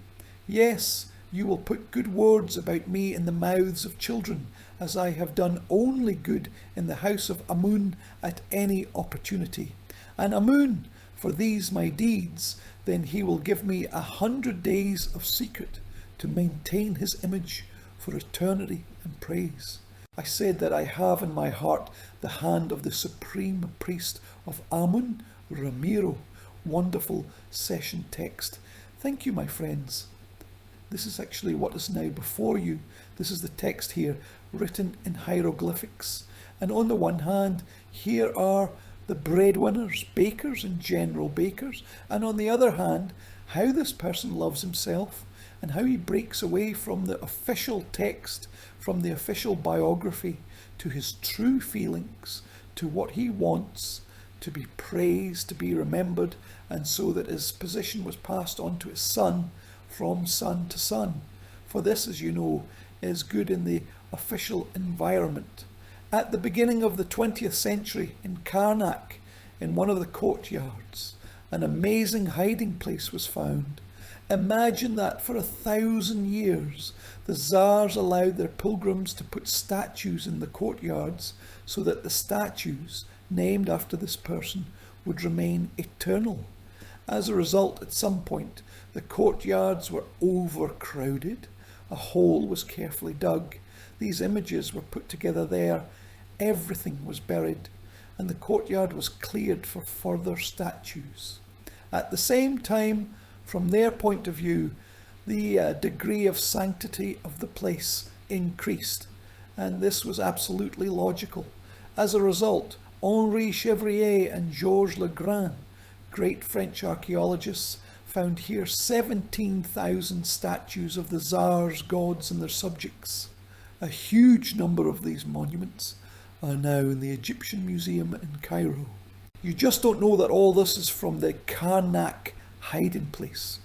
Yes, you will put good words about me in the mouths of children, as I have done only good in the house of Amun at any opportunity. And Amun, for these my deeds, then he will give me 100 days of secret to maintain his image for eternity and praise. I said that I have in my heart the hand of the supreme priest of Amun Ramiro. Wonderful session text. Thank you, my friends. This is actually what is now before you. This is the text here, written in hieroglyphics. And on the one hand, here are the breadwinners, bakers and general bakers. And on the other hand, how this person loves himself and how he breaks away from the official text, from the official biography, to his true feelings, to what he wants, to be praised, to be remembered, and so that his position was passed on to his son, from son to son. For this, as you know, is good in the official environment. At the beginning of the 20th century in Karnak, in one of the courtyards, an amazing hiding place was found. Imagine that for 1,000 years the Tsars allowed their pilgrims to put statues in the courtyards so that the statues named after this person would remain eternal. As a result, at some point, the courtyards were overcrowded. A hole was carefully dug. These images were put together there. Everything was buried, and the courtyard was cleared for further statues. At the same time, from their point of view, the degree of sanctity of the place increased, and this was absolutely logical. As a result, Henri Chevrier and Georges Legrand, great French archaeologists, found here 17,000 statues of the Tsars, gods and their subjects. A huge number of these monuments are now in the Egyptian Museum in Cairo. You just don't know that all this is from the Karnak hiding place.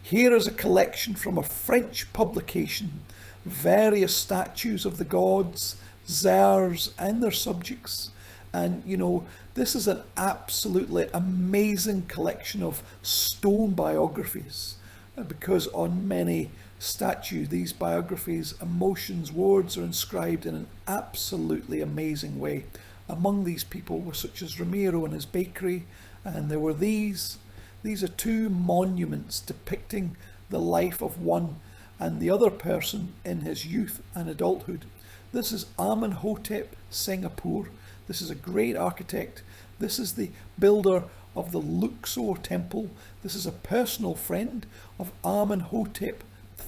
Here is a collection from a French publication, various statues of the gods, Tsars and their subjects. And you know, this is an absolutely amazing collection of stone biographies, because on many statues, these biographies, emotions, words are inscribed in an absolutely amazing way. Among these people were such as Ramiro and his bakery, and there were these. These are two monuments depicting the life of one and the other person in his youth and adulthood. This is Amenhotep Singapore. This is a great architect. This is the builder of the Luxor temple. This is a personal friend of Amenhotep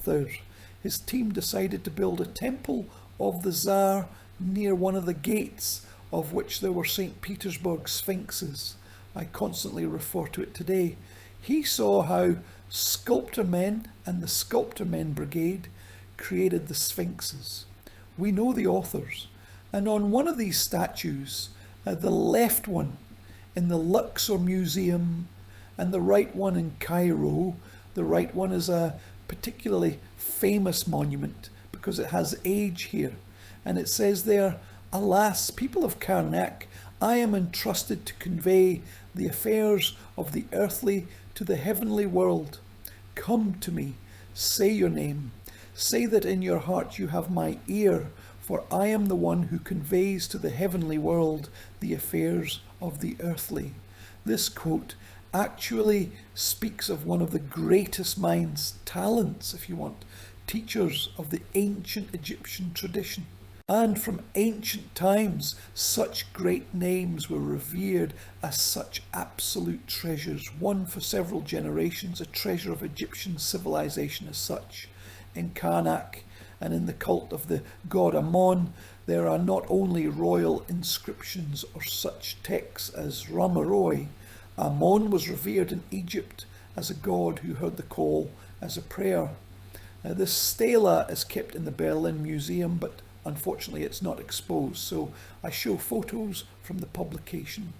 III. His team decided to build a temple of the Tsar near one of the gates, of which there were St. Petersburg sphinxes. I constantly refer to it today. He saw how sculptor men and the Sculptor Men Brigade created the sphinxes. We know the authors. And on one of these statues, the left one in the Luxor Museum and the right one in Cairo, the right one is a particularly famous monument because it has age here. And it says there, "Alas, people of Karnak, I am entrusted to convey the affairs of the earthly to the heavenly world. Come to me, say your name, say that in your heart you have my ear, for I am the one who conveys to the heavenly world the affairs of the earthly." This quote actually speaks of one of the greatest minds, talents if you want, teachers of the ancient Egyptian tradition. And from ancient times, such great names were revered as such absolute treasures, one for several generations, a treasure of Egyptian civilization as such. In Karnak and in the cult of the god Amon, there are not only royal inscriptions or such texts as Ramaroi. Amon was revered in Egypt as a god who heard the call as a prayer. Now, this stela is kept in the Berlin Museum, but unfortunately it's not exposed, so I show photos from the publication.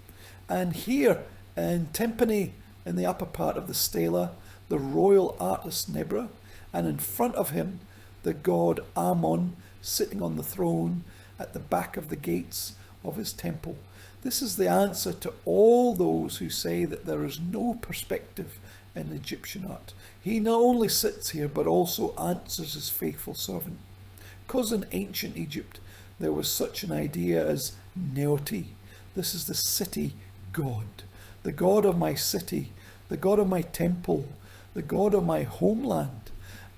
And here in timpani, in the upper part of the stela, the royal artist Nebra, and in front of him the god Amon sitting on the throne at the back of the gates of his temple. This is the answer to all those who say that there is no perspective in Egyptian art. He not only sits here but also answers his faithful servant. Because in ancient Egypt there was such an idea as Neoti. This is the city god, the god of my city, the god of my temple, the god of my homeland.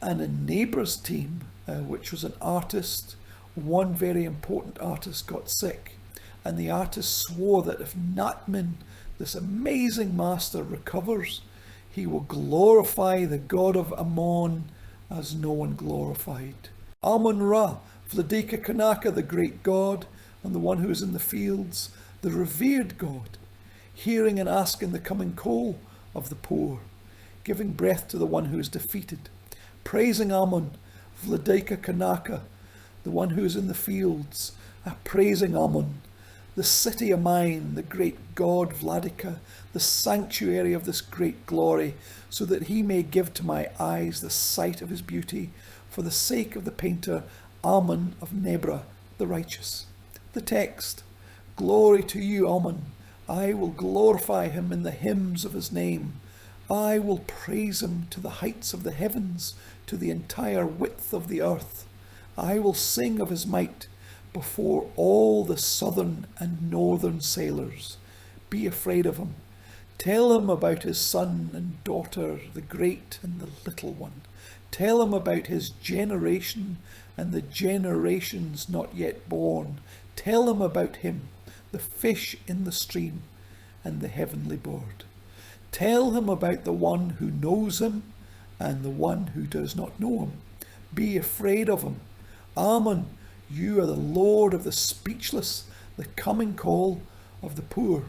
And a neighbour's team, which was an artist, one very important artist got sick, and the artist swore that if Natmin, this amazing master, recovers, he will glorify the god of Ammon as no one glorified. Amun-Ra, Vladika Kanaka, the great god, and the one who is in the fields, the revered god, hearing and asking the coming call of the poor, giving breath to the one who is defeated, praising Amun, Vladika Kanaka, the one who is in the fields, praising Amun, the city of mine, the great god Vladika, the sanctuary of this great glory, so that he may give to my eyes the sight of his beauty, for the sake of the painter Amun of Nebra, the righteous. The text, glory to you, Amun. I will glorify him in the hymns of his name. I will praise him to the heights of the heavens, to the entire width of the earth. I will sing of his might before all the southern and northern sailors. Be afraid of him. Tell him about his son and daughter, the great and the little one. Tell him about his generation and the generations not yet born. Tell him about him, the fish in the stream and the heavenly bird. Tell him about the one who knows him and the one who does not know him. Be afraid of him. Amun, you are the Lord of the speechless, the coming call of the poor.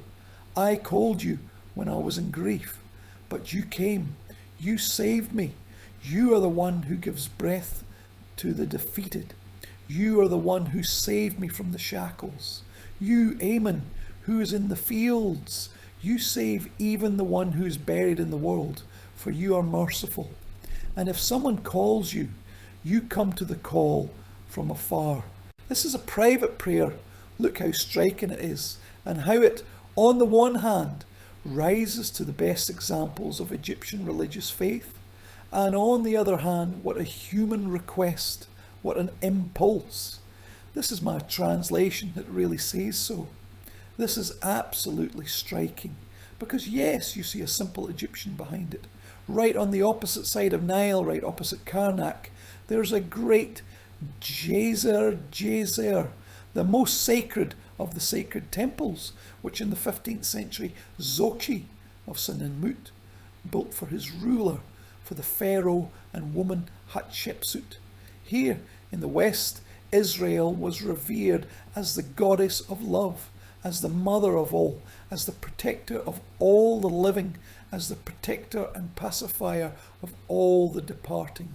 I called you when I was in grief, but you came. You saved me. You are the one who gives breath to the defeated. You are the one who saved me from the shackles. You, Amun, who is in the fields, you save even the one who is buried in the world, for you are merciful. And if someone calls you, you come to the call from afar. This is a private prayer. Look how striking it is, and how it, on the one hand, rises to the best examples of Egyptian religious faith, and on the other hand, what a human request, what an impulse. This is my translation that really says so. This is absolutely striking, because yes, you see a simple Egyptian behind it. Right on the opposite side of Nile, right opposite Karnak, there's a great Djeser, the most sacred of the sacred temples, which in the 15th century Zochi of Senenmut built for his ruler, for the pharaoh and woman Hatshepsut. Here in the west, Israel was revered as the goddess of love, as the mother of all, as the protector of all the living, as the protector and pacifier of all the departing.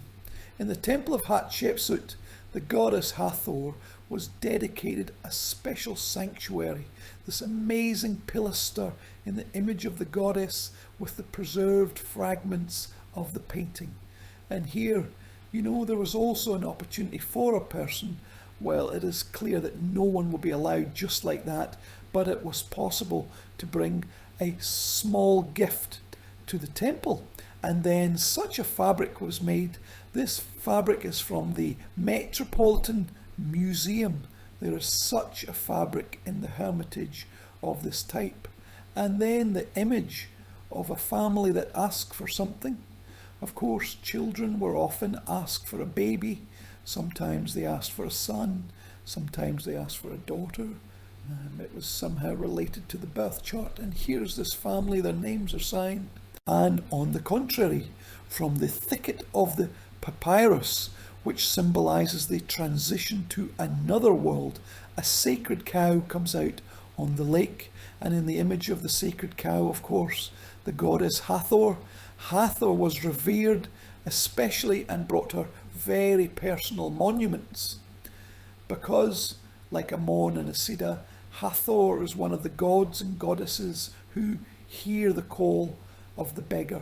In the temple of Hatshepsut, the goddess Hathor was dedicated a special sanctuary, this amazing pilaster in the image of the goddess with the preserved fragments of the painting. And here, you know, there was also an opportunity for a person. Well, it is clear that no one will be allowed just like that, but it was possible to bring a small gift to the temple. And then such a fabric was made. This fabric is from the Metropolitan Museum. There is such a fabric in the Hermitage of this type. And then the image of a family that asked for something. Of course, children were often asked for a baby. Sometimes they asked for a son. Sometimes they asked for a daughter. It was somehow related to the birth chart. And here's this family, their names are signed. And on the contrary, from the thicket of the papyrus, which symbolizes the transition to another world, a sacred cow comes out on the lake. And in the image of the sacred cow, of course, the goddess Hathor. Hathor was revered especially and brought her very personal monuments, because, like Ammon and Asida, Hathor is one of the gods and goddesses who hear the call of the beggar.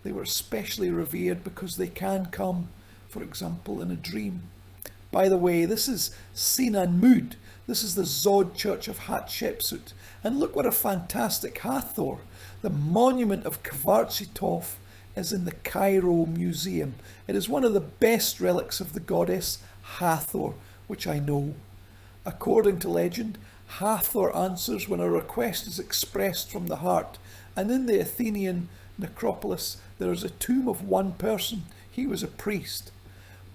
They were especially revered because they can come, for example, in a dream. By the way, this is Sinanmud. This is the Zod Church of Hatshepsut. And look what a fantastic Hathor. The monument of Kvartsytov is in the Cairo Museum. It is one of the best relics of the goddess Hathor, which I know. According to legend, Hathor answers when a request is expressed from the heart. And in the Athenian necropolis, there is a tomb of one person. He was a priest,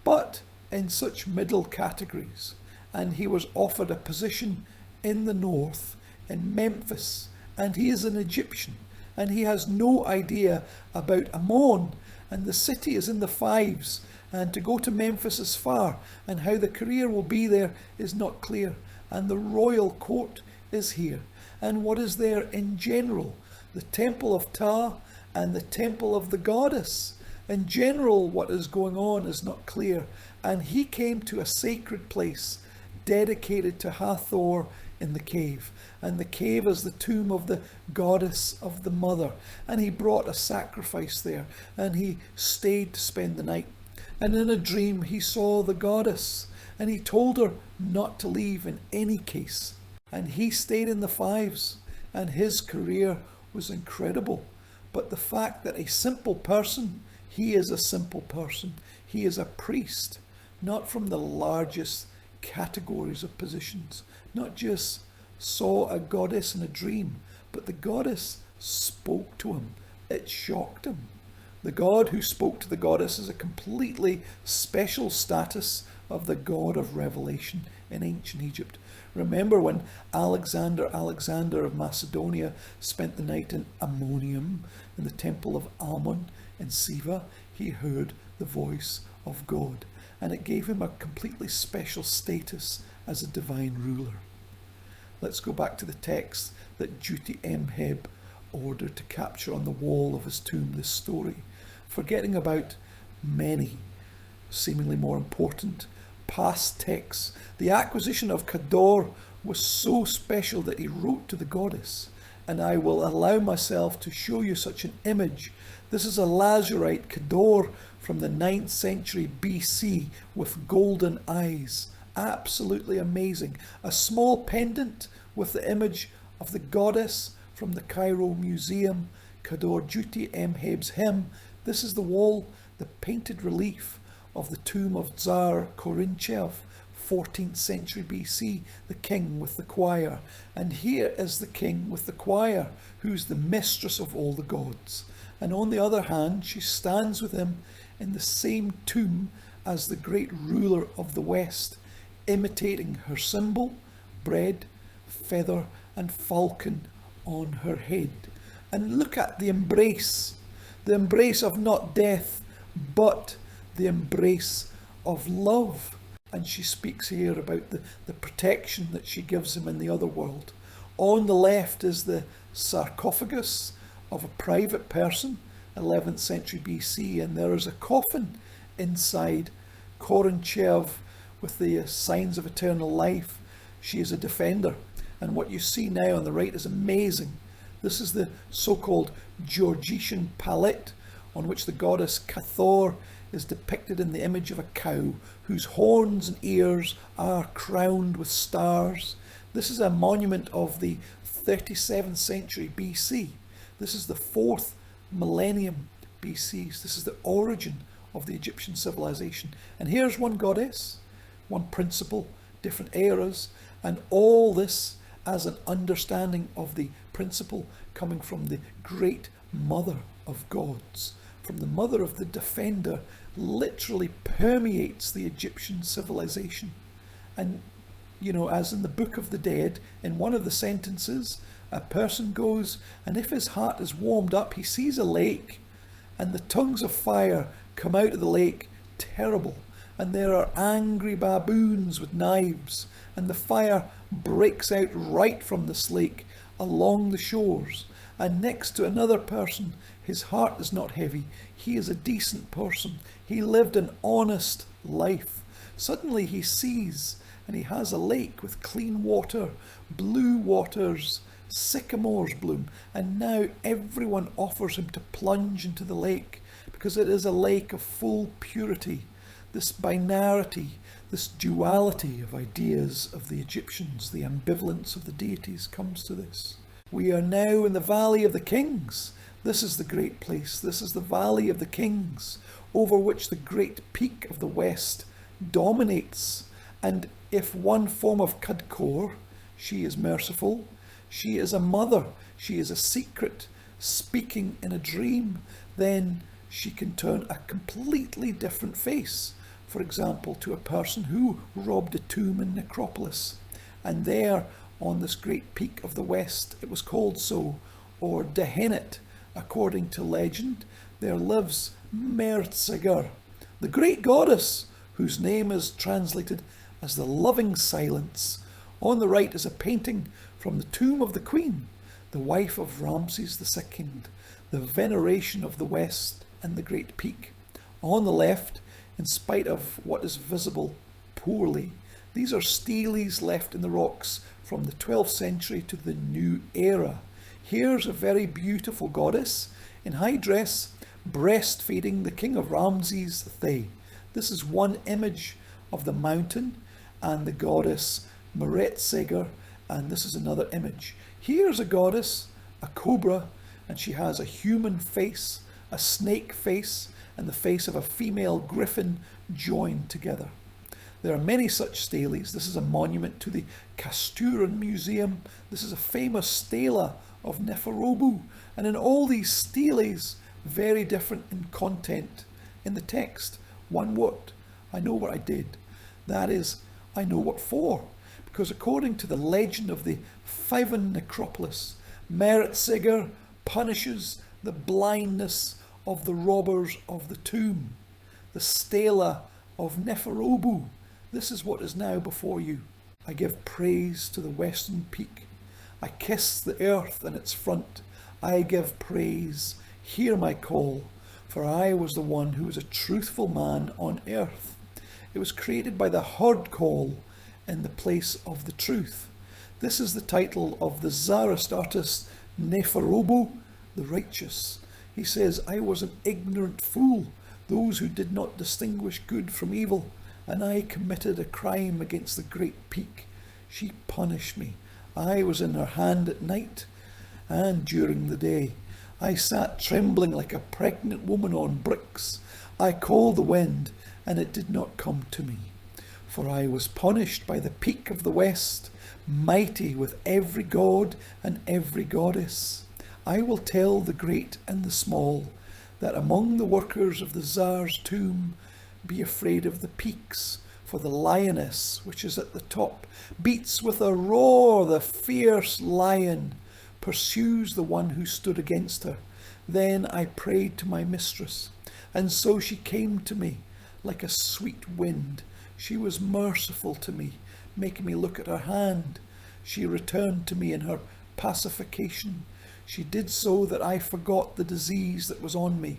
but in such middle categories, and he was offered a position in the north, in Memphis, and he is an Egyptian, and he has no idea about Ammon, and the city is in the fives, and to go to Memphis is far, and how the career will be there is not clear, and the royal court is here, and what is there in general? The temple of Ptah and the temple of the goddess. In general, what is going on is not clear, and he came to a sacred place dedicated to Hathor in the cave, and the cave is the tomb of the goddess of the mother, and he brought a sacrifice there, and he stayed to spend the night, and in a dream he saw the goddess, and he told her not to leave in any case, and he stayed in the fives, and his career was incredible. But the fact that a simple person, he is a simple person, he is a priest, not from the largest categories of positions, not just saw a goddess in a dream, but the goddess spoke to him. It shocked him. The God who spoke to the goddess is a completely special status of the God of revelation in ancient Egypt. Remember when Alexander of Macedonia spent the night in Ammonium, in the temple of Ammon in Siva, he heard the voice of God, and it gave him a completely special status as a divine ruler. Let's go back to the text that Dutty-Emheb ordered to capture on the wall of his tomb this story, forgetting about many seemingly more important past texts. The acquisition of Kedar was so special that he wrote to the goddess, and I will allow myself to show you such an image. This is a lazurite Kedar from the 9th century BC with golden eyes. Absolutely amazing. A small pendant with the image of the goddess from the Cairo Museum, Kedar Dutty-Emheb's hymn. This is the wall, the painted relief of the tomb of Tsar Korinchev, 14th century BC, the king with the choir. And here is the king with the choir, who's the mistress of all the gods. And on the other hand, she stands with him in the same tomb as the great ruler of the West, imitating her symbol, bread, feather, and falcon on her head. And look at the embrace of not death, but the embrace of love. And she speaks here about the protection that she gives him in the other world. On the left is the sarcophagus of a private person, 11th century BC, and there is a coffin inside Korinchev with the signs of eternal life. She is a defender, and what you see now on the right is amazing. This is the so-called Georgetian palette, on which the goddess Cathor is depicted in the image of a cow whose horns and ears are crowned with stars. This is a monument of the 37th century BC. This is the 4th millennium BC. This is the origin of the Egyptian civilization. And here's one goddess, one principle, different eras, and all this as an understanding of the principle coming from the great mother of gods, from the mother of the defender, literally permeates the Egyptian civilization. And, you know, as in the Book of the Dead, in one of the sentences, a person goes, and if his heart is warmed up, he sees a lake, and the tongues of fire come out of the lake, terrible, and there are angry baboons with knives, and the fire breaks out right from this lake along the shores. And next to another person, his heart is not heavy, he is a decent person, he lived an honest life. Suddenly he sees, and he has a lake with clean water, blue waters, sycamores bloom, and now everyone offers him to plunge into the lake, because it is a lake of full purity. This binarity, this duality of ideas of the Egyptians, the ambivalence of the deities comes to this. We are now in the Valley of the Kings. This is the great place. This is the Valley of the Kings, over which the great peak of the West dominates. And if one form of Kadkor, she is merciful, she is a mother, she is a secret, speaking in a dream, then she can turn a completely different face. For example, to a person who robbed a tomb in Necropolis. And there, on this great peak of the west, it was called so, or Dehennet, according to legend, there lives Merziger, the great goddess, whose name is translated as the loving silence. On the right is a painting from the tomb of the queen, the wife of Ramses II, the veneration of the west and the great peak. On the left, in spite of what is visible poorly, these are steles left in the rocks from the 12th century to the new era. Here's a very beautiful goddess in high dress, breastfeeding the king of Ramses II. This is one image of the mountain and the goddess Meretseger, and this is another image. Here's a goddess, a cobra, and she has a human face, a snake face, and the face of a female griffin joined together. There are many such steles. This is a monument to the Casturan Museum. This is a famous stela of Neferobu. And in all these steles, very different in content. In the text, one word, I know what I did. That is, I know what for. Because according to the legend of the Fivan necropolis, Meretseger punishes the blindness of the robbers of the tomb. The stela of Neferobu. This is what is now before you. I give praise to the western peak. I kiss the earth and its front. I give praise. Hear my call, for I was the one who was a truthful man on earth. It was created by the herd call in the place of the truth. This is the title of the Tsarist artist Neferobu the Righteous. He says, I was an ignorant fool, those who did not distinguish good from evil, and I committed a crime against the great peak. She punished me. I was in her hand at night and during the day. I sat trembling like a pregnant woman on bricks. I called the wind, and it did not come to me. For I was punished by the peak of the west, mighty with every god and every goddess. I will tell the great and the small, that among the workers of the Tsar's tomb, be afraid of the peaks, for the lioness, which is at the top, beats with a roar. The fierce lion pursues the one who stood against her. Then I prayed to my mistress, and so she came to me like a sweet wind. She was merciful to me, making me look at her hand. She returned to me in her pacification. She did so that I forgot the disease that was on me.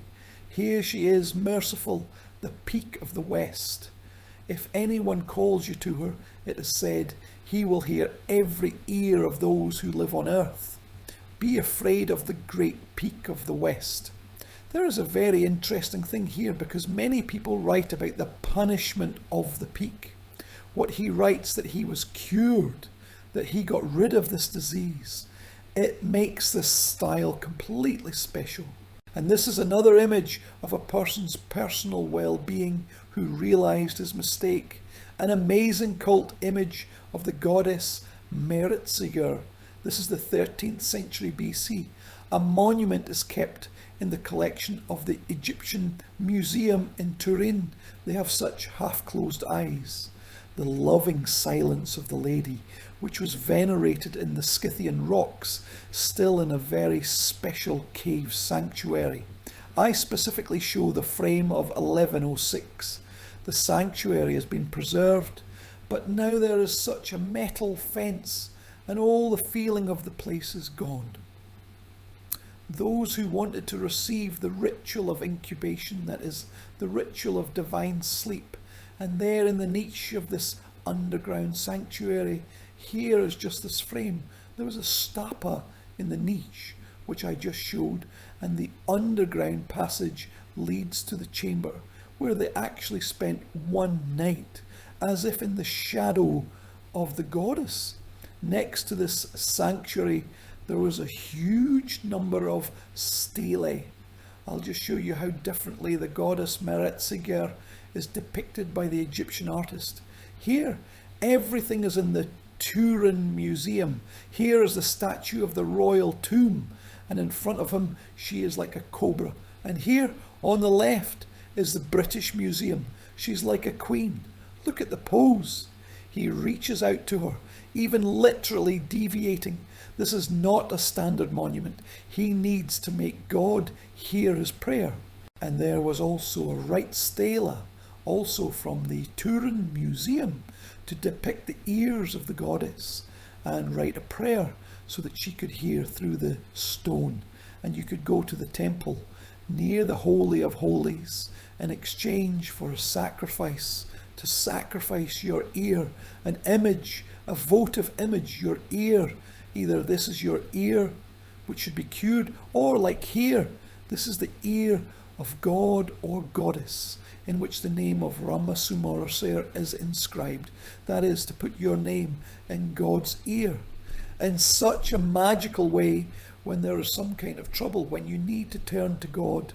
Here she is, merciful, the peak of the west. If anyone calls you to her, it is said, he will hear every ear of those who live on earth. Be afraid of the great peak of the west. There is a very interesting thing here, because many people write about the punishment of the peak. What he writes, that he was cured, that he got rid of this disease. It makes this style completely special. And this is another image of a person's personal well-being who realized his mistake. An amazing cult image of the goddess Meretseger. This is the 13th century BC. A monument is kept in the collection of the Egyptian Museum in Turin. They have such half-closed eyes. The loving silence of the lady, which was venerated in the Scythian rocks, still in a very special cave sanctuary. I specifically show the frame of 1106. The sanctuary has been preserved, but now there is such a metal fence, and all the feeling of the place is gone. Those who wanted to receive the ritual of incubation, that is, the ritual of divine sleep, and there in the niche of this underground sanctuary, here is just this frame. There was a stapa in the niche, which I just showed, and the underground passage leads to the chamber, where they actually spent one night, as if in the shadow of the goddess. Next to this sanctuary, there was a huge number of stelae. I'll just show you how differently the goddess Meretseger is depicted by the Egyptian artist. Here, everything is in the Turin Museum. Here is the statue of the royal tomb, and in front of him she is like a cobra. And here, On the left is the British Museum. She's like a queen. Look at the pose. He reaches out to her, even literally deviating. This is not a standard monument. He needs to make God hear his prayer. And there was also a right stela, also from the Turin Museum, to depict the ears of the goddess and write a prayer so that she could hear through the stone. And you could go to the temple near the Holy of Holies in exchange for a sacrifice, to sacrifice your ear, an image, a votive image, your ear. Either this is your ear, which should be cured, or like here, this is the ear of God or goddess, in which the name of Ramasumaraser is inscribed. That is, to put your name in God's ear. In such a magical way, when there is some kind of trouble, when you need to turn to God.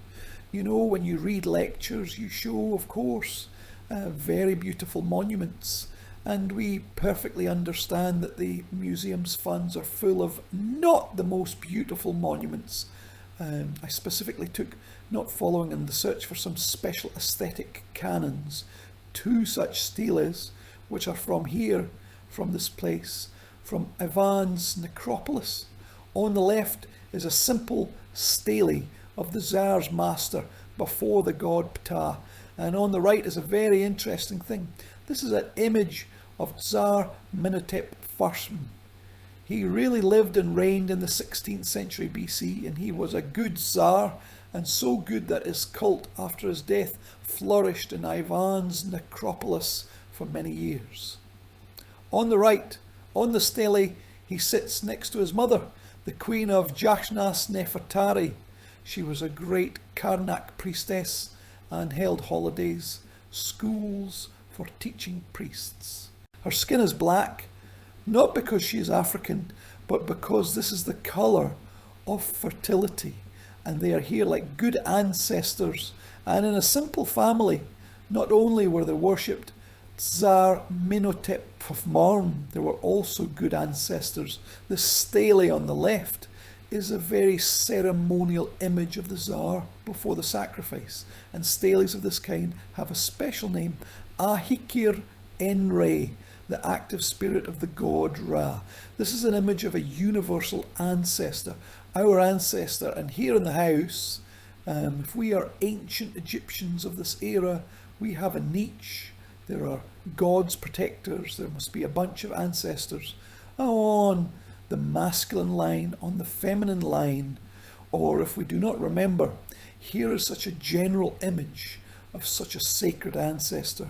You know, when you read lectures, you show, of course, very beautiful monuments. And we perfectly understand that the museum's funds are full of not the most beautiful monuments. I specifically took, not following in the search for some special aesthetic canons, 2 such steles, which are from here, from this place, from Ivan's necropolis. On the left is a simple stele of the Tsar's master before the god Ptah. And on the right is a very interesting thing. This is an image of Tsar Amenhotep I. He really lived and reigned in the 16th century BC, and he was a good Tsar, and so good that his cult after his death flourished in Ivan's necropolis for many years. On the right, on the stele, he sits next to his mother, the queen of Jakhnas Nefertari. She was a great Karnak priestess and held holidays, schools for teaching priests. Her skin is black, not because she is African, but because this is the colour of fertility. And they are here like good ancestors. And in a simple family, not only were they worshipped Tsar Amenhotep of Marn, there were also good ancestors. The stele on the left is a very ceremonial image of the Tsar before the sacrifice. And steles of this kind have a special name, Ahikir Enre, the active spirit of the god Ra. This is an image of a universal ancestor, our ancestor. And here in the house, if we are ancient Egyptians of this era, we have a niche. There are gods protectors. There must be a bunch of ancestors on the masculine line, on the feminine line. Or if we do not remember, here is such a general image of such a sacred ancestor.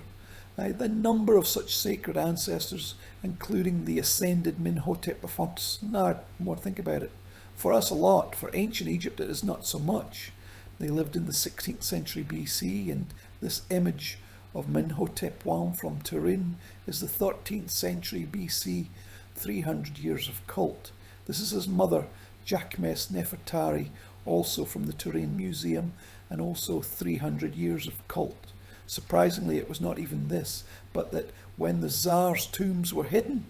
The number of such sacred ancestors, including the ascended Menhotep of Ups, now more think about it. For us a lot, for ancient Egypt it is not so much. They lived in the 16th century BC, and this image of Menhotep I from Turin is the 13th century BC, 300 years of cult. This is his mother, Jakhmes Nefertari, also from the Turin Museum, and also 300 years of cult. Surprisingly, it was not even this, but that when the Tsar's tombs were hidden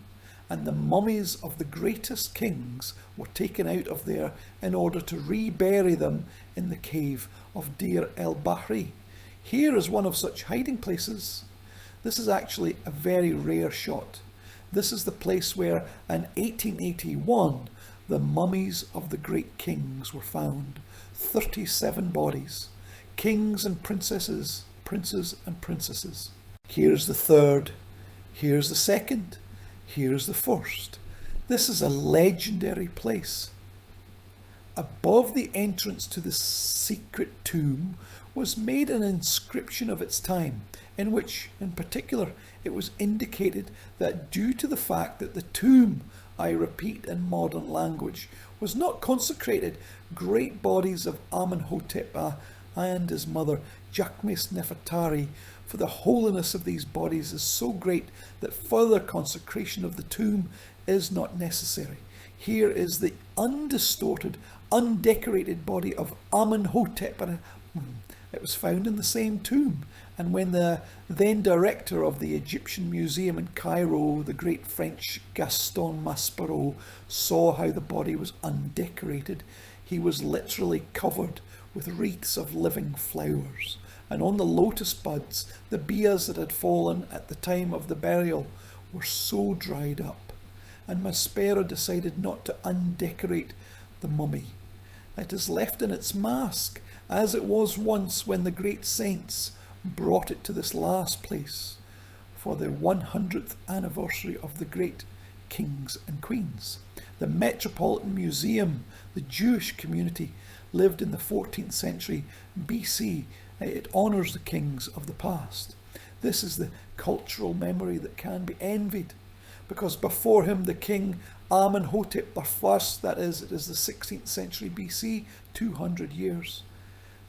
and the mummies of the greatest kings were taken out of there in order to rebury them in the cave of Deir el-Bahri. Here is one of such hiding places. This is actually a very rare shot. This is the place where in 1881 the mummies of the great kings were found. 37 bodies, kings and princesses, princes and princesses. Here's the third, here's the second, here's the first. This is a legendary place. Above the entrance to the secret tomb was made an inscription of its time, in which, in particular, it was indicated that due to the fact that the tomb, I repeat in modern language, was not consecrated, great bodies of Amenhotep and his mother, Jakhmes Nefertari, for the holiness of these bodies is so great that further consecration of the tomb is not necessary. Here is the undistorted, undecorated body of Amenhotep, and it was found in the same tomb. And when the then director of the Egyptian Museum in Cairo, the great French Gaston Maspero, saw how the body was undecorated, he was literally covered with wreaths of living flowers, and on the lotus buds, the bias that had fallen at the time of the burial were so dried up, and Maspero decided not to undecorate the mummy. It is left in its mask, as it was once when the great saints brought it to this last place for the 100th anniversary of the great kings and queens. The Metropolitan Museum, the Jewish community, lived in the 14th century BC. It honours the kings of the past. This is the cultural memory that can be envied, because before him the king Amenhotep I, that is, it is the 16th century BC, 200 years.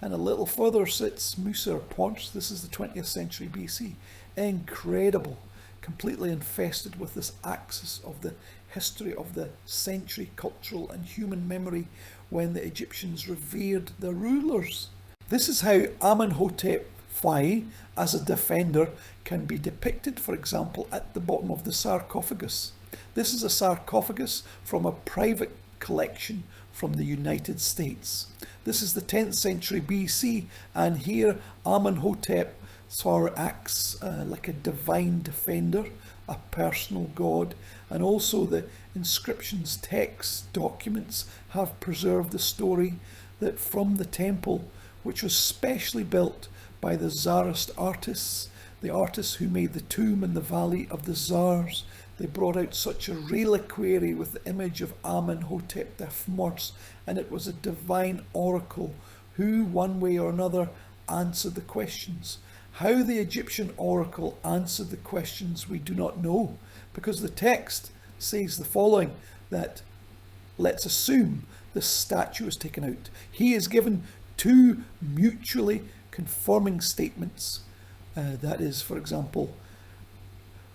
And a little further sits Musa or Ponch, this is the 20th century BC. Incredible, completely infested with this axis of the history of the century, cultural and human memory when the Egyptians revered their rulers. This is how Amenhotep I, as a defender, can be depicted, for example, at the bottom of the sarcophagus. This is a sarcophagus from a private collection from the United States. This is the 10th century BC, and here Amenhotep acts like a divine defender, a personal god, and also the inscriptions, texts, documents have preserved the story that from the temple, which was specially built by the Tsarist artists, the artists who made the tomb in the Valley of the Tsars, they brought out such a reliquary with the image of Amenhotep I, and it was a divine oracle who, one way or another, answered the questions. How the Egyptian oracle answered the questions we do not know, because the text says the following, that let's assume the statue is taken out. He is given two mutually confirming statements. That is, for example,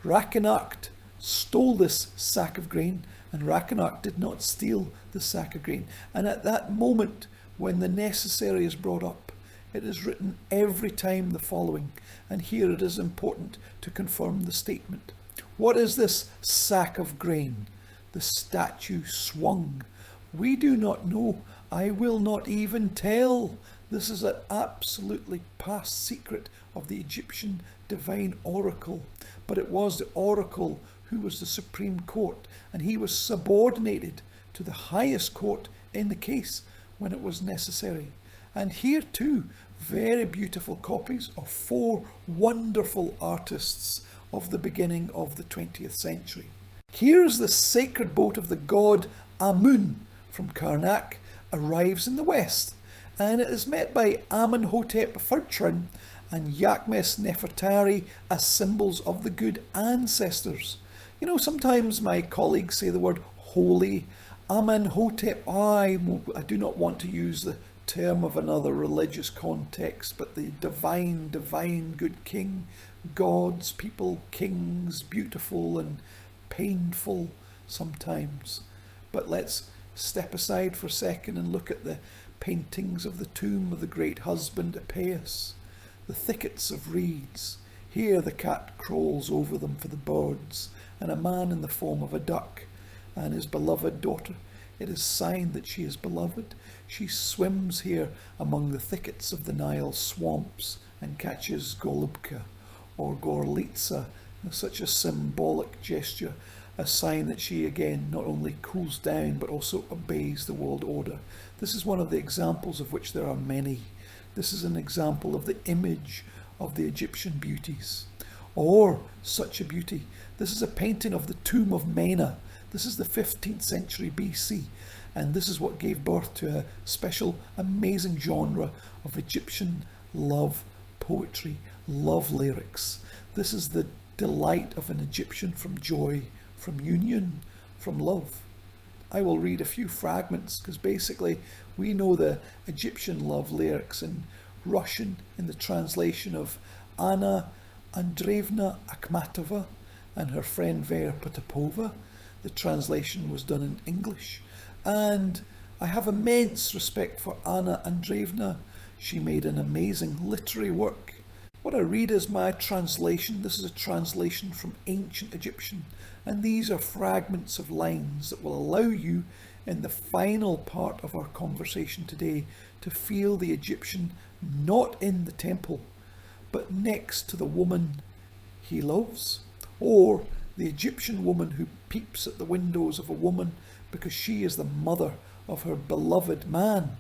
Rakenakt stole this sack of grain, and Rakenakt did not steal the sack of grain. And at that moment, when the necessary is brought up, it is written every time the following, and here it is important to confirm the statement. What is this sack of grain? The statue swung. We do not know. I will not even tell. This is an absolutely past secret of the Egyptian divine oracle. But it was the oracle who was the supreme court, and he was subordinated to the highest court in the case when it was necessary. And here too, very beautiful copies of four wonderful artists of the beginning of the 20th century. Here's the sacred boat of the god Amun from Karnak arrives in the west, and it is met by Amenhotep Firtrin and Yakmes Nefertari as symbols of the good ancestors. You know, sometimes my colleagues say the word holy. Amenhotep I do not want to use the term of another religious context, but the divine, good king, gods, people, kings, beautiful and painful sometimes. But let's step aside for a second and look at the paintings of the tomb of the great husband Epeus, the thickets of reeds. Here the cat crawls over them for the birds, and a man in the form of a duck, and his beloved daughter. It is sign that she is beloved. She swims here among the thickets of the Nile swamps and catches Golubka or Gorlitsa, such a symbolic gesture, a sign that she again not only cools down but also obeys the world order. This is one of the examples of which there are many. This is an example of the image of the Egyptian beauties. Or such a beauty. This is a painting of the tomb of Mena. This is the 15th century BC, and this is what gave birth to a special, amazing genre of Egyptian love poetry, love lyrics. This is the delight of an Egyptian from joy, from union, from love. I will read a few fragments because basically we know the Egyptian love lyrics in Russian in the translation of Anna Andreevna Akhmatova and her friend Vera Potapova. The translation was done in English, and I have immense respect for Anna Andreevna. She made an amazing literary work. What I read is my translation. This is a translation from ancient Egyptian, and these are fragments of lines that will allow you in the final part of our conversation today to feel the Egyptian not in the temple, but next to the woman he loves, or the Egyptian woman who peeps at the windows of a woman because she is the mother of her beloved man.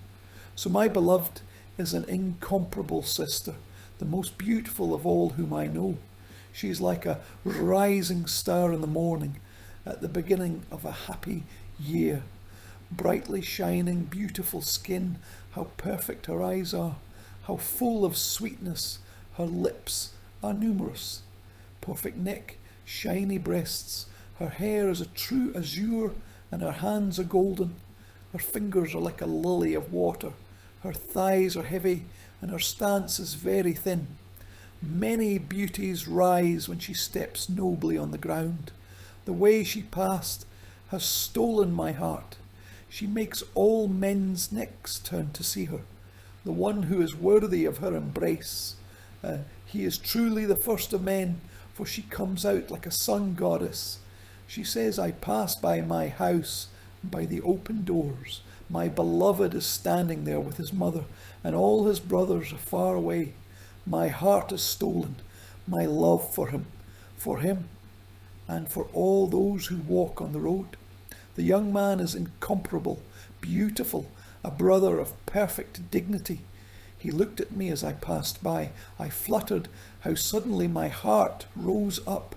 So my beloved is an incomparable sister, the most beautiful of all whom I know. She is like a rising star in the morning at the beginning of a happy year. Brightly shining, beautiful skin, how perfect her eyes are, how full of sweetness her lips are numerous. Perfect neck, shiny breasts, her hair is a true azure, and her hands are golden. Her fingers are like a lily of water. Her thighs are heavy, and her stance is very thin. Many beauties rise when she steps nobly on the ground. The way she passed has stolen my heart. She makes all men's necks turn to see her. The one who is worthy of her embrace. He is truly the first of men, for she comes out like a sun goddess. She says, I pass by my house, by the open doors. My beloved is standing there with his mother, and all his brothers are far away. My heart is stolen, my love for him, and for all those who walk on the road. The young man is incomparable, beautiful, a brother of perfect dignity. He looked at me as I passed by. I fluttered. How suddenly my heart rose up.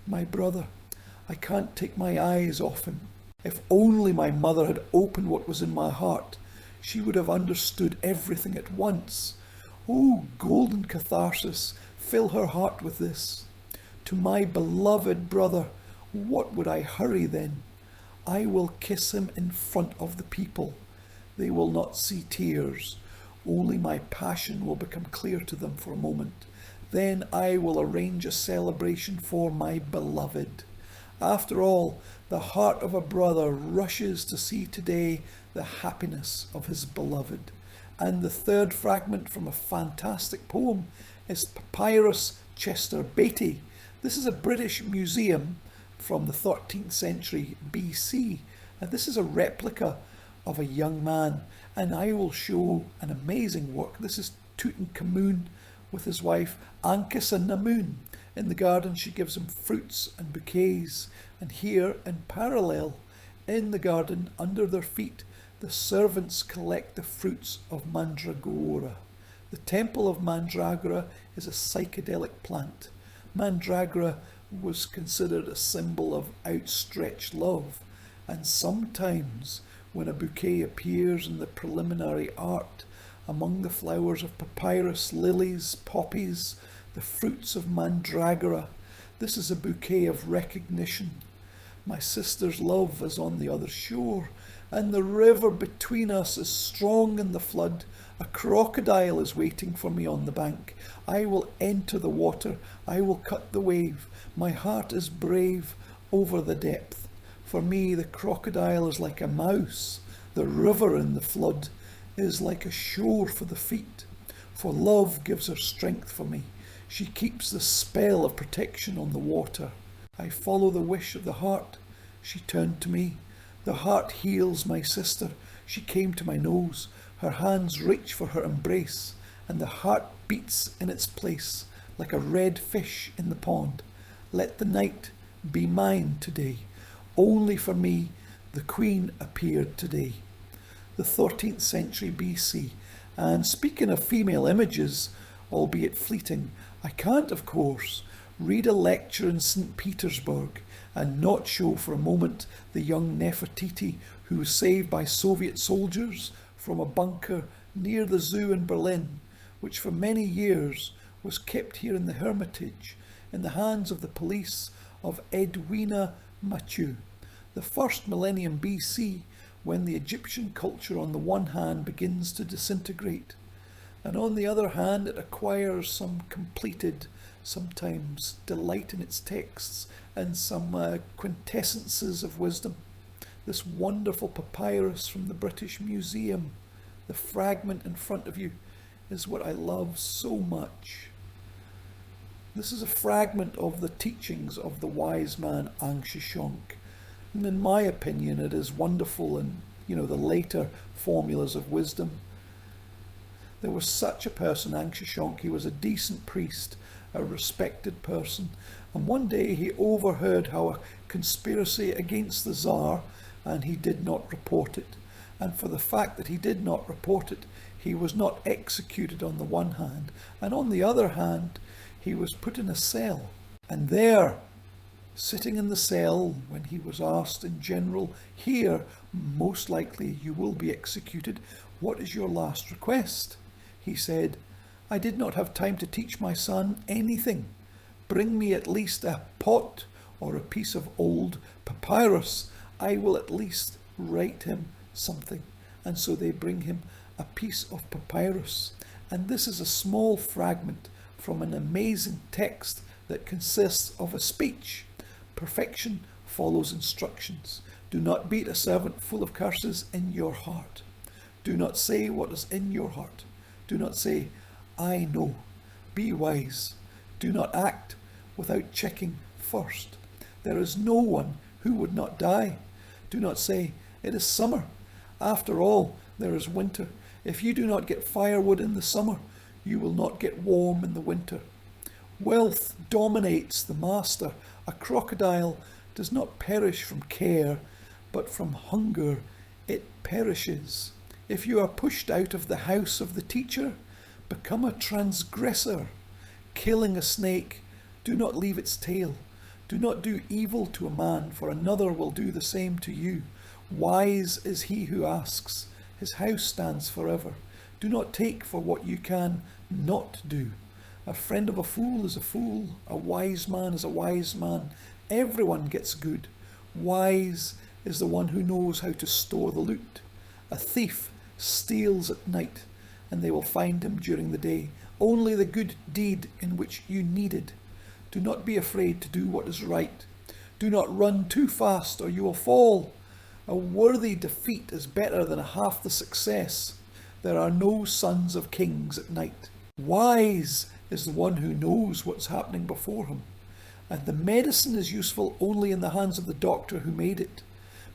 My brother, I can't take my eyes off him. If only my mother had opened what was in my heart, she would have understood everything at once. Oh, golden catharsis, fill her heart with this. To my beloved brother, what would I hurry then? I will kiss him in front of the people. They will not see tears. Only my passion will become clear to them for a moment. Then I will arrange a celebration for my beloved. After all, the heart of a brother rushes to see today the happiness of his beloved. And the third fragment from a fantastic poem is Papyrus Chester Beatty. This is a British museum from the 13th century BC. And this is a replica of a young man. And I will show an amazing work. This is Tutankhamun with his wife Ankhesenamun. In the garden she gives him fruits and bouquets. And here, in parallel, in the garden, under their feet, the servants collect the fruits of Mandragora. The temple of Mandragora is a psychedelic plant. Mandragora was considered a symbol of outstretched love, and sometimes when a bouquet appears in the preliminary art, among the flowers of papyrus, lilies, poppies, the fruits of Mandragora, this is a bouquet of recognition. My sister's love is on the other shore, and the river between us is strong in the flood. A crocodile is waiting for me on the bank. I will enter the water, I will cut the wave. My heart is brave over the depth. For me, the crocodile is like a mouse. The river in the flood is like a shore for the feet. For love gives her strength for me. She keeps the spell of protection on the water. I follow the wish of the heart. She turned to me. The heart heals my sister. She came to my nose. Her hands reach for her embrace, and the heart beats in its place like a red fish in the pond. Let the night be mine today. Only for me the Queen appeared today. The 13th century BC. And speaking of female images, albeit fleeting, I can't, of course, read a lecture in St. Petersburg and not show for a moment the young Nefertiti who was saved by Soviet soldiers from a bunker near the zoo in Berlin, which for many years was kept here in the Hermitage in the hands of the police of Edwina Mathieu. The first millennium BC, when the Egyptian culture on the one hand begins to disintegrate, and on the other hand it acquires some completed, sometimes delight in its texts, and some quintessences of wisdom. This wonderful papyrus from the British Museum, the fragment in front of you, is what I love so much. This is a fragment of the teachings of the wise man Ang Shishonk. And in my opinion, it is wonderful and the later formulas of wisdom. There was such a person, Ankshashonk. He was a decent priest, a respected person, and one day he overheard how a conspiracy against the Tsar, and he did not report it. And for the fact that he did not report it, he was not executed on the one hand, and on the other hand, he was put in a cell. And there, sitting in the cell, when he was asked in general, "Here, most likely you will be executed. What is your last request?" He said, "I did not have time to teach my son anything. Bring me at least a pot or a piece of old papyrus. I will at least write him something." And so they bring him a piece of papyrus. And this is a small fragment from an amazing text that consists of a speech. Perfection follows instructions. Do not beat a servant full of curses in your heart. Do not say what is in your heart. Do not say, "I know." Be wise. Do not act without checking first. There is no one who would not die. Do not say, "It is summer." After all, there is winter. If you do not get firewood in the summer, you will not get warm in the winter. Wealth dominates the master. A crocodile does not perish from care, but from hunger it perishes. If you are pushed out of the house of the teacher, become a transgressor. Killing a snake, do not leave its tail. Do not do evil to a man, for another will do the same to you. Wise is he who asks. His house stands forever. Do not take for what you can not do. A friend of a fool is a fool. A wise man is a wise man. Everyone gets good. Wise is the one who knows how to store the loot. A thief steals at night, and they will find him during the day. Only the good deed in which you needed. Do not be afraid to do what is right. Do not run too fast, or you will fall. A worthy defeat is better than half the success. There are no sons of kings at night. Wise is the one who knows what's happening before him. And the medicine is useful only in the hands of the doctor who made it.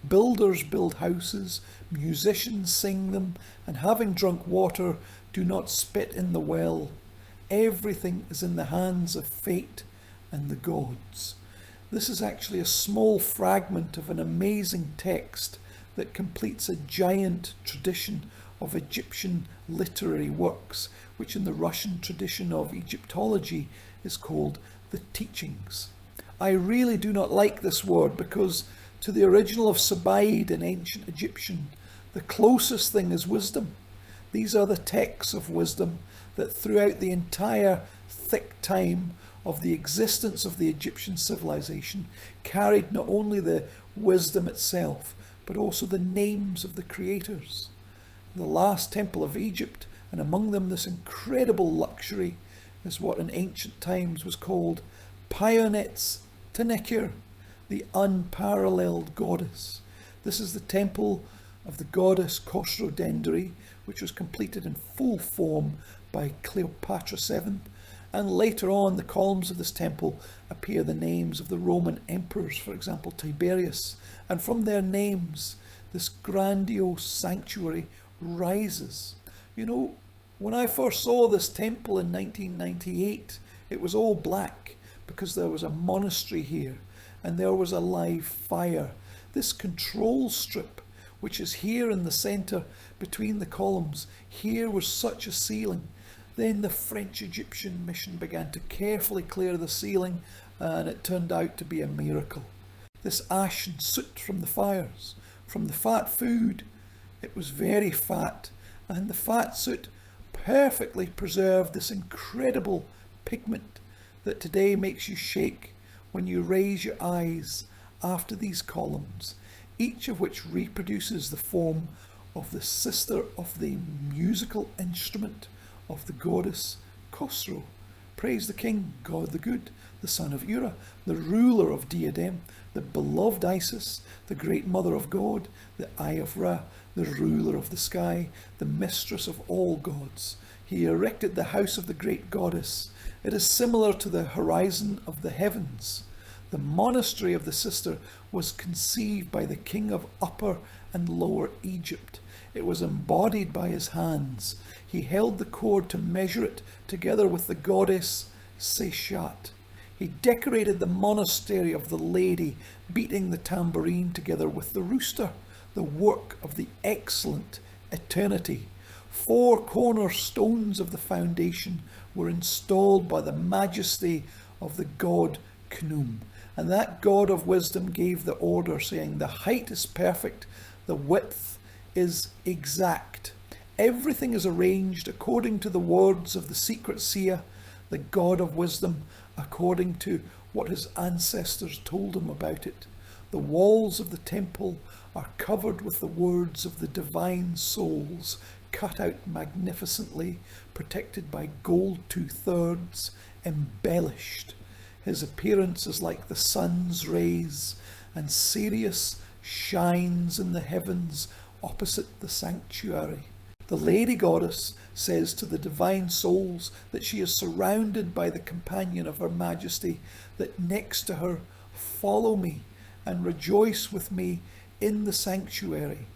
Builders build houses, musicians sing them, and having drunk water, do not spit in the well. Everything is in the hands of fate and the gods. This is actually a small fragment of an amazing text that completes a giant tradition of Egyptian literary works, which in the Russian tradition of Egyptology is called the Teachings. I really do not like this word because to the original of Sabaid in ancient Egyptian, the closest thing is wisdom. These are the texts of wisdom that throughout the entire thick time of the existence of the Egyptian civilization carried not only the wisdom itself, but also the names of the creators. The last temple of Egypt, and among them this incredible luxury, is what in ancient times was called Pionet's Tenekyr, the unparalleled goddess. This is the temple of the goddess Khosrow Dendri, which was completed in full form by Cleopatra VII, and later on the columns of this temple appear the names of the Roman emperors, for example Tiberius, and from their names this grandiose sanctuary rises. You know, when I first saw this temple in 1998, it was all black because there was a monastery here and there was a live fire. This control strip, which is here in the centre between the columns, here was such a ceiling. Then the French Egyptian mission began to carefully clear the ceiling, and it turned out to be a miracle. This ash and soot from the fires, from the fat food, it was very fat, and the fat soot perfectly preserved this incredible pigment that today makes you shake when you raise your eyes after these columns, each of which reproduces the form of the sister of the musical instrument of the goddess Khosrow. Praise the king, God the good, the son of Ura, the ruler of Diadem, the beloved Isis, the great mother of God, the Eye of Ra, the ruler of the sky, the mistress of all gods. He erected the house of the great goddess. It is similar to the horizon of the heavens. The monastery of the sister was conceived by the king of Upper and Lower Egypt. It was embodied by his hands. He held the cord to measure it together with the goddess Seshat. He decorated the monastery of the lady, beating the tambourine together with the rooster, the work of the excellent Eternity. 4 cornerstones of the foundation were installed by the majesty of the god Khnum. And that god of wisdom gave the order, saying, the height is perfect, the width is exact. Everything is arranged according to the words of the secret seer, the god of wisdom, according to what his ancestors told him about it. The walls of the temple are covered with the words of the divine souls, cut out magnificently, protected by gold 2/3, embellished. His appearance is like the sun's rays, and Sirius shines in the heavens opposite the sanctuary. The lady goddess says to the divine souls that she is surrounded by the companion of her majesty, that next to her, follow me and rejoice with me in the sanctuary.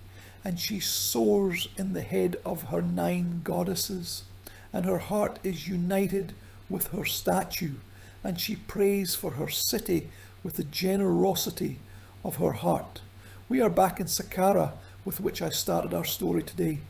And she soars in the head of her 9 goddesses, and her heart is united with her statue, and she prays for her city with the generosity of her heart. We are back in Saqqara, with which I started our story today,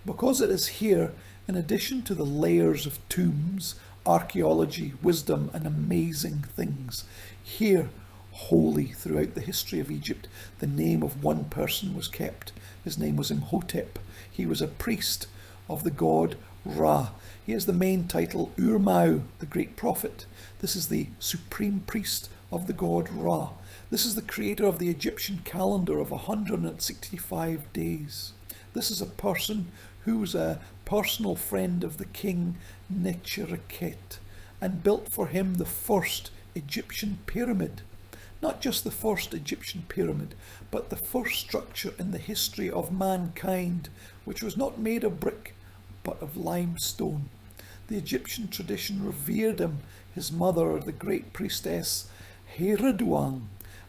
because it is here, in addition to the layers of tombs, archaeology, wisdom, and amazing things, here, holy throughout the history of Egypt, the name of one person was kept. His name was Imhotep. He was a priest of the god Ra. He has the main title Ur-Mau, the great prophet. This is the supreme priest of the god Ra. This is the creator of the Egyptian calendar of 165 days. This is a person who was a personal friend of the king Nechereket and built for him the first Egyptian pyramid. Not just the first Egyptian pyramid, but the first structure in the history of mankind, which was not made of brick, but of limestone. The Egyptian tradition revered him, his mother, the great priestess Heredouan,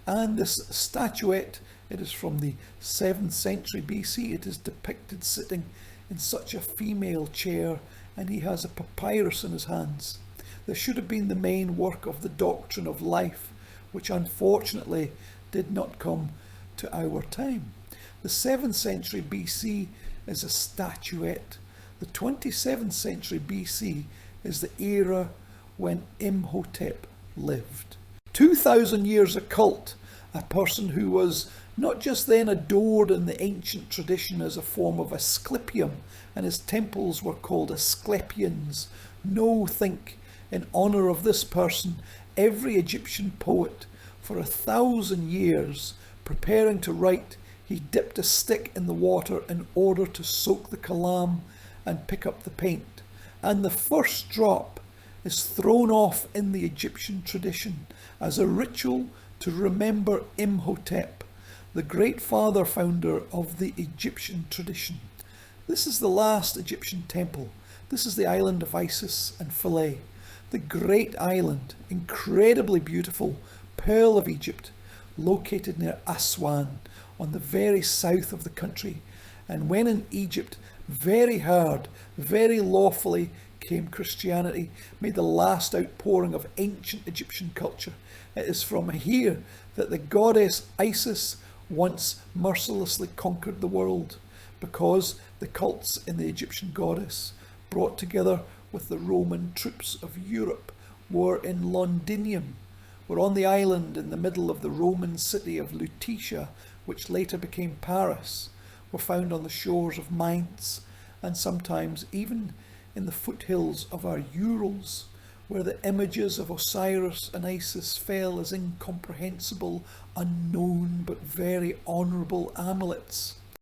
and this statuette, it is from the 7th century BC. It is depicted sitting in such a female chair, and he has a papyrus in his hands. This should have been the main work of the doctrine of life, which unfortunately did not come to our time. The 7th century BC is a statuette. The 27th century BC is the era when Imhotep lived. 2,000 years occult, a person who was not just then adored in the ancient tradition as a form of Asclepium, and his temples were called Asclepians. No, think, in honour of this person, every Egyptian poet for 1,000 years, preparing to write, he dipped a stick in the water in order to soak the kalam and pick up the paint. And the first drop is thrown off in the Egyptian tradition as a ritual to remember Imhotep, the great father founder of the Egyptian tradition. This is the last Egyptian temple. This is the island of Isis and Philae. The great island, incredibly beautiful, Pearl of Egypt, located near Aswan on the very south of the country. And when in Egypt, very hard, very lawfully came Christianity, made the last outpouring of ancient Egyptian culture. It is from here that the goddess Isis once mercilessly conquered the world, because the cults in the Egyptian goddess, brought together with the Roman troops of Europe, were in Londinium, were on the island in the middle of the Roman city of Lutetia, which later became Paris, were found on the shores of Mainz, and sometimes even in the foothills of our Urals, where the images of Osiris and Isis fell as incomprehensible, unknown, but very honourable amulets.